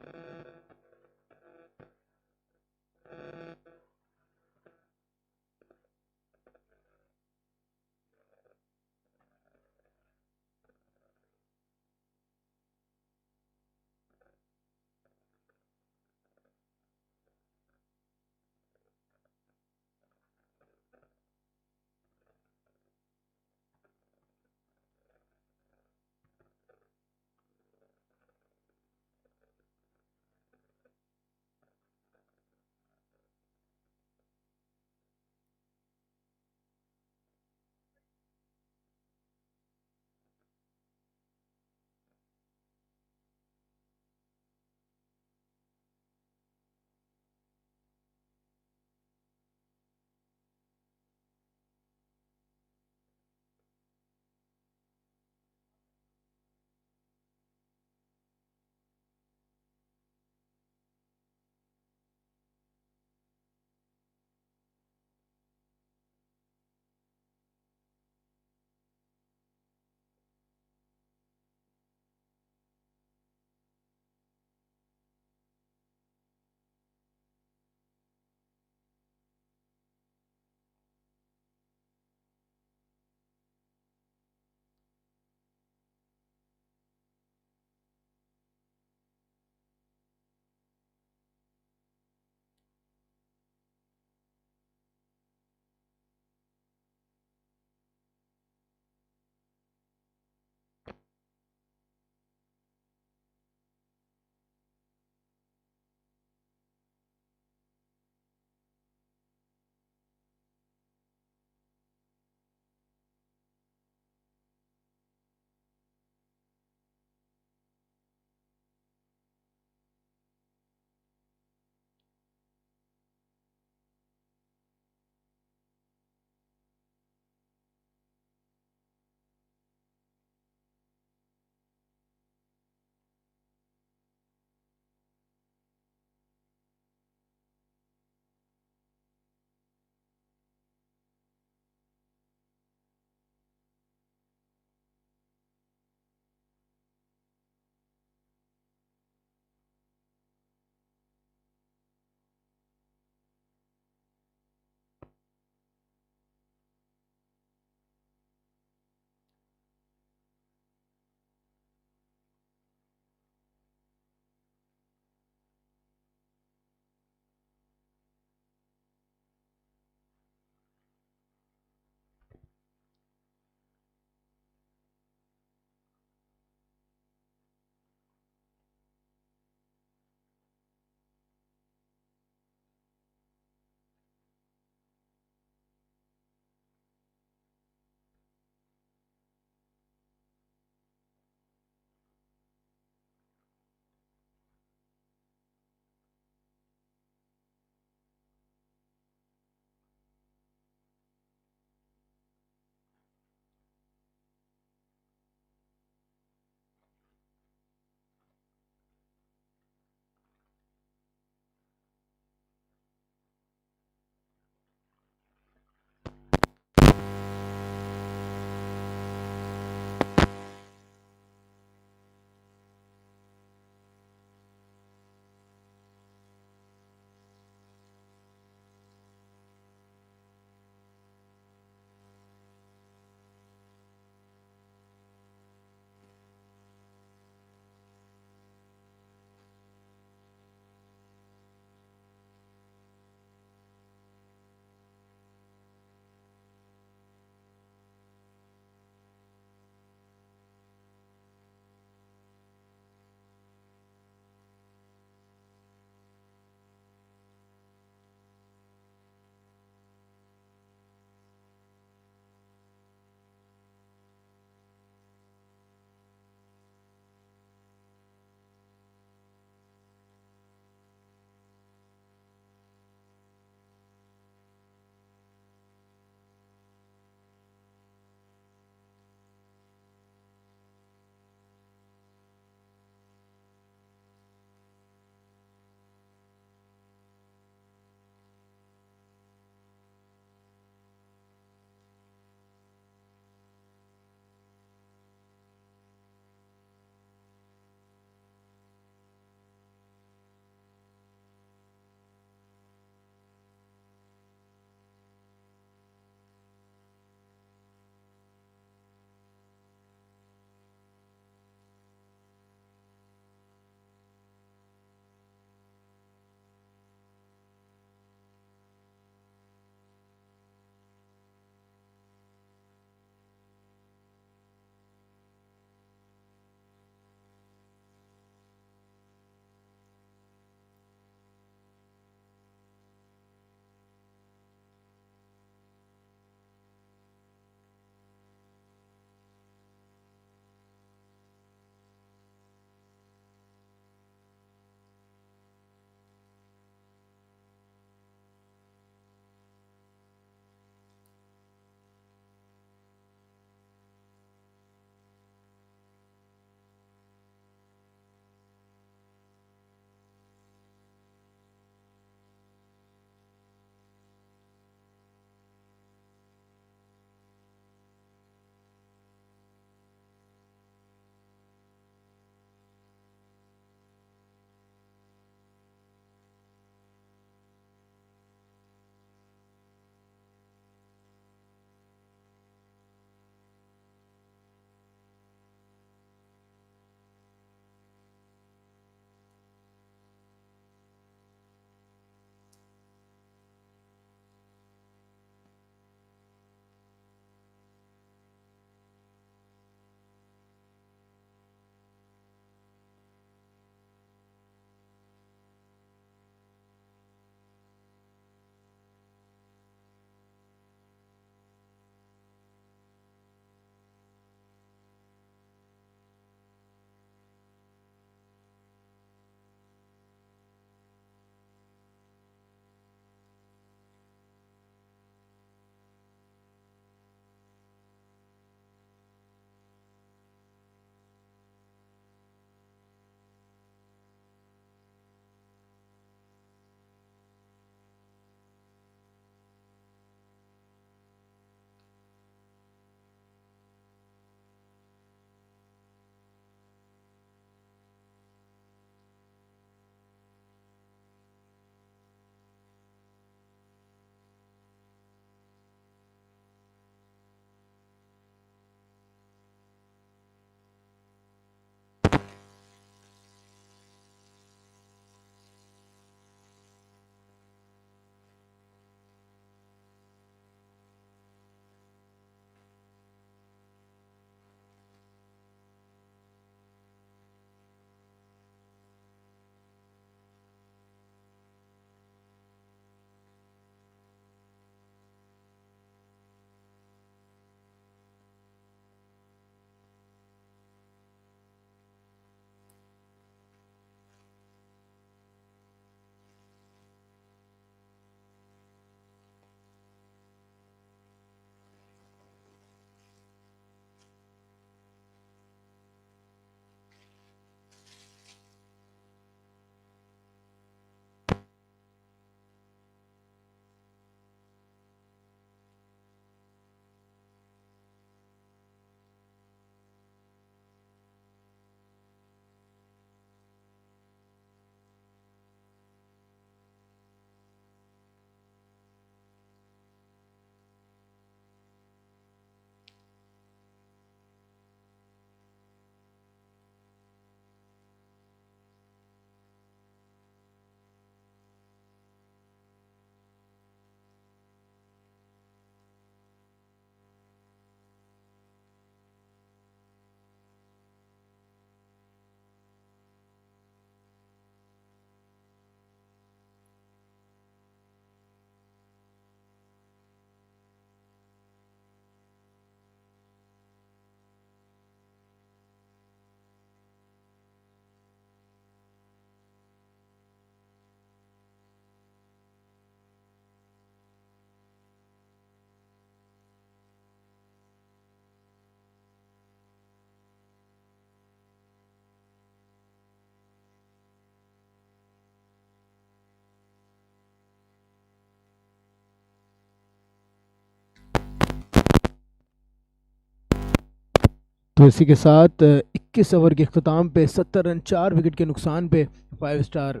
तो इसी के साथ 21 over के अख्ताम पे 70 run 4 wicket के नुकसान पे 5 स्टार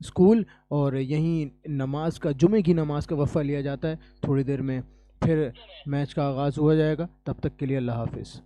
स्कूल और यहीं नमाज का जुमे की नमाज का वफ़ा लिया जाता है। थोड़ी देर में फिर मैच का आगाज़ हुआ जाएगा। तब तक के लिए अल्लाह हाफिज़।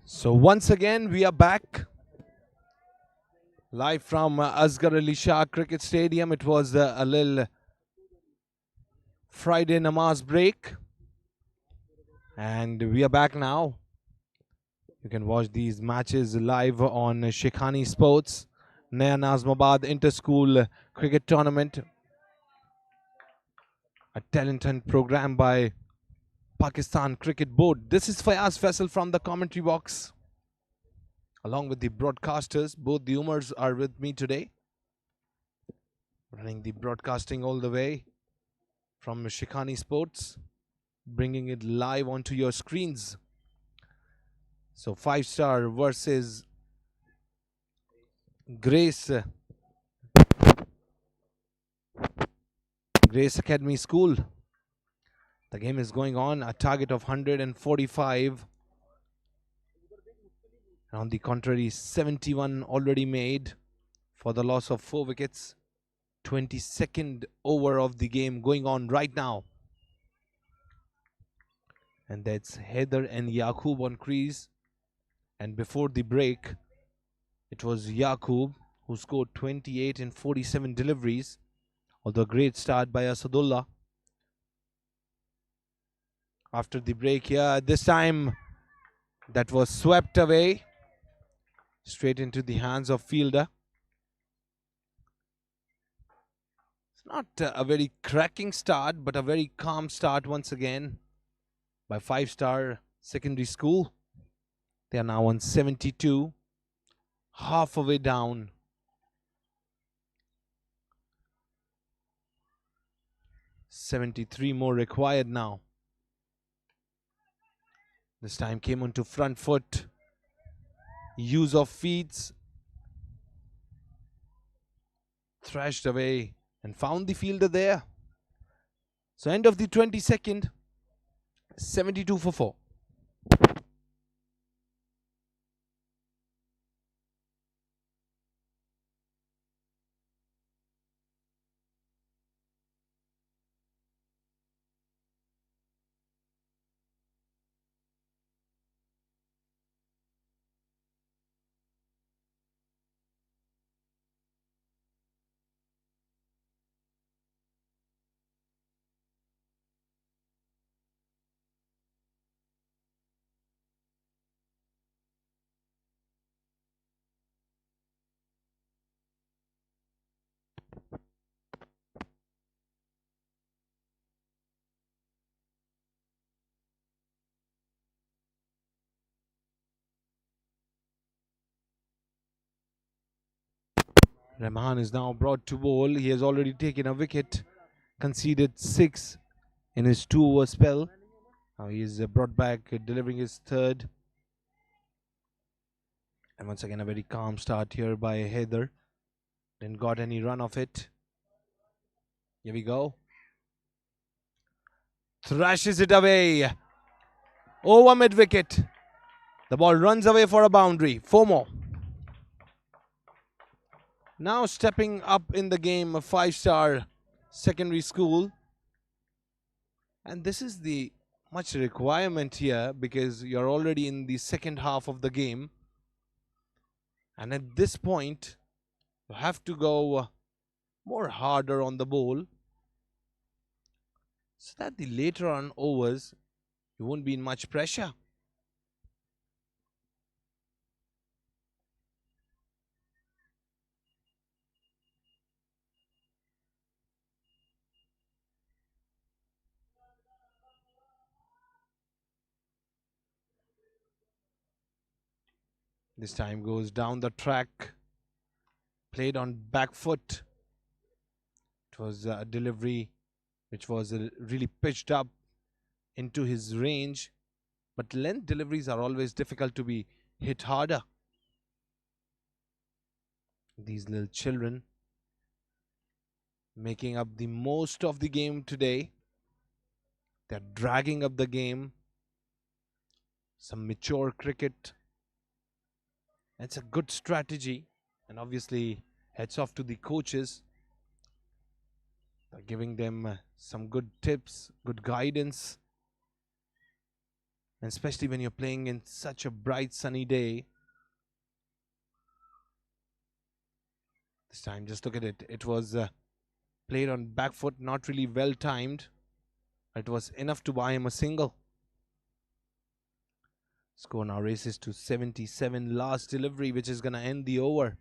So once again, we are back live from Asghar Ali Shah Cricket Stadium. It was a little Friday namaz break, and we are back now. You can watch these matches live on Shaikhani Sports. Naya Nazimabad Inter-School Cricket Tournament, a talent hunt program by Pakistan Cricket Board. This is Fayaz Faisal from the commentary box, along with the broadcasters. Both the Umars are with me today, running the broadcasting all the way from Shaikhani Sports, bringing it live onto your screens. So FiveStar versus Grace Academy School. The game is going on. A target of 145. On the contrary, 71 already made for the loss of 4 wickets. 22nd over of the game going on right now. And that's Heather and Yaqub on crease. And before the break, it was Yaqub who scored 28 in 47 deliveries. Although a great start by Asadullah. After the break here, this time that was swept away straight into the hands of fielder. It's not a very cracking start, but a very calm start once again by FiveStar Secondary School. They are now on 72, half a way down. "73 more required now." This time came onto front foot. Use of feet. Thrashed away and found the fielder there. So end of the 22nd, 72 for 4. Rahman is now brought to bowl. He has already taken a wicket, conceded 6 in his 2-over spell. Now he is brought back, delivering his third. And once again, a very calm start here by Heather. Didn't got any run of it. Here we go. Thrashes it away. Over mid wicket. The ball runs away for a boundary. 4 more. Now stepping up in the game, a FiveStar Secondary School. And this is the much requirement here because you're already in the second half of the game. And at this point, you have to go more harder on the ball so that the later on overs, you won't be in much pressure. This time goes down the track, played on back foot. It was a delivery which was really pitched up into his range. But length deliveries are always difficult to be hit harder. These little children making up the most of the game today. They're dragging up the game. Some mature cricket. It's a good strategy. And obviously, heads off to the coaches. They're giving them some good tips, good guidance. and especially when you're playing in such a bright sunny day. This time, just look at it. It was played on back foot, not really well timed. It was enough to buy him a single. Score now races to 77. Last delivery, which is going to end the over.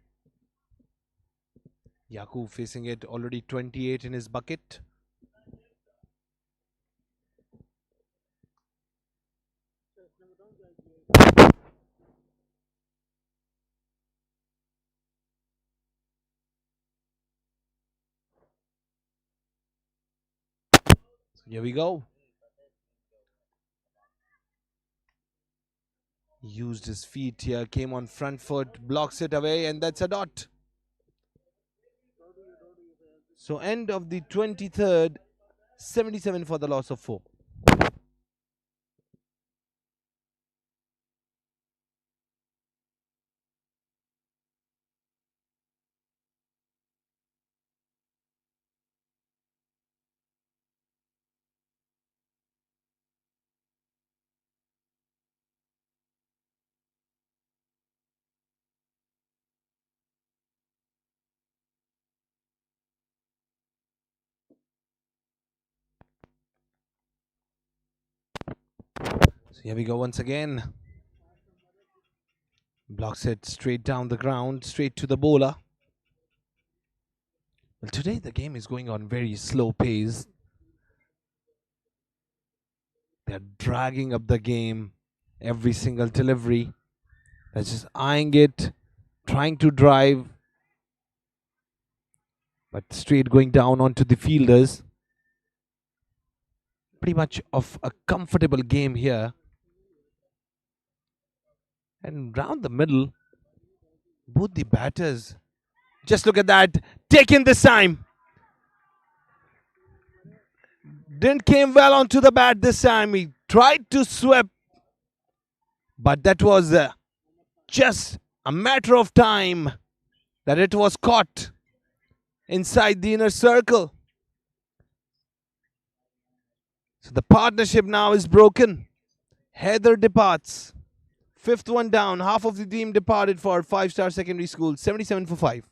Yaku facing it, already 28 in his bucket. So here we go. Used his feet here, came on front foot, blocks it away, and that's a dot. So end of the 23rd, 77 for the loss of 4. So here we go once again. Blocks it straight down the ground, straight to the bowler. Well, today the game is going on very slow pace. They're dragging up the game every single delivery. They're just eyeing it, trying to drive, but straight going down onto the fielders. Pretty much of a comfortable game here. And round the middle, both the batters, just look at that, taken this time. Didn't came well onto the bat this time. He tried to sweep, but that was just a matter of time that it was caught inside the inner circle. So the partnership now is broken. Heather departs. Fifth one down. Half of the team departed for Five-Star Secondary School. 77 for 5.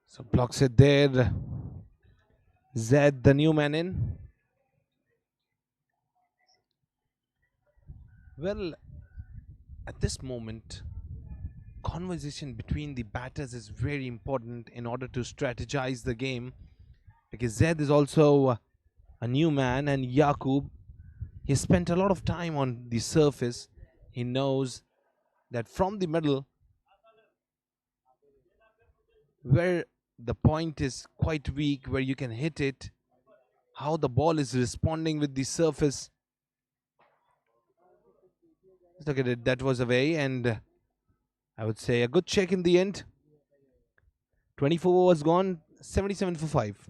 So blocks it there. Zed, the new man in. Well, at this moment, conversation between the batters is very important in order to strategize the game, because Zed is also a new man, and Yakub, he spent a lot of time on the surface. He knows that from the middle, where the point is quite weak, where you can hit it, how the ball is responding with the surface. Look at it, that was away, and I would say a good check in the end. 24 was gone, 77 for 5.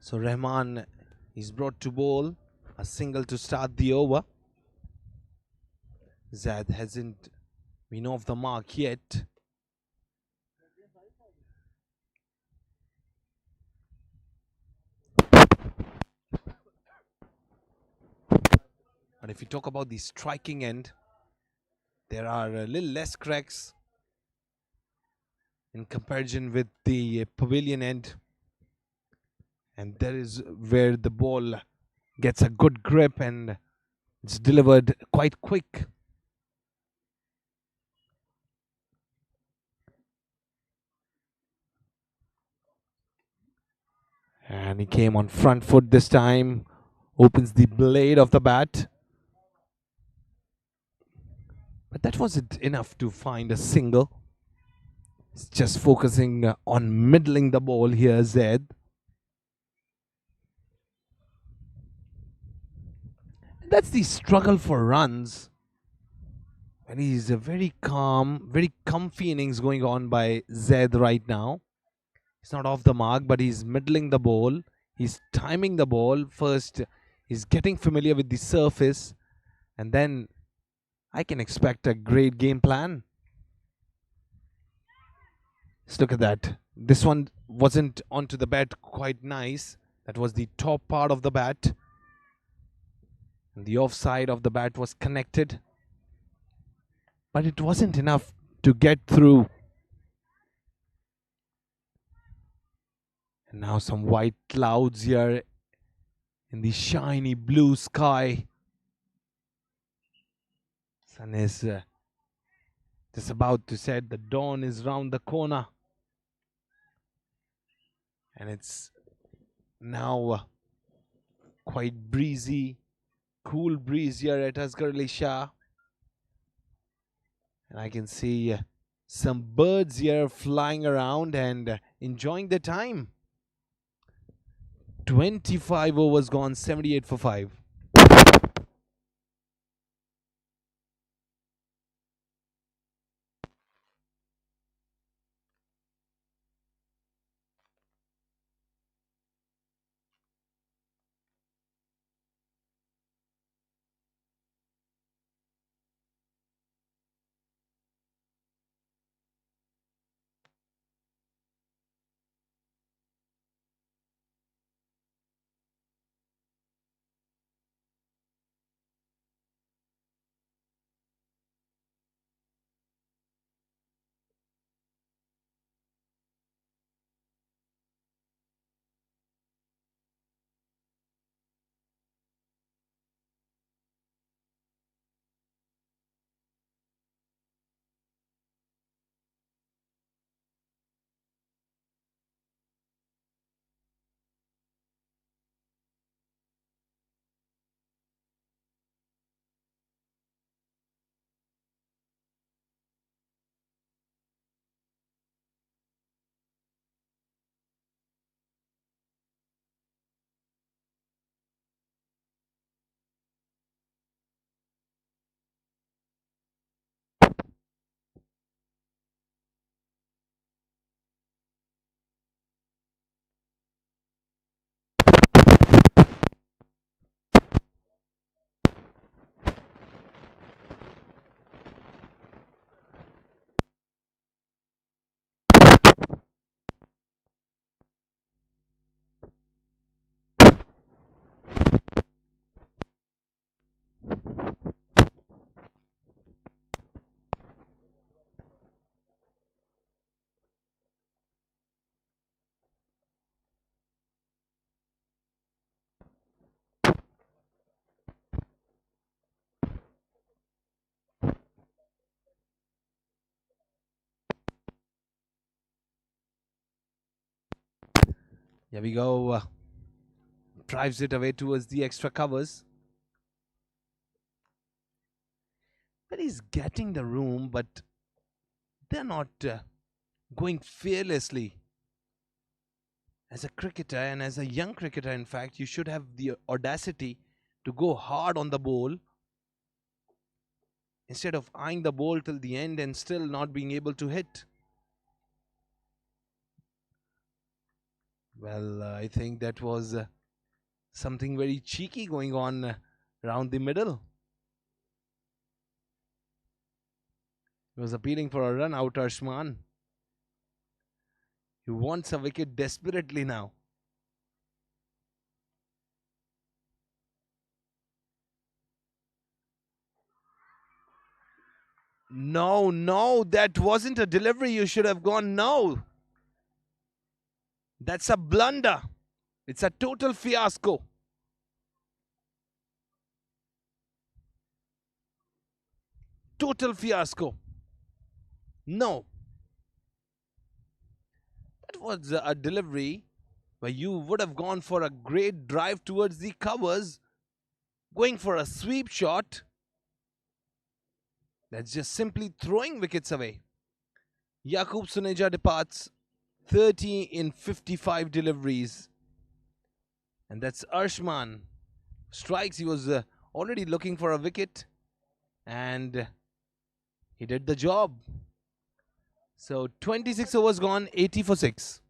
So Rahman is brought to bowl, a single to start the over. Zad hasn't been off the mark yet. But if you talk about the striking end, there are a little less cracks in comparison with the pavilion end. And that is where the ball gets a good grip and it's delivered quite quick. And he came on front foot this time, opens the blade of the bat. But that wasn't enough to find a single. He's just focusing on middling the ball here, Zed. That's the struggle for runs. And he's a very calm, very comfy innings going on by Zed right now. He's not off the mark, but he's middling the ball. He's timing the ball. First, he's getting familiar with the surface. And then I can expect a great game plan. Let's look at that. This one wasn't onto the bat quite nice. That was the top part of the bat. And the offside of the bat was connected. But it wasn't enough to get through. And now some white clouds here in the shiny blue sky. Sun is just about to set. The dawn is round the corner. And it's now quite breezy, cool breeze here at SHAH. And I can see some birds here flying around and enjoying the time. 25 overs gone, 78 for 5. Here we go. Drives it away towards the extra covers. But he's getting the room, but they're not going fearlessly. As a cricketer and as a young cricketer, in fact, you should have the audacity to go hard on the ball instead of eyeing the ball till the end and still not being able to hit. Well, I think that was something very cheeky going on around the middle. He was appealing for a run out, Arshman. He wants a wicket desperately now. No, no, that wasn't a delivery. You should have gone. No, that's a blunder. It's a total fiasco. Total fiasco. No, that was a delivery where you would have gone for a great drive towards the covers, going for a sweep shot. That's just simply throwing wickets away. Yakub Suneja departs 30 in 55 deliveries. And that's Arshman. Strikes, he was already looking for a wicket. And he did the job. So 26 overs gone, 80 for 6.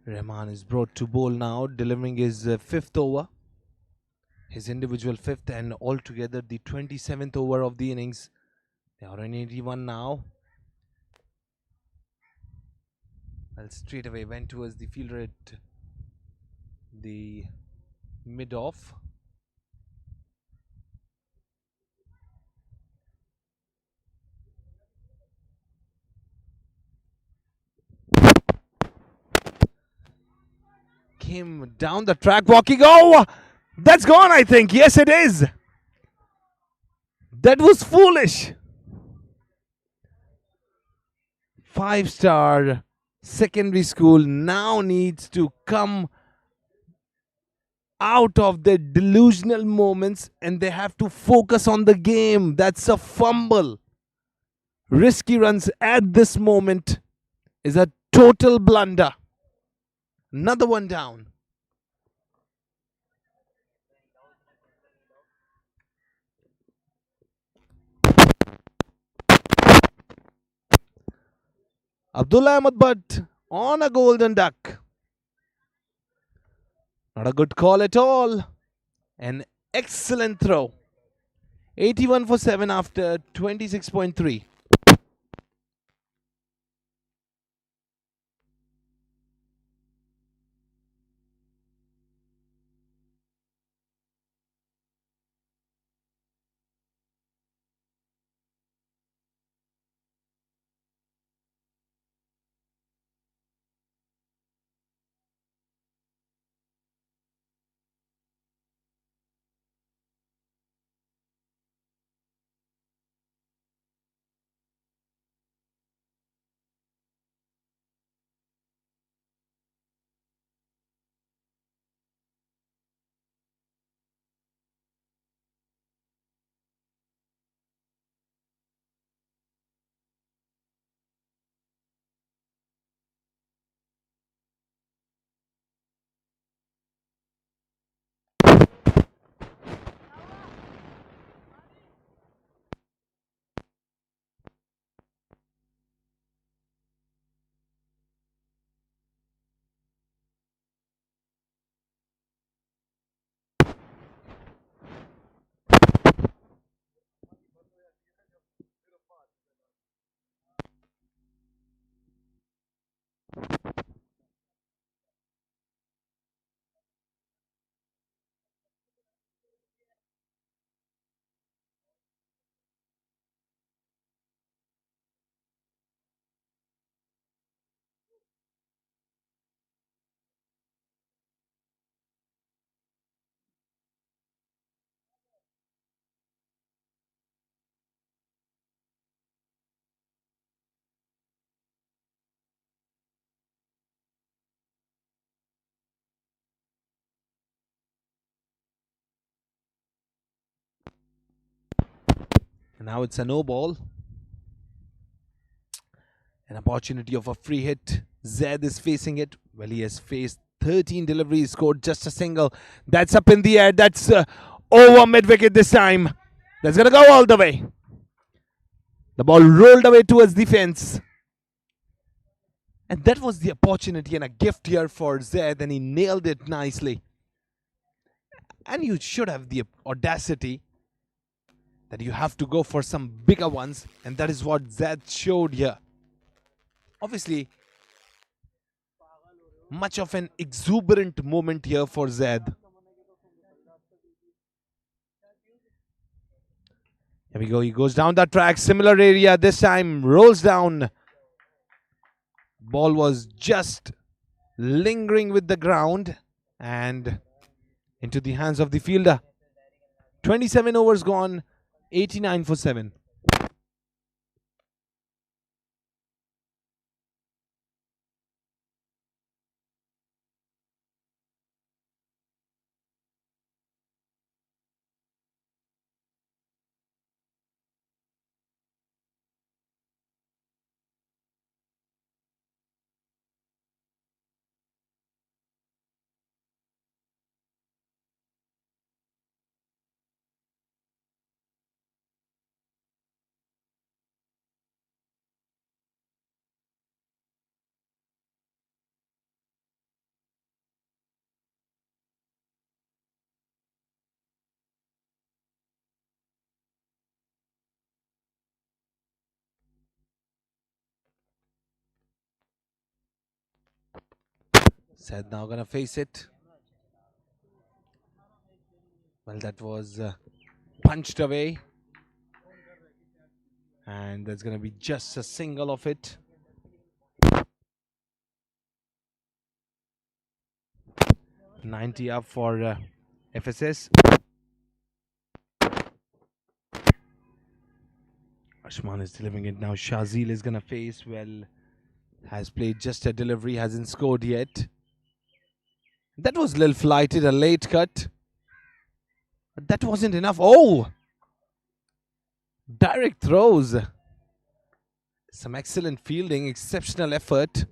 Rahman is brought to bowl now, delivering his fifth over. His individual fifth, and altogether the 27th over of the innings. They are on 81 now. Well, straight away went towards the fielder at the mid off. Came down the track walking. Oh, that's gone, I think. Yes, it is. That was foolish. Five-star secondary school now needs to come out of their delusional moments and they have to focus on the game. That's a fumble. Risky runs at this moment is a total blunder. Another one down. Abdullah Ahmad Butt on a golden duck. Not a good call at all. An excellent throw. 81 for 7 after 26.3. And now it's a no ball. An opportunity of a free hit. Zed is facing it. Well, he has faced 13 deliveries, scored just a single. That's up in the air. That's over mid wicket this time. That's going to go all the way. The ball rolled away towards the fence. And that was the opportunity and a gift here for Zed, and he nailed it nicely. And you should have the audacity that you have to go for some bigger ones, and that is what Zed showed here. Obviously, much of an exuberant moment here for Zed. Here we go. He goes down the track, similar area this time, rolls down. Ball was just lingering with the ground and into the hands of the fielder. 27 overs gone, 89 for 7. Zed now gonna face it. Well, that was punched away. And there's gonna be just a single of it. 90 up for FSS. Ashman is delivering it now. Shazil is gonna face. Well, has played just a delivery, hasn't scored yet. That was a little flighted, a late cut. But that wasn't enough. Oh! Direct throws. Some excellent fielding, exceptional effort.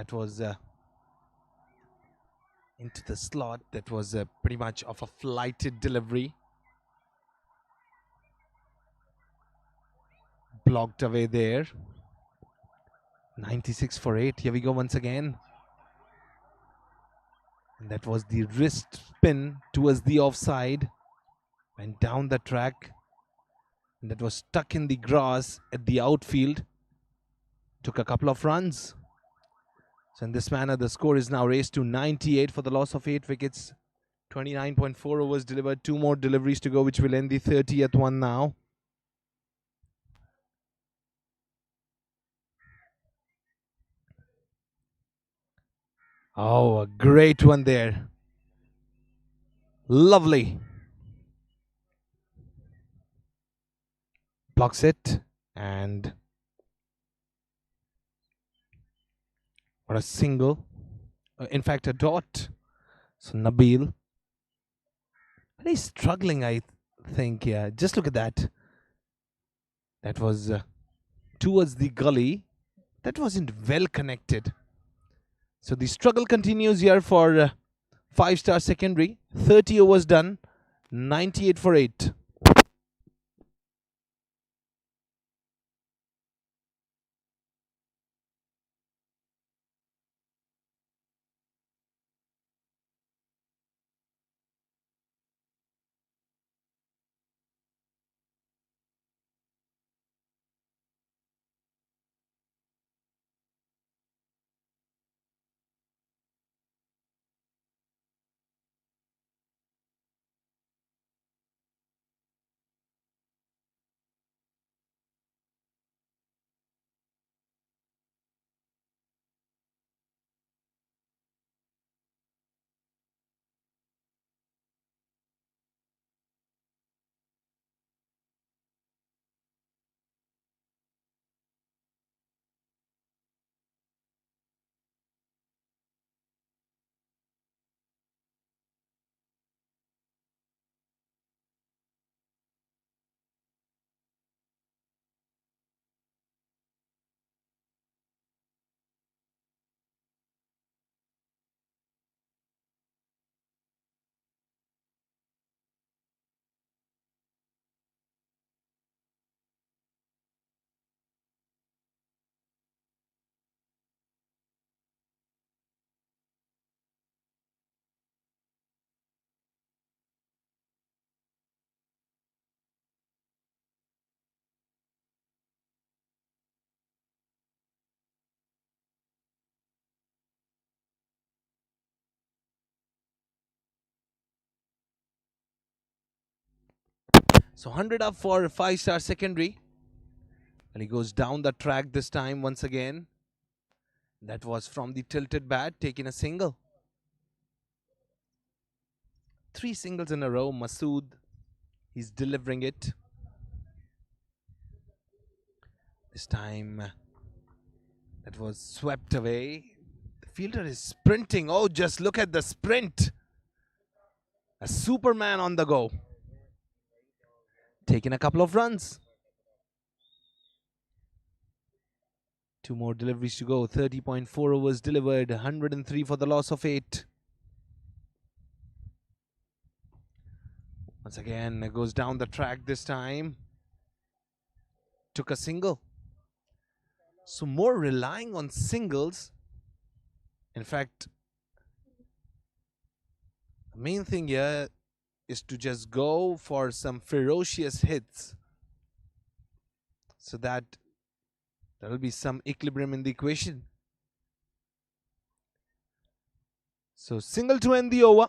that was into the slot. That was pretty much of a flighted delivery. Blocked away there. 96 for 8. Here we go once again. And that was the wrist spin towards the offside. Went down the track. And that was stuck in the grass at the outfield. Took a couple of runs. So in this manner, the score is now raised to 98 for the loss of 8 wickets. 29.4 overs delivered. 2 more deliveries to go, which will end the 30th one now. Oh, a great one there. Lovely. Blocks it. And what a single. In fact, a dot. So Nabil. But he's struggling, I think. Yeah, just look at that. That was towards the gully. That wasn't well connected. So the struggle continues here for FiveStar Secondary. 30 overs done. 98 for 8. So 100 up for FiveStar Secondary. And he goes down the track this time once again. That was from the tilted bat, taking a single. 3 singles in a row. Masood, he's delivering it. This time, that was swept away. The fielder is sprinting. Oh, just look at the sprint. A Superman on the go. Taking a couple of runs. 2 more deliveries to go. 30.4 overs delivered. 103 for the loss of 8. Once again, it goes down the track this time. Took a single. So more relying on singles. In fact, the main thing here is to just go for some ferocious hits, so that there will be some equilibrium in the equation. So single to end the over.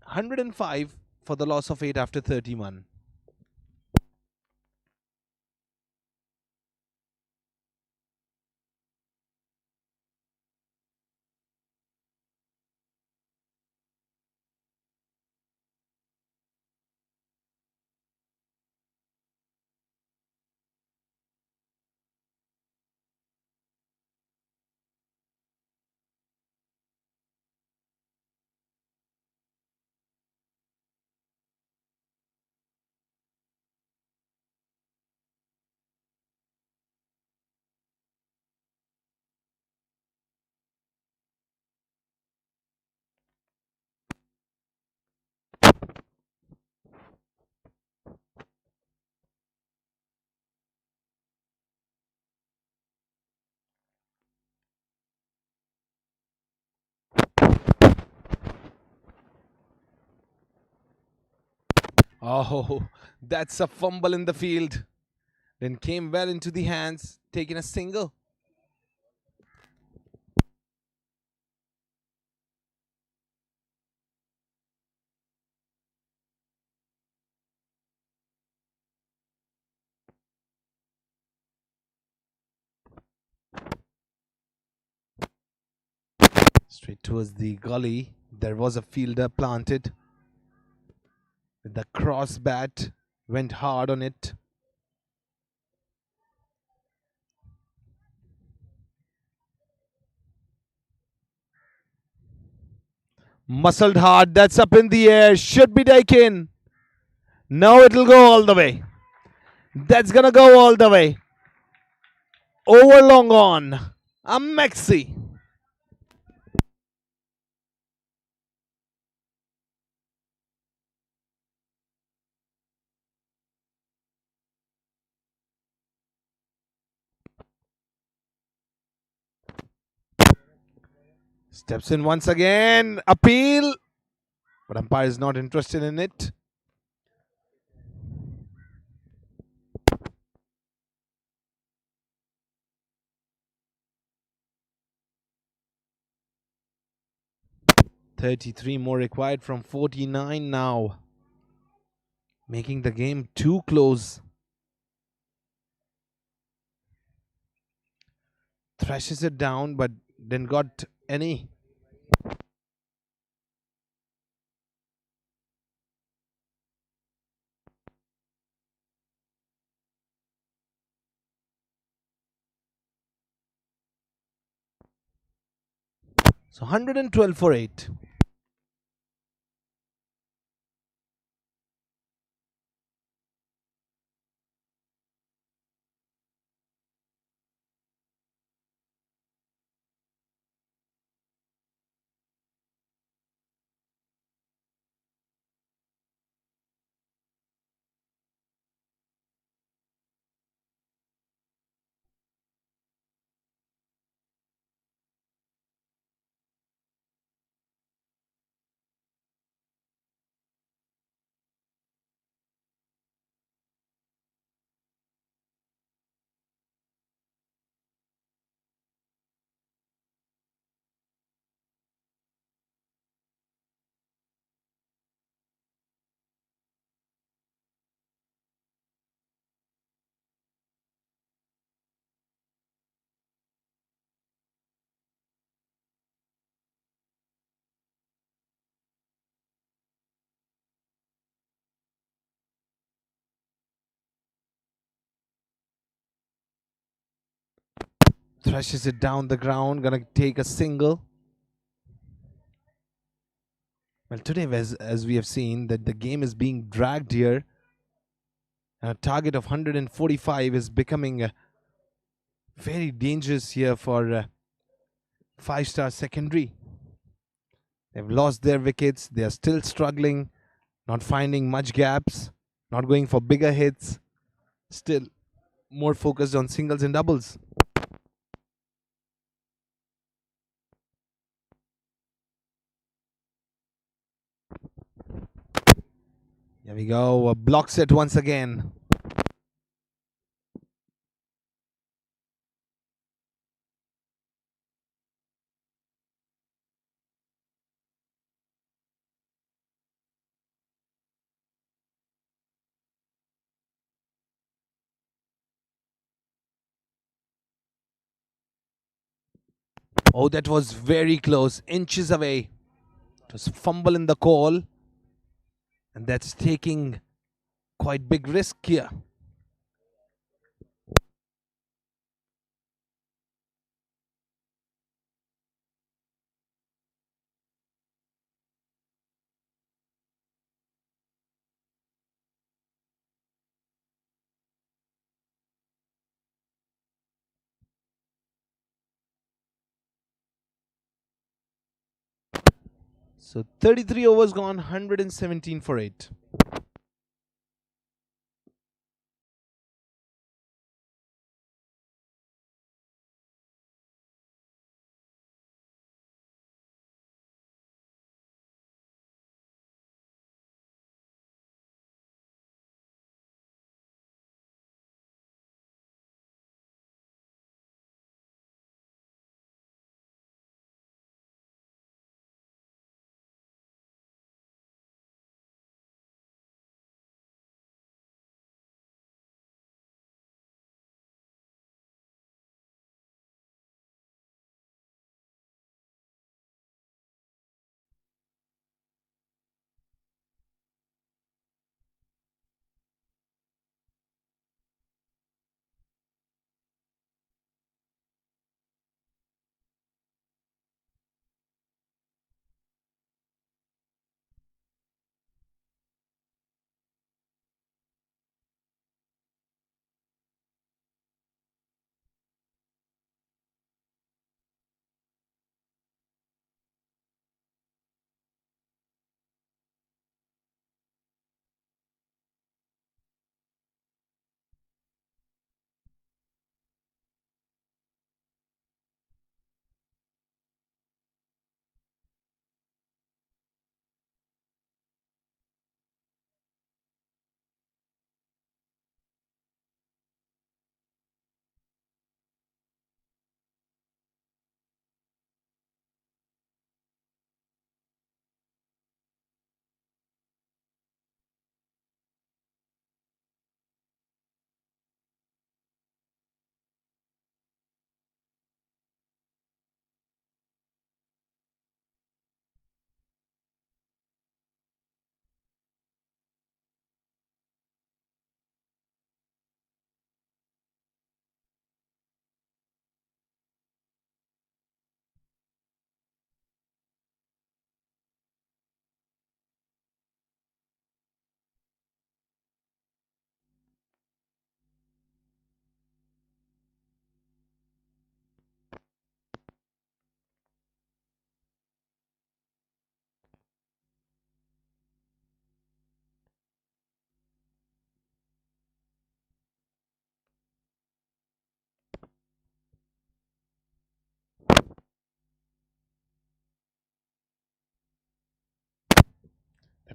105 for the loss of 8 after 31. Oh, that's a fumble in the field. Then came well into the hands, taking a single. Straight towards the gully. There was a fielder planted. The cross bat went hard on it. Muscled hard. That's up in the air. Should be taken. Now it'll go all the way. That's gonna go all the way. Over long on. A Maxi. Steps in once again. Appeal. But umpire is not interested in it. "33 more required from 49 now. Making the game too close. Thrashes it down, but didn't got any. So 112 for 8. Thrashes it down the ground. Gonna take a single. Well, today, as we have seen, that the game is being dragged here. And a target of 145 is becoming very dangerous here for five-star secondary. They've lost their wickets. They are still struggling, not finding much gaps, not going for bigger hits. Still more focused on singles and doubles. Here we go. Blocks it once again. Oh, that was very close. Inches away. It was fumble in the call. And that's taking quite big risk here. So 33 overs gone, 117 for 8.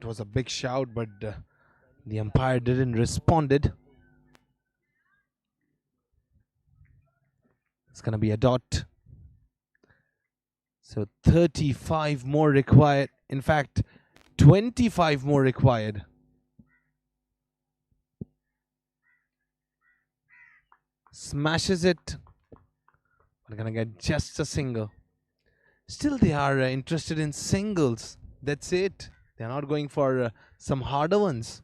That was a big shout, but the umpire didn't responded. It's gonna be a dot. So 35 more required. In fact, 25 more required. Smashes it. We're gonna get just a single. Still, they are interested in singles. That's it. They're not going for some harder ones.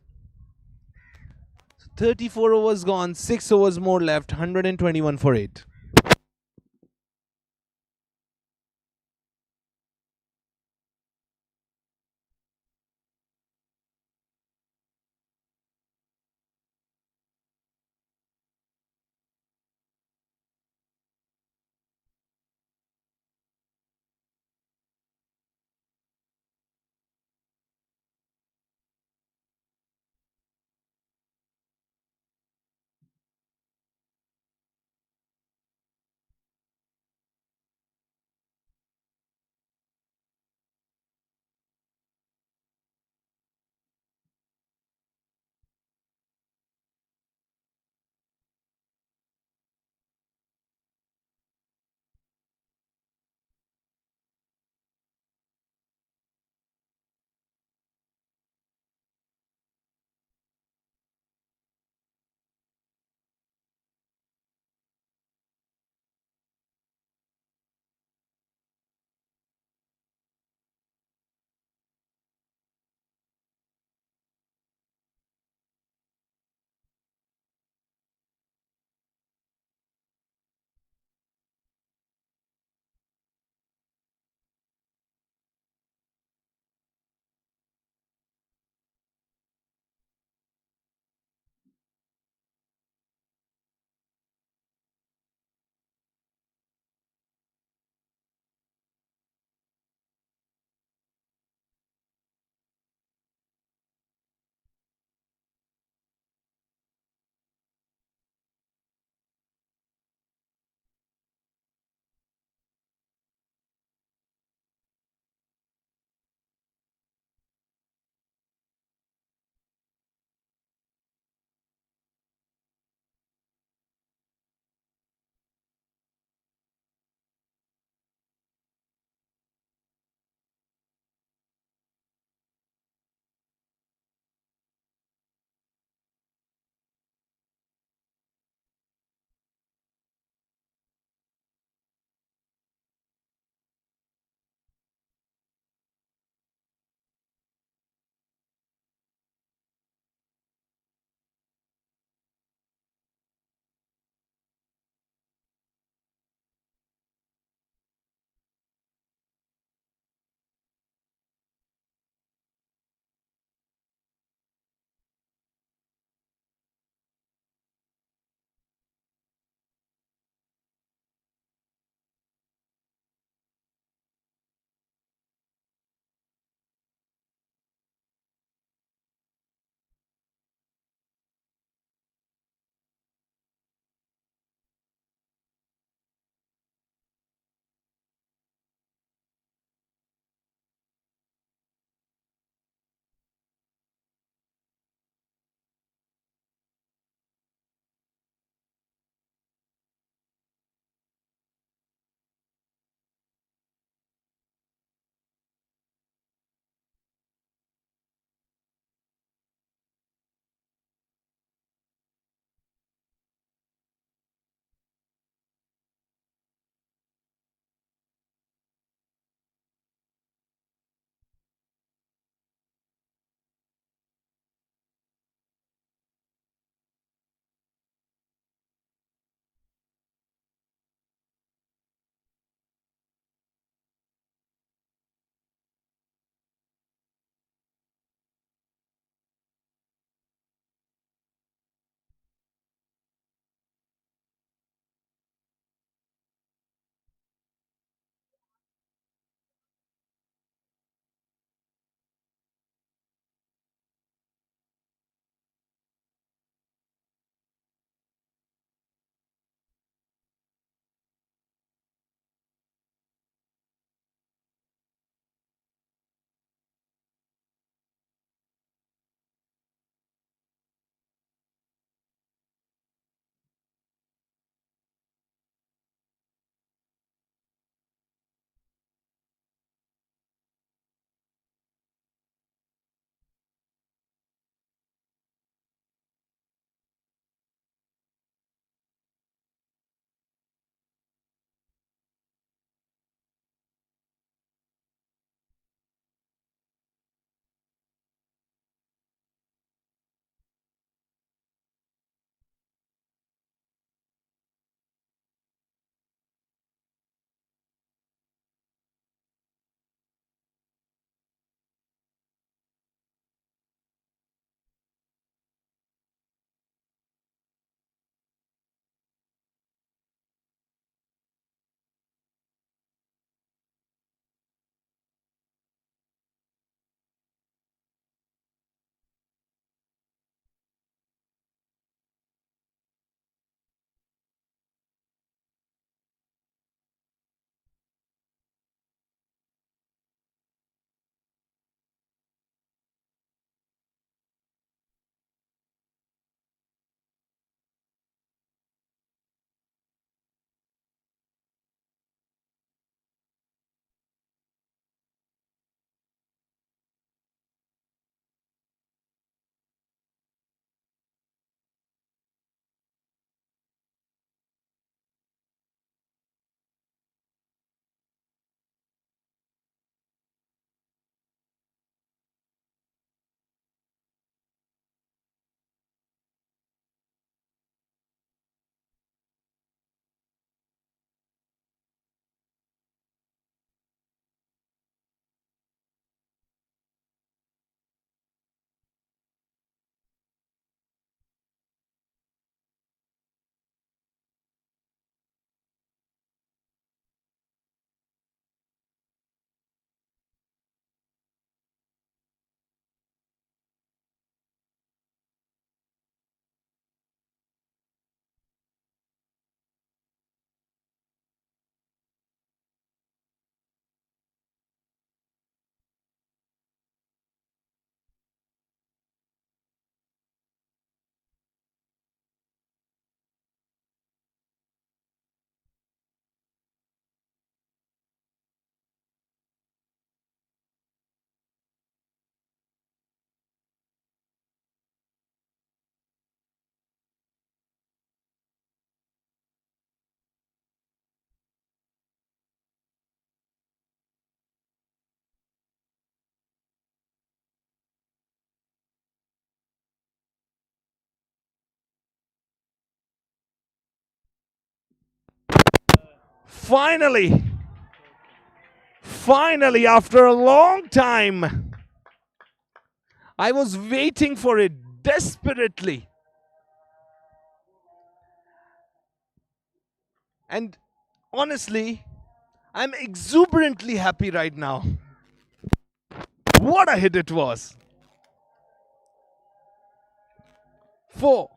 So 34 overs gone, 6 overs more left, 121 for 8. Finally, after a long time, I was waiting for it desperately. And honestly, I'm exuberantly happy right now. What a hit it was. 4.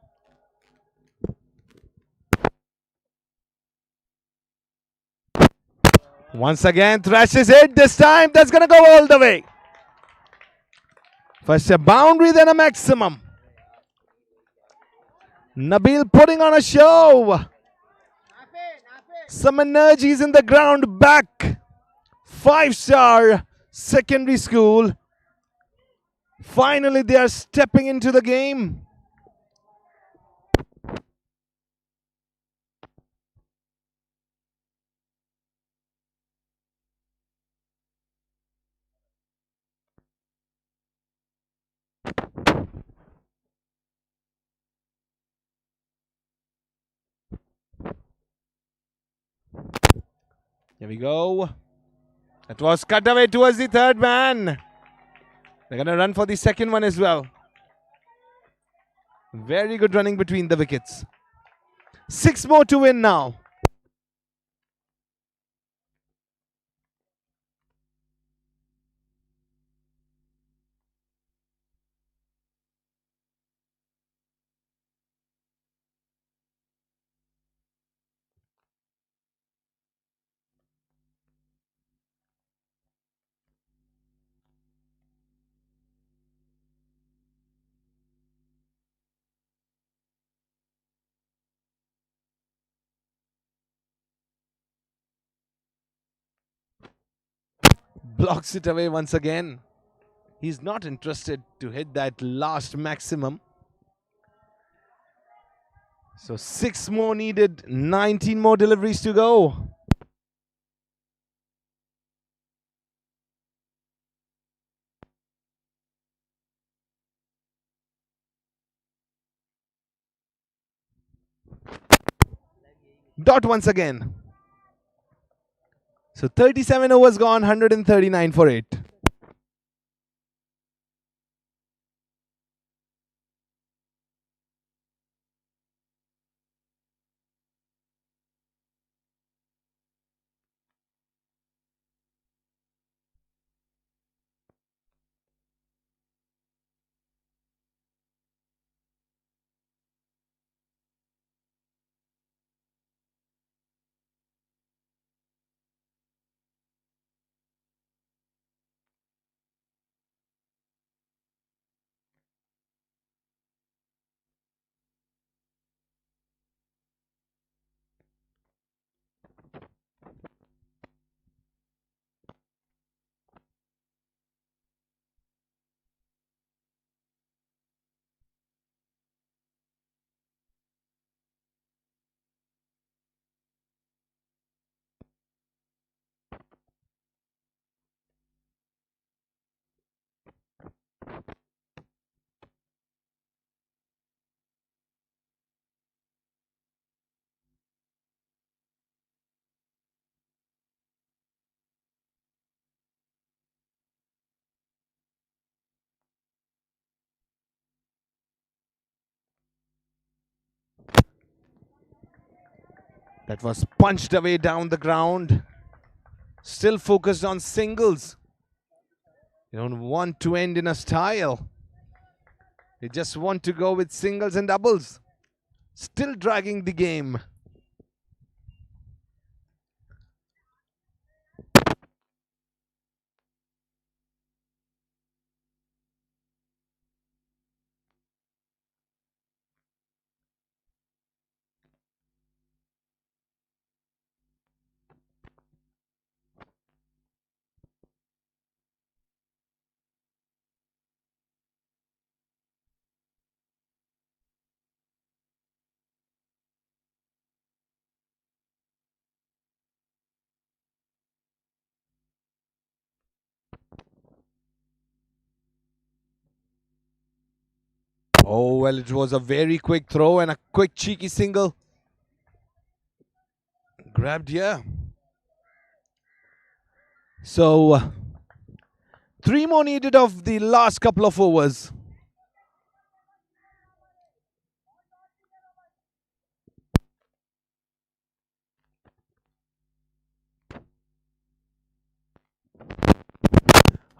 Once again, thrashes it. This time, that's going to go all the way. First a boundary, then a maximum. Nabil putting on a show. Some energies in the ground back. 5-star secondary school. Finally, they are stepping into the game. Here we go. It was cut away towards the third man. They're going to run for the second one as well. Very good running between the wickets. 6 more to win now. Blocks it away once again. He's not interested to hit that last maximum. So 6 more needed, 19 more deliveries to go. Dot once again. So 37 overs gone, 139 for 8. That was punched away down the ground. Still focused on singles. You don't want to end in a style. You just want to go with singles and doubles. Still dragging the game. Oh, well, it was a very quick throw and a quick cheeky single. Grabbed here. So, three more needed of the last couple of overs.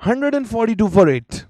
$142 for it.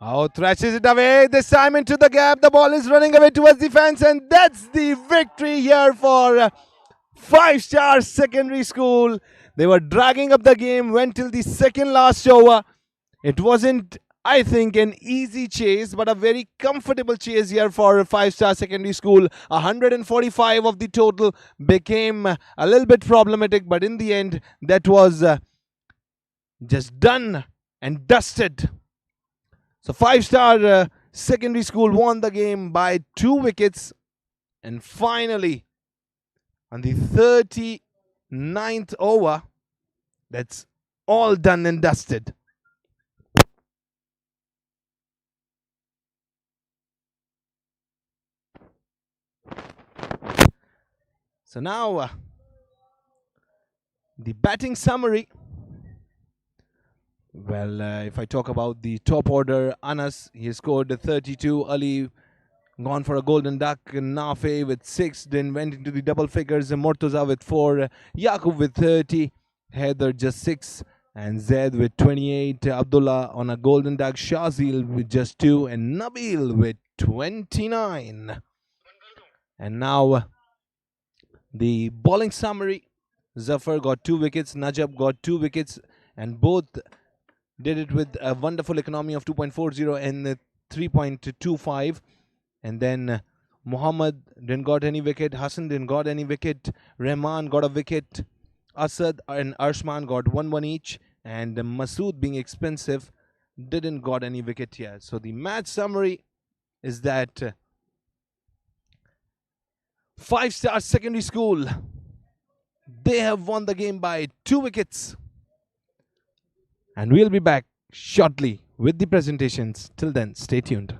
Oh, thrashes it away. This time into the gap. The ball is running away towards the fence, and that's the victory here for Five Star Secondary School. They were dragging up the game, went till the second last over. It wasn't, I think, an easy chase, but a very comfortable chase here for Five Star Secondary School. 145 of the total became a little bit problematic, but in the end, that was just done and dusted. So Five Star Secondary School won the game by 2 wickets, and finally, on the 39th over, that's all done and dusted. So now, the batting summary. Well, if I talk about the top order, Anas, he scored 32. Ali gone for a golden duck. Nafe with 6, then went into the double figures. Mortoza with 4. Yaqub with 30. Heather just 6. And Zaid with 28. Abdullah on a golden duck. Shazil with just 2. And Nabil with 29. And now the bowling summary. Zafar got 2 wickets. Najab got 2 wickets. And both did it with a wonderful economy of 2.40 and 3.25. And then Muhammad didn't got any wicket. Hassan didn't got any wicket. Rahman got a wicket. Asad and Arshman got 1 each. And Masood, being expensive, didn't got any wicket here. So the match summary is that Five Star Secondary School, they have won the game by 2 wickets. And we'll be back shortly with the presentations. Till then, stay tuned.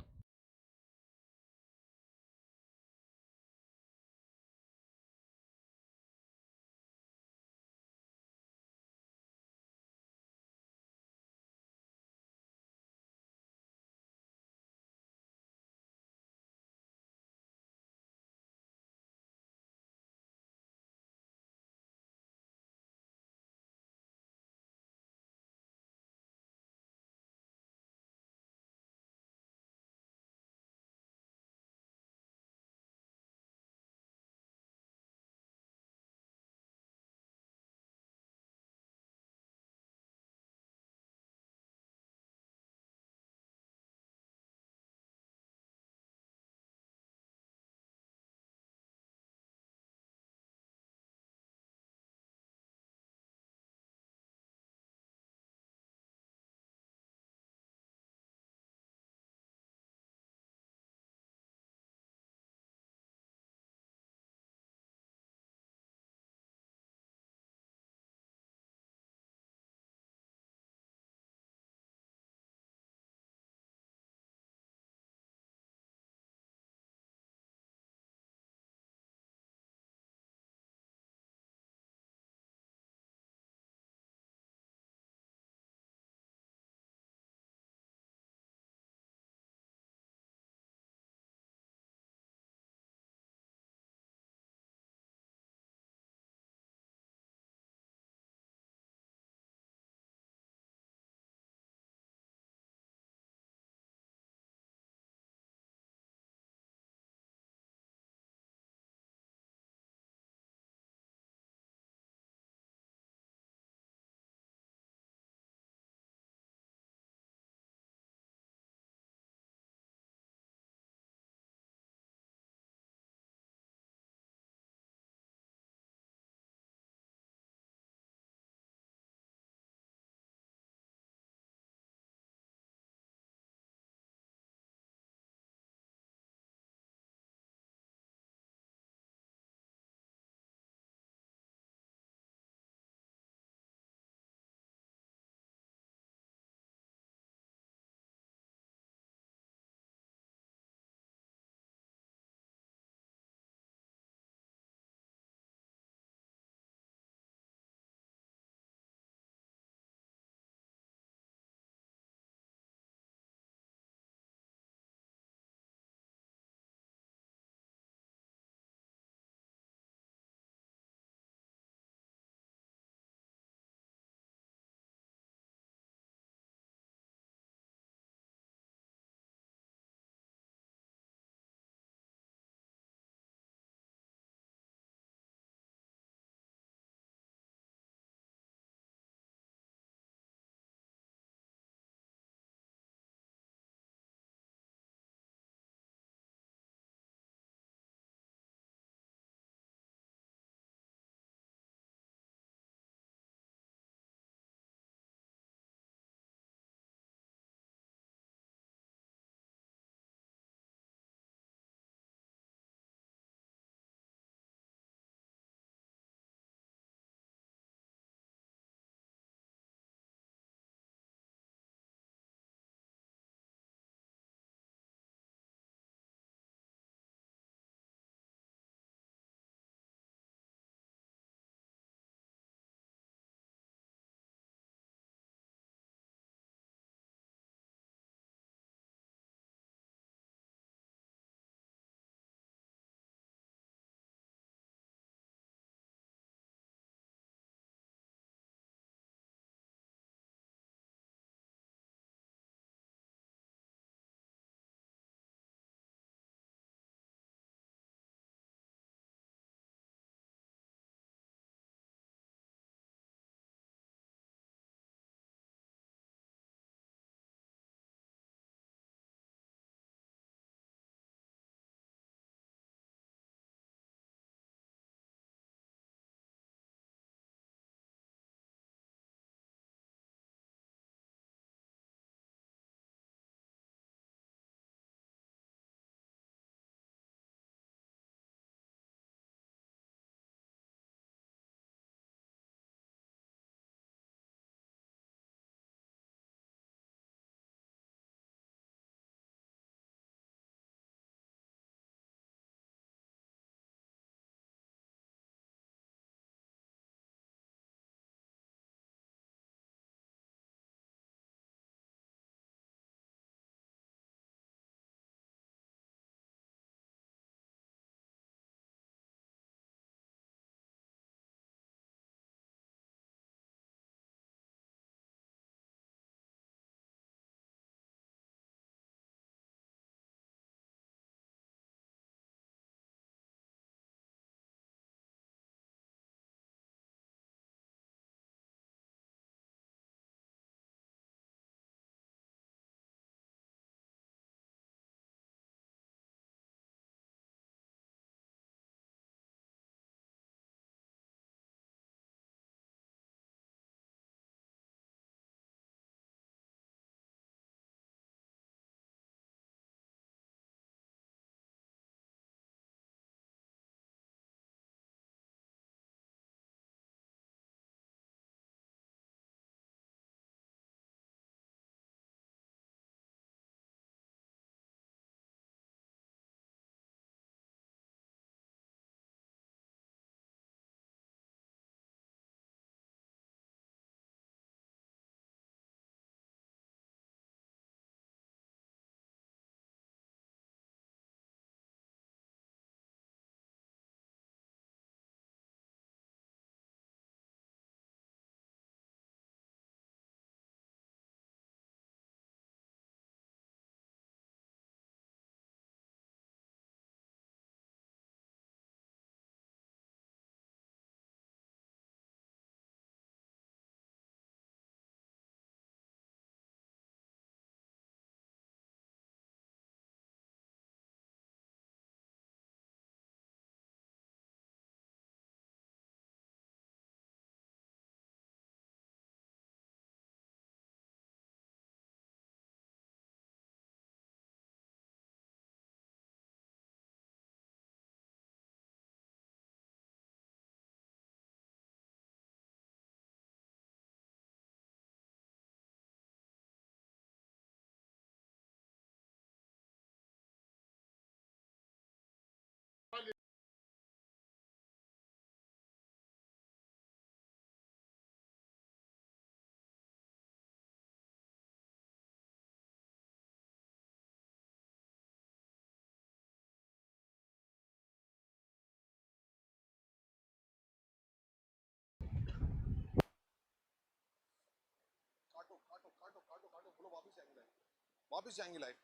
वापस जाएंगे live.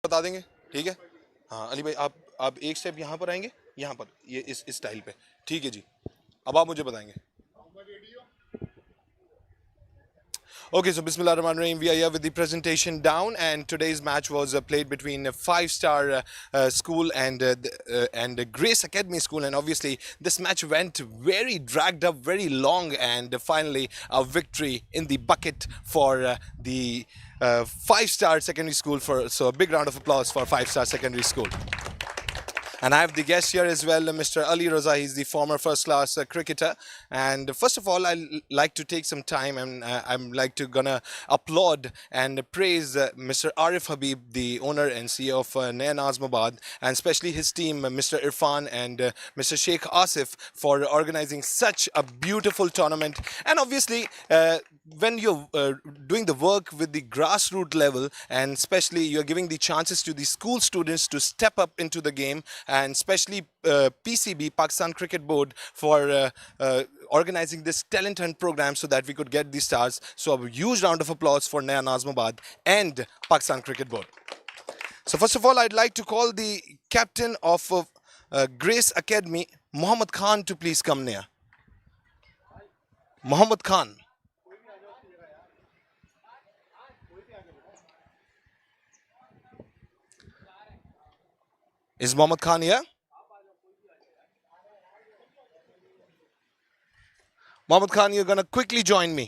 बता देंगे, ठीक है। हाँ अली भाई, आप एक स्टेप यहाँ पर आएंगे, यहाँ पर ये इस स्टाइल पे, ठीक है जी। अब आप मुझे बताएंगे। Okay, so Bismillah Rahman Rahim, we are here with the presentation down, and today's match was played between FiveStar School and Grace Academy School, and obviously this match went very dragged up, very long, and finally a victory in the bucket for the FiveStar Secondary School. So a big round of applause for FiveStar Secondary School. And I have the guest here as well, Mr. Ali Raza. He's the former first-class cricketer. And first of all, I'd like to take some time and I'm like to gonna applaud and praise Mr. Arif Habib, the owner and CEO of Naya Nazimabad, and especially his team, Mr. Irfan and Mr. Sheikh Asif, for organizing such a beautiful tournament. And obviously, when you're doing the work with the grassroots level, and especially you're giving the chances to the school students to step up into the game, and especially PCB, Pakistan Cricket Board, for organizing this talent hunt program so that we could get these stars. So a huge round of applause for Naya Nazimabad and Pakistan Cricket Board. So first of all, I'd like to call the captain of Grace Academy, Muhammad Khan, to please come near. Muhammad Khan. Is Muhammad Khan here? Muhammad Khan, you're going to quickly join me.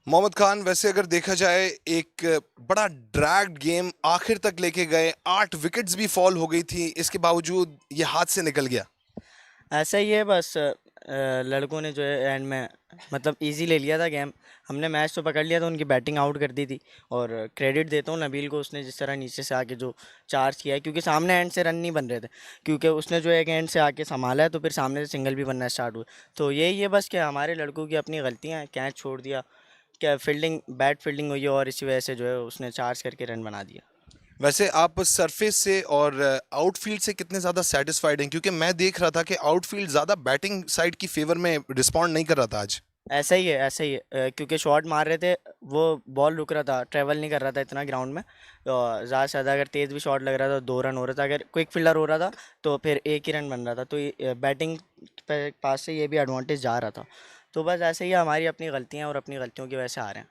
Mohammad Khan, वैसे अगर देखा जाए एक बड़ा dragged game आखिर तक लेके गए, 8 विकेट्स भी फॉल हो गई थी, इसके बावजूद ये हाथ से निकल गया। ऐसा ही है बस, लड़कों ने जो है एंड में मतलब इजी ले लिया था गेम। हमने मैच तो पकड़ लिया था, उनकी बैटिंग आउट कर दी थी। और क्रेडिट देता हूँ नबील को, उसने जिस तरह नीचे से आके जो चार्ज किया है, क्योंकि सामने एंड से रन नहीं बन रहे थे, क्योंकि उसने जो एक एंड से आके संभाला है, तो फिर सामने से सिंगल भी बनना स्टार्ट हुआ। तो यही है बस कि हमारे लड़कों की अपनी गलतियाँ हैं, कैच छोड़ दिया, क्या फील्डिंग बैड फील्डिंग हुई है, और इसी वजह से जो है उसने चार्ज करके रन बना दिया। वैसे आप सरफेस से और आउटफील्ड से कितने ज़्यादा सेटिस्फाइड हैं? क्योंकि मैं देख रहा था कि आउटफील्ड ज़्यादा बैटिंग साइड की फेवर में रिस्पॉन्ड नहीं कर रहा था आज। ऐसा ही है, ऐसा ही है, क्योंकि शॉट मार रहे थे, वो बॉल रुक रहा था, ट्रैवल नहीं कर रहा था इतना ग्राउंड में। तो ज़्यादा से ज़्यादा अगर तेज़ भी शॉट लग रहा था 2 रन हो रहा था, अगर क्विक फील्डर हो रहा था तो फिर 1 ही रन बन रहा था। तो बैटिंग पास से ये भी एडवांटेज जा रहा था। तो बस ऐसे ही हमारी अपनी गलतियाँ, और अपनी गलतियों की वजह से आ रहे हैं।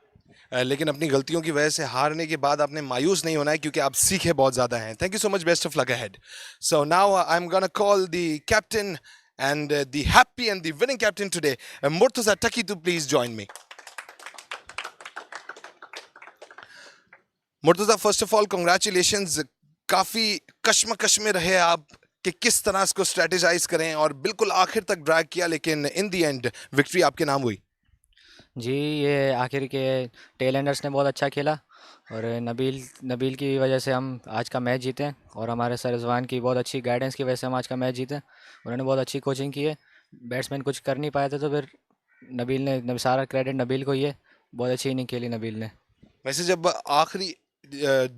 लेकिन अपनी गलतियों की वजह से हारने के बाद आपने मायूस नहीं होना है, क्योंकि आप सीखे बहुत ज़्यादा हैं। Thank you so much, best of luck ahead. So now I am gonna call the captain and the happy and the winning captain today, Murtaza Taki, to please join me. Murtaza, first of all, congratulations. काफ़ी कश्मकश में रहे आप कि किस तरह इसको strategise करें, और बिल्कुल आखिर तक ड्रैग किया, लेकिन इन द एंड विक्ट्री आपके नाम हुई। जी, ये आखिर के टेलेंडर्स ने बहुत अच्छा खेला, और नबील की वजह से हम आज का मैच जीते, और हमारे सर रिजवान की बहुत अच्छी गाइडेंस की वजह से हम आज का मैच जीते। उन्होंने बहुत अच्छी कोचिंग की है, बैट्समैन कुछ कर नहीं पाए थे, तो फिर सारा क्रेडिट नबील को ही है। बहुत अच्छी इनिंग खेली नबील ने। वैसे जब आखिरी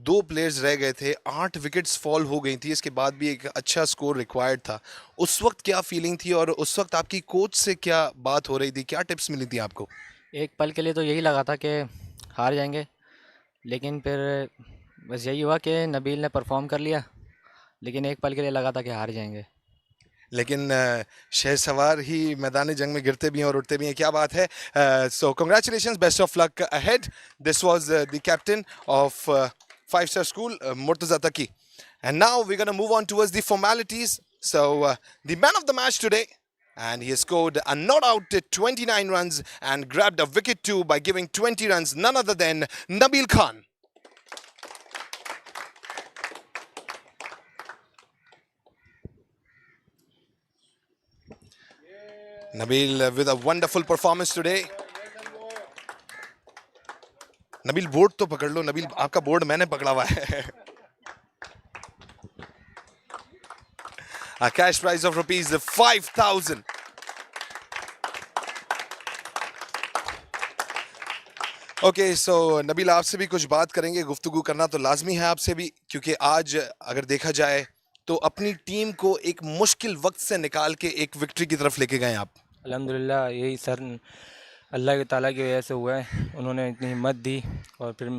2 प्लेयर्स रह गए थे, 8 विकेट्स फॉल हो गई थी, इसके बाद भी एक अच्छा स्कोर रिक्वायर्ड था, उस वक्त क्या फीलिंग थी, और उस वक्त आपकी कोच से क्या बात हो रही थी, क्या टिप्स मिली थी आपको? एक पल के लिए तो यही लगा था कि हार जाएंगे, लेकिन फिर बस यही हुआ कि नबील ने परफॉर्म कर लिया, लेकिन एक पल के लिए लगा था कि हार जाएंगे। लेकिन शहसवार ही मैदान जंग में गिरते भी हैं और उठते भी हैं, क्या बात है। सो congratulations, best of luck ahead. This was the captain of FiveStar School, Murtaza Taki. And now we're going to move on towards the formalities. So the man of the match today, and he has scored a not out 29 runs and grabbed a wicket too by giving 20 runs, none other than Nabil Khan. Nabil with a wonderful performance today. Nabil board तो पकड़ लो. Nabil आपका board मैंने पकड़ा हुआ है. A cash prize of rupees 5,000. Okay so Nabeel आपसे भी कुछ बात करेंगे. गुफ्तगू करना तो लाजमी है आपसे भी, क्योंकि आज अगर देखा जाए तो अपनी टीम को एक मुश्किल वक्त से निकाल के एक विक्ट्री की तरफ लेके गए आप. अल्हम्दुलिल्लाह यही सर अल्लाह के ताला की वजह से हुआ है. उन्होंने इतनी हिम्मत दी और फिर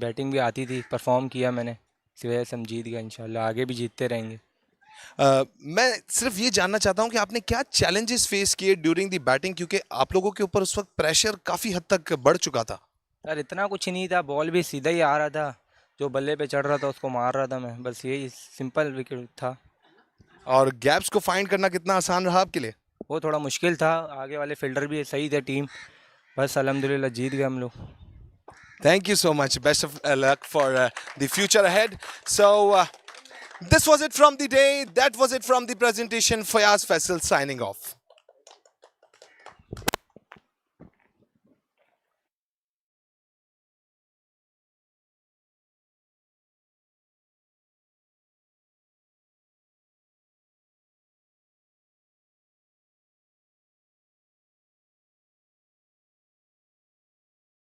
बैटिंग भी आती थी, परफॉर्म किया मैंने, इसी वजह से हम जीत गए. इंशाल्लाह आगे भी जीतते रहेंगे. मैं सिर्फ ये जानना चाहता हूँ कि आपने क्या चैलेंजेस फेस किए ड्यूरिंग द बैटिंग, क्योंकि आप लोगों के ऊपर उस वक्त प्रेशर काफ़ी हद तक बढ़ चुका था. सर इतना कुछ नहीं था, बॉल भी सीधा ही आ रहा था, जो बल्ले पे चढ़ रहा था उसको मार रहा था मैं, बस यही सिंपल विकेट था. और गैप्स को फाइंड करना कितना आसान रहा आपके लिए? वो थोड़ा मुश्किल था, आगे वाले फील्डर भी सही थे टीम, बस अल्हम्दुलिल्लाह जीत गए हम लोग. Thank you so much. Best of luck for the future ahead. So, this was it from the day. That was it from the presentation. Fayaz Faisal signing off.